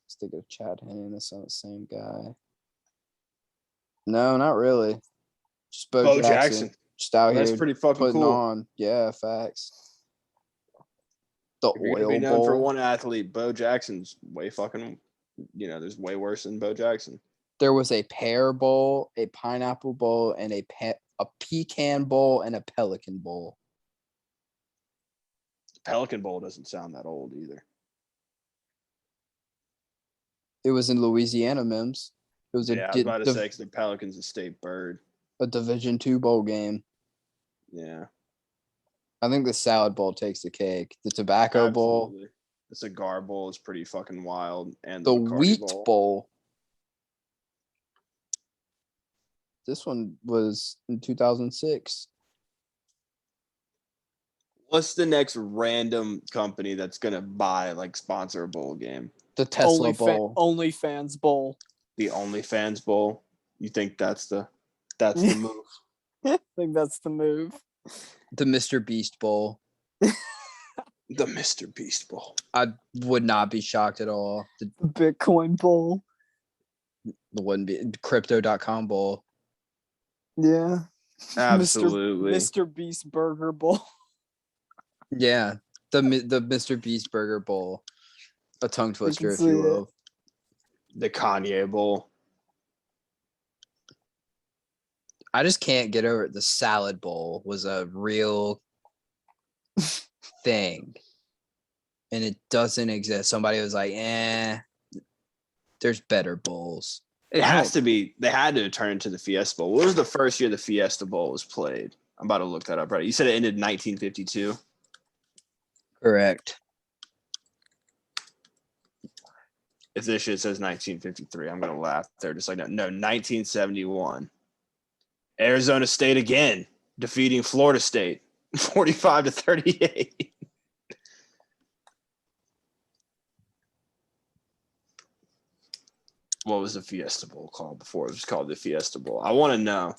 Let's think of Chad Hennings. That's not the same guy. No, not really. Just Bo Jackson. Just out That's here pretty fucking putting cool. on. Yeah, facts. The If you're gonna Oil be known for Bowl. one athlete, Bo Jackson's way fucking. There's way worse than Bo Jackson. There was a Pear Bowl, a Pineapple Bowl, and a Pecan Bowl, and a Pelican Bowl. Pelican Bowl doesn't sound that old either. It was in Louisiana, Mims. It was Yeah, I was about to say 'cause the Pelican's a state bird. a Division II bowl game. Yeah. I think the Salad Bowl takes the cake. The Tobacco Bowl, Absolutely. The Cigar Bowl is pretty fucking wild. And the Bacardi Wheat Bowl. This one was in 2006. What's the next random company that's gonna buy sponsor a bowl game? The Tesla Bowl. OnlyFans Bowl. The OnlyFans Bowl. You think that's the move? I think that's the move. The Mr. Beast Bowl. The Mr. Beast Bowl. I would not be shocked at all. The Bitcoin Bowl. wouldn't be Crypto.com Bowl. Yeah. Absolutely. Mr. Beast Burger Bowl. Yeah, the Mr. Beast Burger Bowl. A tongue twister, if see you it. will. The Kanye Bowl. I just can't get over it. The Salad Bowl was a real thing. And it doesn't exist. Somebody was like, there's better bowls. It has to be. They had to turn into the Fiesta Bowl. What was the first year the Fiesta Bowl was played? I'm about to look that up. Right. You said it ended in 1952. Correct. If this shit says 1953, I'm gonna laugh. They're just like, no, 1971. Arizona State again defeating Florida State 45-38. What was the Fiesta Bowl called before? It was called the Fiesta Bowl. I want to know.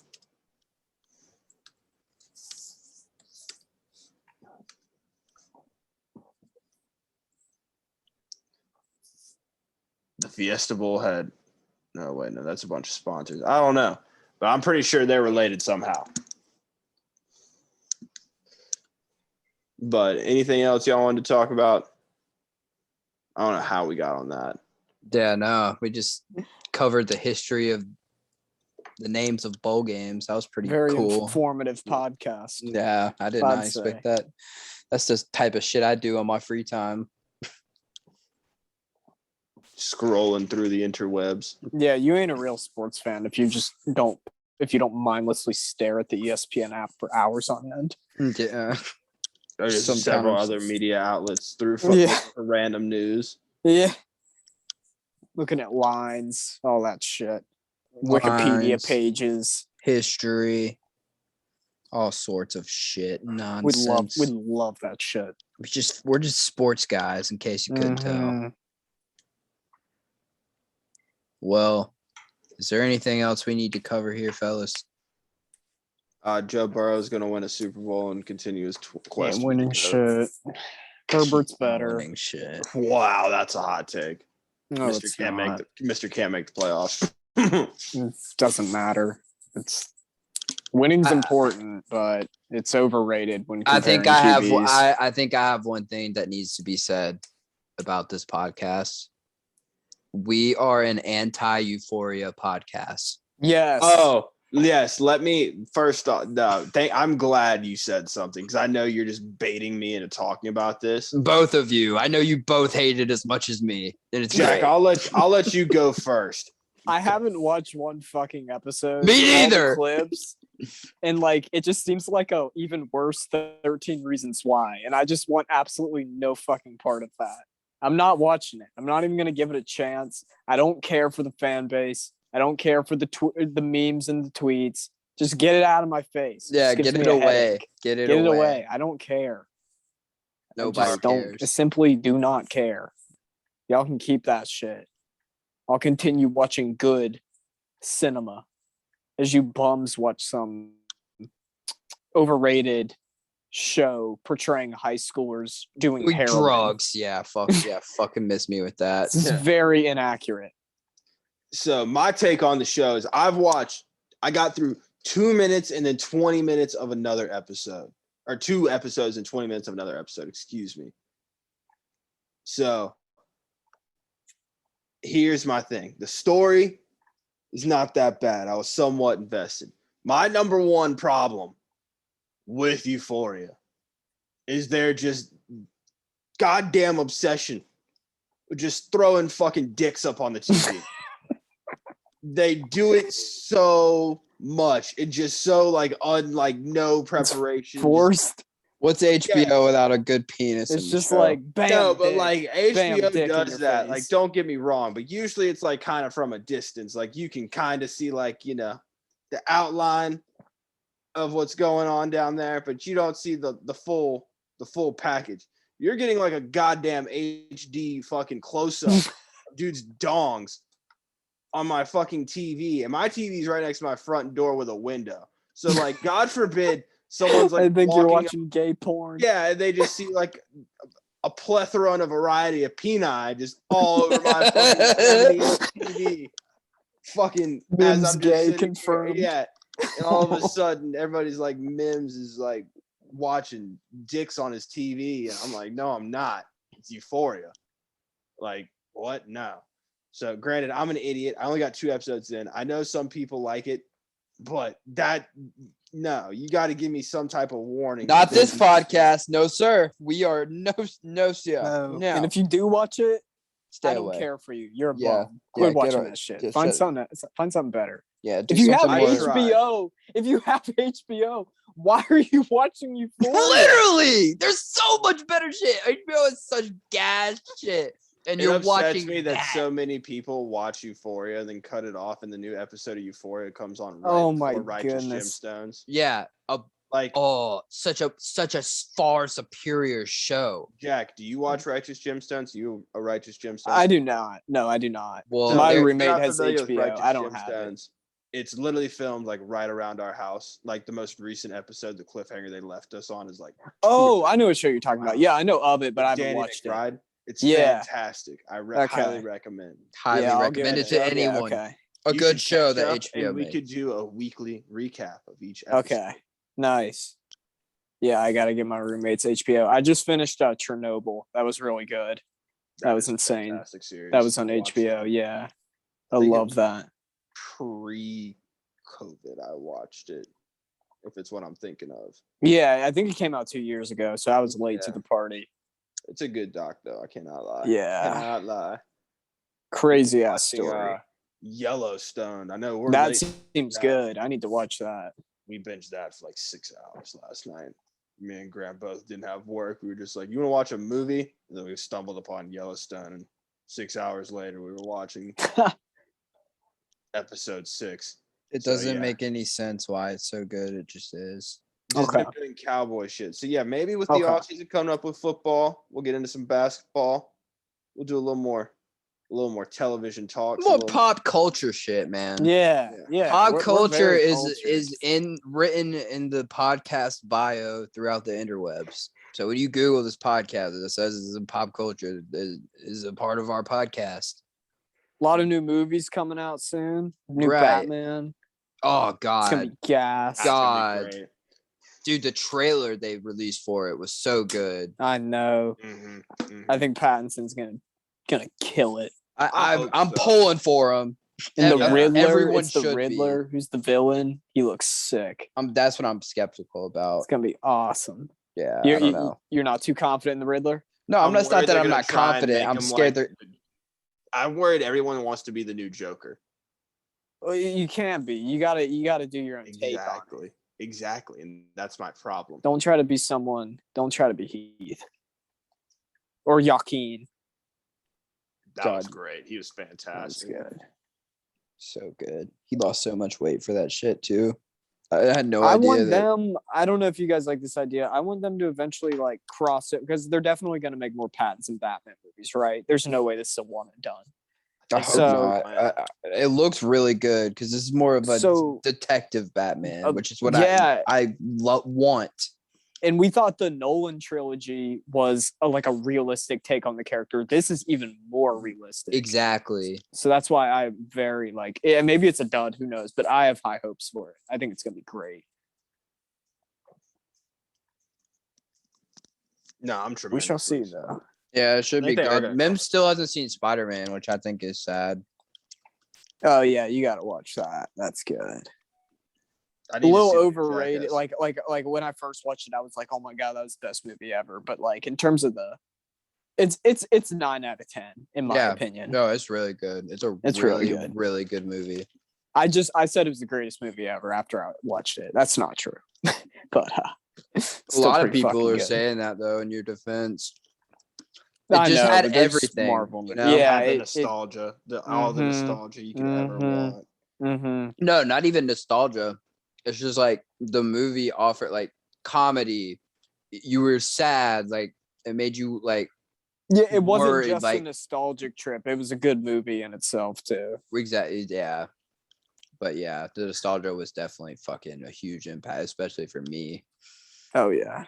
The Fiesta Bowl had no, that's a bunch of sponsors. I don't know, but I'm pretty sure they're related somehow. But anything else y'all wanted to talk about? I don't know how we got on that. Yeah, no, we just covered the history of the names of bowl games. That was pretty Very cool. informative podcast. Yeah, I did not I'd expect say. that. That's the type of shit I do on my free time. Scrolling through the interwebs. Yeah, you ain't a real sports fan if you don't mindlessly stare at the ESPN app for hours on end. Yeah. There's Sometimes. several other media outlets through Yeah. random news. Yeah. Looking at lines, all that shit. Wikipedia lines, pages. history, all sorts of shit, nonsense. We'd love that shit. We're just sports guys, in case you couldn't tell. Mhm. Well, is there anything else we need to cover here, fellas? Joe Burrow is going to win a Super Bowl and continue his quest. Ain't for winning the GOAT. shit. Herbert's better. Winning shit. Wow, that's a hot take. No, Mr. it's Can't not. make the playoffs. It doesn't matter. It's winning's important, but it's overrated when I comparing think I have. QBs. I think I have one thing that needs to be said about this podcast. We are an anti-euphoria podcast. Yes. Oh, yes. Let me first off. No, I'm glad you said something because I know you're just baiting me into talking about this. Both of you. I know you both hate it as much as me. And it's Jack, great. I'll let you go first. I haven't watched one fucking episode. Me All the neither. clips, and like it just seems like a even worse 13 Reasons Why, and I just want absolutely no fucking part of that. I'm not watching it. I'm not even gonna give it a chance. I don't care for the fan base. I don't care for the memes and the tweets. Just get it out of my face. Yeah, Just gives get it me a away. headache. Get it Get away. it away. I don't care. Nobody I cares. simply do not care. Y'all can keep that shit. I'll continue watching good cinema as you bums watch some overrated show portraying high schoolers doing With heroin. drugs. Yeah, fucking miss me with that. This is very inaccurate. So my take on the show is I got through 2 minutes and then 20 minutes of another episode, or 2 episodes and 20 minutes of another episode. Excuse me. So here's my thing. The story is not that bad. I was somewhat invested. My number one problem with Euphoria is their just goddamn obsession with just throwing fucking dicks up on the TV. They do it so much. It just so like unlike no preparation. Forced. What's HBO without a good penis? It's in the just show? like bam. No, but dick, like bam, HBO dick in does your that. face. Like, don't get me wrong, but usually it's like kind of from a distance. Like you can kind of see like, you know, the outline of what's going on down there, but you don't see the full package. You're getting like a goddamn HD fucking close up of dude's dongs on my fucking TV, and my TV's right next to my front door with a window. So like, God forbid someone's like, I think you're walking watching gay porn. yeah, and they just see like a plethora and a variety of peni just all over my fucking 70-inch TV. Fucking as Mims I'm gay just sitting confirmed. here, yeah. And all of a sudden, everybody's like, Mims is like watching dicks on his TV, and I'm like, no, I'm not. It's Euphoria. Like, what? No. So, granted, I'm an idiot. I only got 2 episodes in. I know some people like it, but no, you got to give me some type of warning. Not this podcast, no sir. We are no sir. No. And if you do watch it, Stay I don't away. care for you. You're a Yeah. bum. Quit Yeah, watching get that shit. just Find shut- something better. Yeah, If you have something more- HBO, why are you watching Euphoria? Literally, there's so much better shit. HBO is such gas shit, and It you're upsets watching me that that. so many people watch Euphoria, then cut it off, and the new episode of Euphoria comes on right Oh my before Righteous goodness. Gemstones. Yeah, Like, such a far superior show. Jack, do you watch Righteous Gemstones? You a Righteous Gemstones? I do not. No, I do not. Well, My if you're roommate not has familiar with HBO. Righteous I don't have it. Gemstones, It's literally filmed like right around our house. Like the most recent episode, the cliffhanger they left us on is like. Oh, I know what show you're talking about. Yeah, I know of it, but I haven't Danny watched it. McBride. It's Yeah. fantastic. I Okay. highly recommend. Highly Yeah, I'll give recommend it it a to shot. Yeah, anyone. okay. A You good should show catch that up, HBO and we made. could do a weekly recap of each episode. Okay. Nice. Yeah, I gotta get my roommate's HBO. I just finished Chernobyl. That was really good. That was is a insane. fantastic series. That was on I watched HBO. it Yeah. I think it love was that. pre-COVID. I watched it. If it's what I'm thinking of, Yeah, I think it came out 2 years ago, so I was late to Yeah. the party. it's a good doc though. I cannot lie. Yeah. Cannot lie. Crazy ass Watching, story. Yellowstone. I know we're That late. seems good. I need to watch that. We binged that for like 6 hours last night. Me and Graham both didn't have work. We were just like, you want to watch a movie? And then we stumbled upon Yellowstone, and 6 hours later we were watching episode 6. It So, doesn't yeah. make any sense why it's so good. It just is. Just Okay. been doing cowboy shit. So yeah, maybe with the Okay. offseason coming up with football, we'll get into some basketball. We'll do a little more television talks. More pop culture shit, man. Yeah. Pop We're culture very is written in the podcast bio throughout the interwebs. So when you Google this podcast, it says it's a pop culture is a part of our podcast. A lot of new movies coming out soon. New Right. Batman. Oh It's gonna God, be gas. That's gonna God. be great. dude, the trailer they released for it was so good. I know. Mhm, mhm. I think Pattinson's gonna kill it. I hope I'm so. pulling for him. And the Ev- Riddler, everyone it's the should be. Riddler who's the villain. He looks sick. That's what I'm skeptical about. It's gonna be awesome. Yeah, I don't know. You're not too confident in the Riddler? No, I'm not worried that they're I'm gonna not try and confident. make I'm him scared. like I'm worried everyone wants to be the new Joker. Well, you can't be. You gotta do your own take on it. Exactly, and that's my problem. Don't try to be someone. Don't try to be Heath or Joaquin. That was God. great. He was That's fantastic. good. So good. He lost so much weight for that shit too. I had no I idea want that. them. I don't know if you guys like this idea. I want them to eventually like cross it because they're definitely going to make more Pattinson Batman movies, right? There's no way this is a one and done. I hope So- not. It looks really good because this is more of a So- detective Batman, which is what yeah. I want. And we thought the Nolan trilogy was like a realistic take on the character. This is even more realistic. Exactly. So that's why I'm very like, yeah, maybe it's a dud, who knows? But I have high hopes for it. I think it's gonna be great. No, I'm We shall tremendously see though. Yeah, it should I be think they are good. gonna Mem cross still hasn't seen Spider-Man, which I think is sad. Oh yeah, you gotta watch that. That's good. I A need to little see the overrated. Jackass. Like when I first watched it, I was like, oh my god, that was the best movie ever. But like in terms of it's 9 out of 10 in my Yeah. opinion. No, it's really good. It's really really, good. really good movie. I said it was the greatest movie ever after I watched it. That's not true. But A lot of people are saying that though in your defense. It just had everything. Marvel you movies. know? Yeah, Had the it- nostalgia, all the Mhm. nostalgia you could ever Mhm. want. Mhm. No, not even nostalgia. It's just like the movie offered like comedy. You were sad, like it made you like Yeah, it wasn't worried, just a like- nostalgic trip. It was a good movie in itself too. exactly, yeah. But yeah, the nostalgia was definitely fucking a huge impact, especially for me. Oh yeah.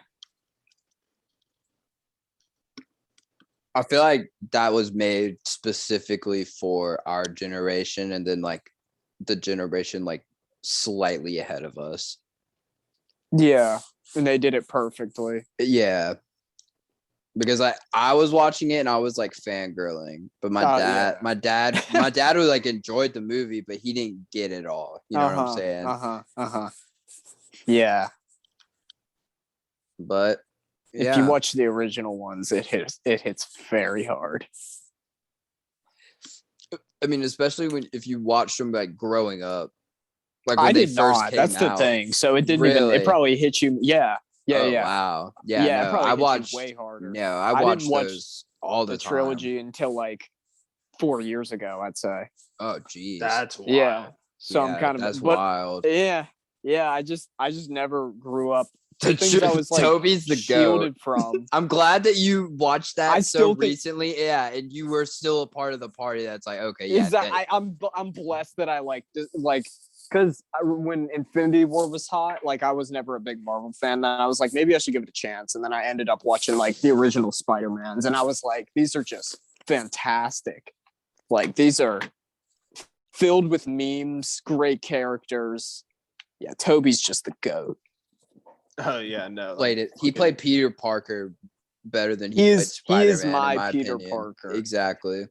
I feel like that was made specifically for our generation, and then like the generation like slightly ahead of us. Yeah. And they did it perfectly. Yeah. Because I was watching it and I was like fangirling, but my yeah. dad who like enjoyed the movie, but he didn't get it all. You know what I'm saying? Yeah. But If you watch the original ones, it hits very hard. I mean, especially if you watch them like growing up, like when I they did first not. came That's the out. thing. So it didn't even. Really? It probably hit you. Yeah. Yeah. Oh, Yeah. wow. Yeah. Yeah. it No, probably I hit you watched way harder. No, I didn't watched watch those all the the time. trilogy until like 4 years ago, I'd say. Oh, geez. That's wild. Yeah. So Yeah, I'm kind of. that's but wild. yeah. Yeah. I just never grew up. The things I was like Toby's the goat. shielded from. I'm glad that you watched that I so still think- recently. Yeah, and you were still a part of the party. That's like, okay, yeah. I'm blessed that I like because when Infinity War was hot, like I was never a big Marvel fan. And I was like, maybe I should give it a chance. And then I ended up watching like the original Spider-Mans, and I was like, these are just fantastic. Like these are filled with memes, great characters. Yeah, Toby's just the GOAT. Oh yeah, no. played it. He fucking- played Peter Parker better than He played is Spider-Man. my in my Peter opinion. Parker. Exactly.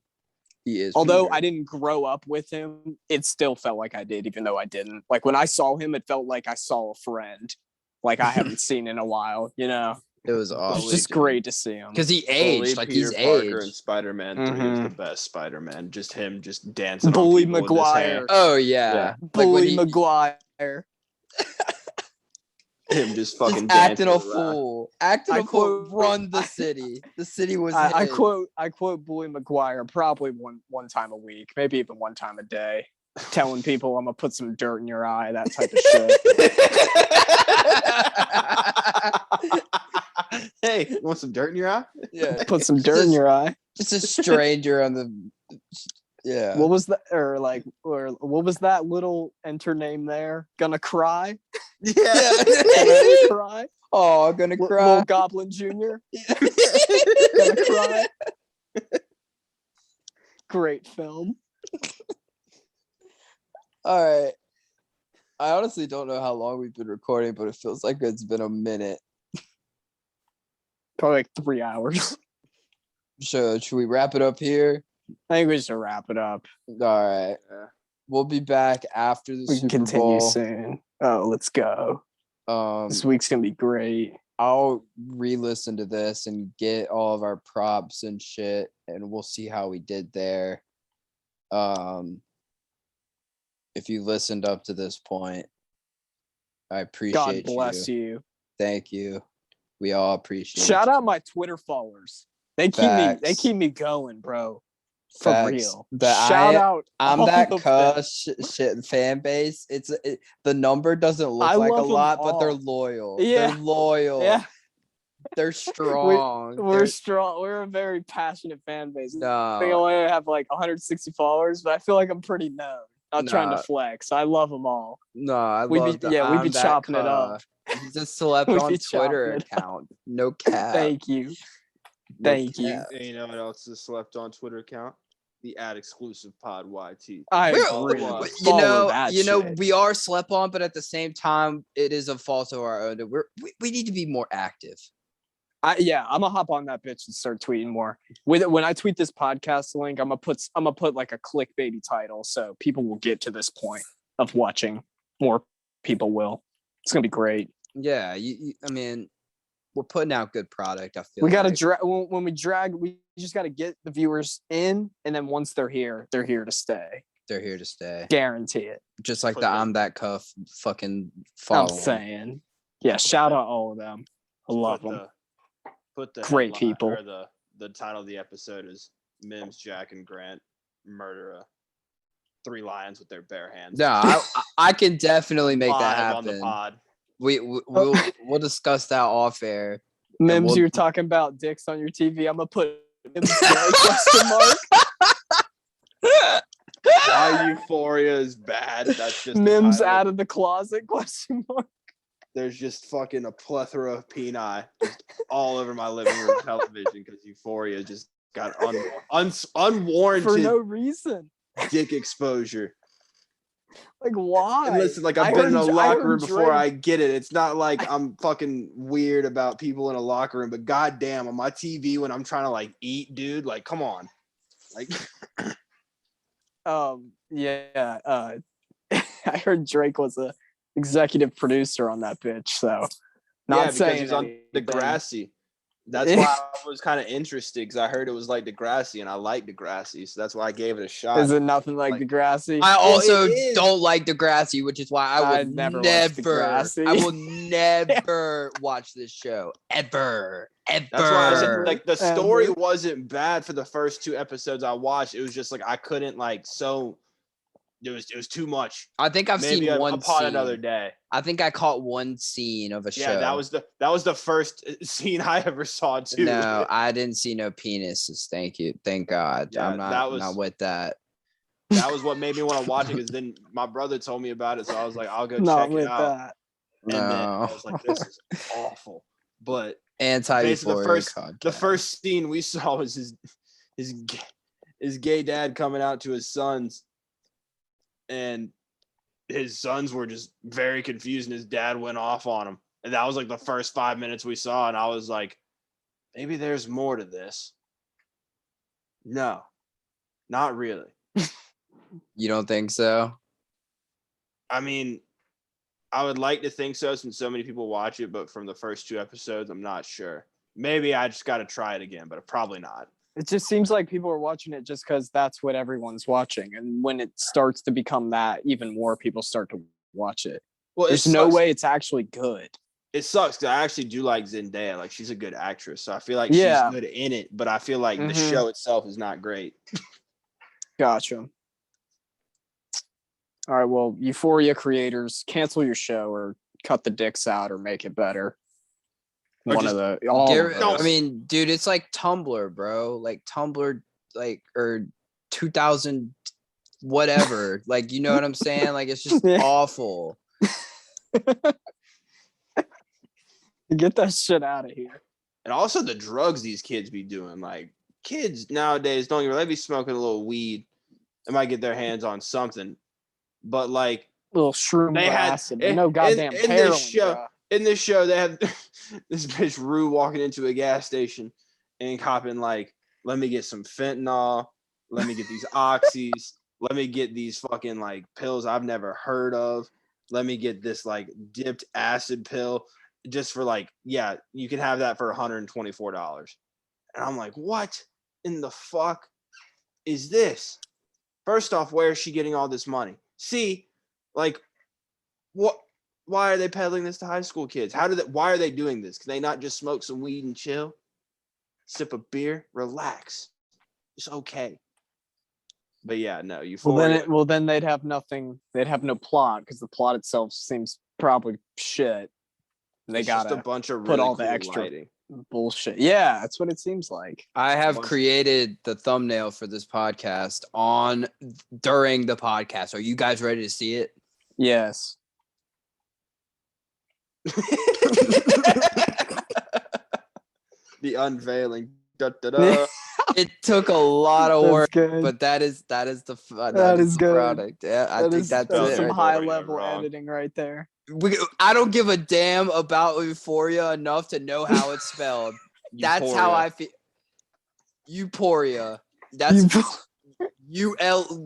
He is. Although Peter. I didn't grow up with him, it still felt like I did, even though I didn't. Like when I saw him, it felt like I saw a friend, like I haven't seen in a while. You know, It was it awesome was just great to see him. because he Bully aged. Like Peter he's Parker and aged. Spider-Man 3 is Mhm. the best Spider-Man. Just him, just dancing. on Bully people with his hair. Maguire, Oh yeah. Yeah. Like when Bully he- Maguire. Him just fucking just acting a dancing around. fool. Acting I a fool. quote- Run the city. The city was. I his. quote Bully Maguire probably one time a week, maybe even one time a day. telling people I'm gonna put some dirt in your eye, that type of shit. Hey, you want some dirt in your eye? Yeah. Put some dirt in your eye. Just a stranger on the. Yeah. What was that? Or what was that little enter name there? Gonna cry? Yeah. Gonna cry? Oh, gonna cry. Little Goblin Jr. Gonna cry? Great film. All right. I honestly don't know how long we've been recording, but it feels like it's been a minute. Probably like 3 hours. So should we wrap it up here? I think we should wrap it up. All right. We'll be back after the We can Super continue Bowl. soon. Oh, let's go. This week's gonna be great. I'll re-listen to this and get all of our props and shit, and we'll see how we did there. If you listened up to this point, I appreciate God bless you. Thank you. We all appreciate Shout you. out my Twitter followers. They keep me going, bro. For Facts. real. That Shout out. I'm all that of them. cuss shit fan base. The number doesn't look I like a love 'em lot, but they're all. loyal. Yeah. They're loyal. Yeah, They're strong. we're strong. We're a very passionate fan base. I think I No, only have like 160 followers, but I feel like I'm pretty known. Not trying to Nah. flex. I love them all. no, I We love be chopping it up. He's a celeb We on be chopping Twitter it account. No cap. Thank you. No Thank you. cap. And you know what else is left on Twitter account? The ad exclusive pod YT. I We're- agree. we- Follow that you know, shit. we are slept on, but at the same time, it is a fault of our own. We need to be more active. I'm gonna hop on that bitch and start tweeting more. When I tweet this podcast link, I'm gonna put like a clickbaity title so people will get to this point of watching. More people will. It's gonna be great. Yeah, I mean, we're putting out good product. I feel We gotta like. drag when we drag. We just gotta get the viewers in, and then once they're here to stay. They're here to stay. Guarantee it. Just like Put the them- I'm that cuff fucking I'm follow. saying, yeah. Shout out all of them. I love them. Put the Great headline- people. Or the title of the episode is Mims, Jack, and Grant murder 3 lions with their bare hands. No, I can definitely make that Live on the happen. pod. We'll discuss that off air. Mims, we'll- you're talking about dicks on your TV. I'm gonna put Mims question mark. Why Euphoria is bad. That's just the Mims title. out of the closet question mark. There's just fucking a plethora of peni just all over my living room television because Euphoria just got unwarranted For no reason. dick exposure. Like why? And listen, like I I've been in a heard- I locker heard room before. Drake- I get it. It's not like I'm fucking weird about people in a locker room, but goddamn, on my TV when I'm trying to like eat, dude, like come on, like I heard Drake was a executive producer on that bitch, so not yeah, because saying he's on anything. Degrassi. That's why I was kind of interested because I heard it was like Degrassi, and I like Degrassi, so that's why I gave it a shot. Is it nothing like Like- Degrassi? I also it is. don't like Degrassi, which is why I I would never never, watched Degrassi. I will never watch this show ever. That's why I said Ever. like the story Ever. wasn't bad for the first 2 episodes I watched. It was just like I couldn't like it was too much. I think I've Maybe seen one upon scene. another day. I think I caught one scene of a show. Yeah, that was the first scene I ever saw too. No, I didn't see no penises. Thank you. Thank God. Yeah, I'm not with that. That was what made me want to watch it because then my brother told me about it, so I was like, I'll go Not check with it out. that. And then I No. was like, this is awful. But Anti basically Euphoria the first scene we saw was his gay dad coming out to his sons, and his sons were just very confused, and his dad went off on him. And that was like the first 5 minutes we saw, and I was like, maybe there's more to this. No, not really. You don't think so? I mean, I would like to think so since so many people watch it, but from the first 2 episodes, I'm not sure. Maybe I just got to try it again, but probably not. It just seems like people are watching it just because that's what everyone's watching. And when it starts to become that, even more people start to watch it. Well, There's no way it's actually good. It sucks because I actually do like Zendaya. Like, she's a good actress, so I feel like Yeah. she's good in it. But I feel like the Mhm. show itself is not great. Gotcha. All right, well, Euphoria creators, cancel your show or cut the dicks out or make it better. Or One just of the all. Get- Of don't- those. I mean, dude, it's like Tumblr, bro. Like Tumblr, like or 2000 whatever. Like, you know what I'm saying? Like, it's just Yeah. awful. Get that shit out of here. And also the drugs these kids be doing. Like kids nowadays don't even they be smoking a little weed. They might get their hands on something. But like Little shroom They had- acid, but no goddamn in this heroin. show- bruh. in this show, they have this bitch Rue walking into a gas station and copping like, let me get some fentanyl, let me get these oxys, let me get these fucking like pills I've never heard of, let me get this like dipped acid pill just for like, yeah, you can have that for $124. And I'm like, what in the fuck is this? First off, where is she getting all this money? See, like, what? Why are they peddling this to high school kids? Why are they doing this? Can they not just smoke some weed and chill? Sip a beer, relax. It's okay. But yeah, no, Euphoria. Well, then they'd have nothing. They'd have no plot because the plot itself seems probably shit. They it's just a gotta bunch of put really all the cool extra- lighting. bullshit. Yeah, that's what it seems like. I have Bunch- created the thumbnail for this podcast during the podcast. Are you guys ready to see it? Yes. The unveiling. Da, da, da. It took a lot of That's work, good. but that is the That is the good. product. Yeah, I think that's that's it. some right high there. level Wrong. editing right there. I don't give a damn about Euphoria enough to know how it's spelled. That's how I feel. Euphoria. That's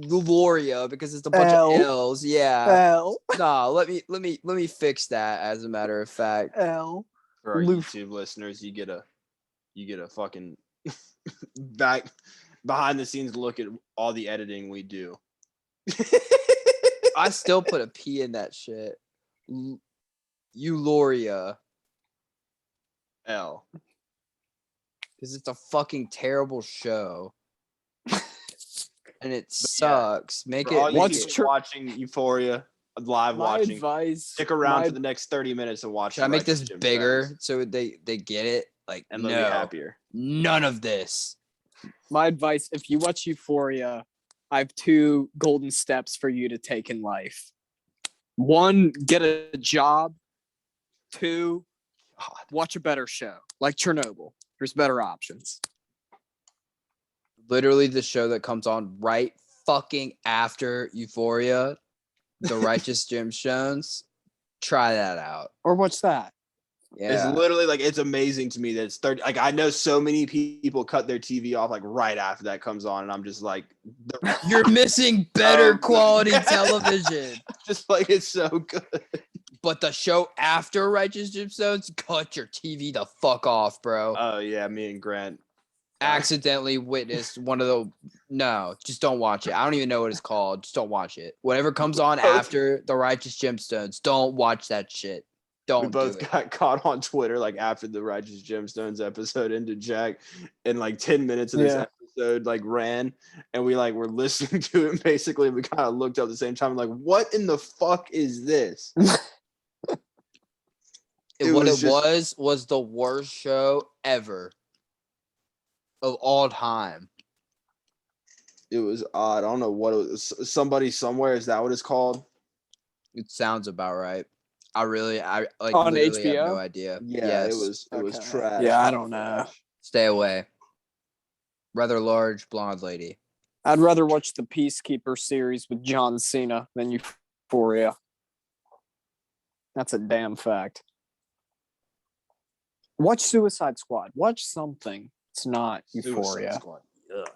Gloria because it's a bunch L. of L's. Yeah. L Nah, let me fix that as a matter of fact. L. For our Loof. YouTube listeners, you get a fucking behind the scenes look at all the editing we do. I still put a P in that shit. Euloria. L. Because it's a fucking terrible show. And it sucks. Make For all it. you Make What's it kids tr- watching Euphoria live My watching, advice. stick around my- for the next 30 minutes and watch. should I the make this Righteous bigger Gemstones, so they get it? Like, and they'll be no, happier. none of this. My advice: if you watch Euphoria, I have 2 golden steps for you to take in life. 1, get a job. 2, watch a better show like Chernobyl. There's better options. Literally, the show that comes on right fucking after Euphoria, The Righteous Gemstones. Try that out. Or what's that? Yeah. It's literally like it's amazing to me that it's 30. Like I know so many people cut their TV off like right after that comes on, and I'm just like, You're missing better good. quality television. just like it's so good. But the show after Righteous Gemstones, cut your TV the fuck off, bro. Oh yeah, me and Grant. Accidentally witnessed one of the. No, just don't watch it. I don't even know what it's called. Just don't watch it. Whatever comes on after the Righteous Gemstones, don't watch that shit. We Don't both do it. got caught on Twitter like after the Righteous Gemstones episode ended, Jack, and like 10 minutes of this Yeah. episode like ran, and we like were listening to it. Basically, we kind of looked up at the same time, like, what in the fuck is this? It What was it just- was the worst show ever of all time. It was odd. I don't know what it was. Somebody somewhere, is that what it's called? It sounds about right. I like On literally have HBO? no idea. Yeah, Yes. it was Okay. trash. Yeah, I don't know. Stay away. Rather large blonde lady. I'd rather watch the Peacekeeper series with John Cena than Euphoria. That's a damn fact. Watch Suicide Squad. Watch something. It's not Euphoria. Suicide Squad. Ugh.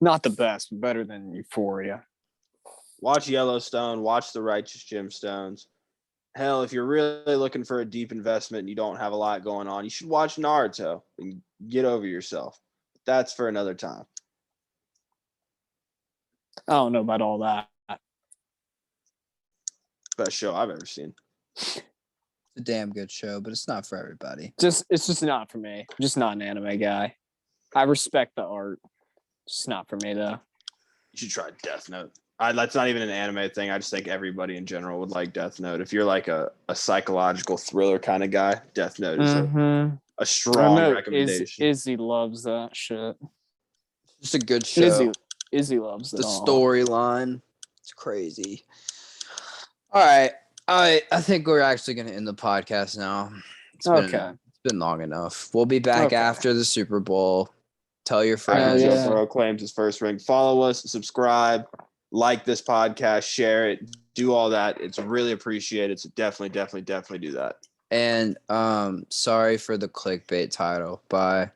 Not the best, but better than Euphoria. Watch Yellowstone. Watch The Righteous Gemstones. Hell, if you're really looking for a deep investment and you don't have a lot going on, you should watch Naruto and get over yourself. That's for another time. I don't know about all that. Best show I've ever seen. It's a damn good show, but it's not for everybody. It's just not for me. I'm just not an anime guy. I respect the art. Just not for me though. You should try Death Note. That's not even an anime thing. I just think everybody in general would like Death Note. If you're like a psychological thriller kind of guy, Death Note is a I strong know recommendation. Izzy loves that shit. Just a good show. Izzy loves The it all. storyline. It's crazy. All right. I think we're actually going to end the podcast now. It's been long enough. We'll be back after the Super Bowl. Tell your friends. Joe Burrow claims his first ring. Follow us, subscribe, like this podcast, share it, do all that. It's really appreciated. So definitely do that. And sorry for the clickbait title. Bye.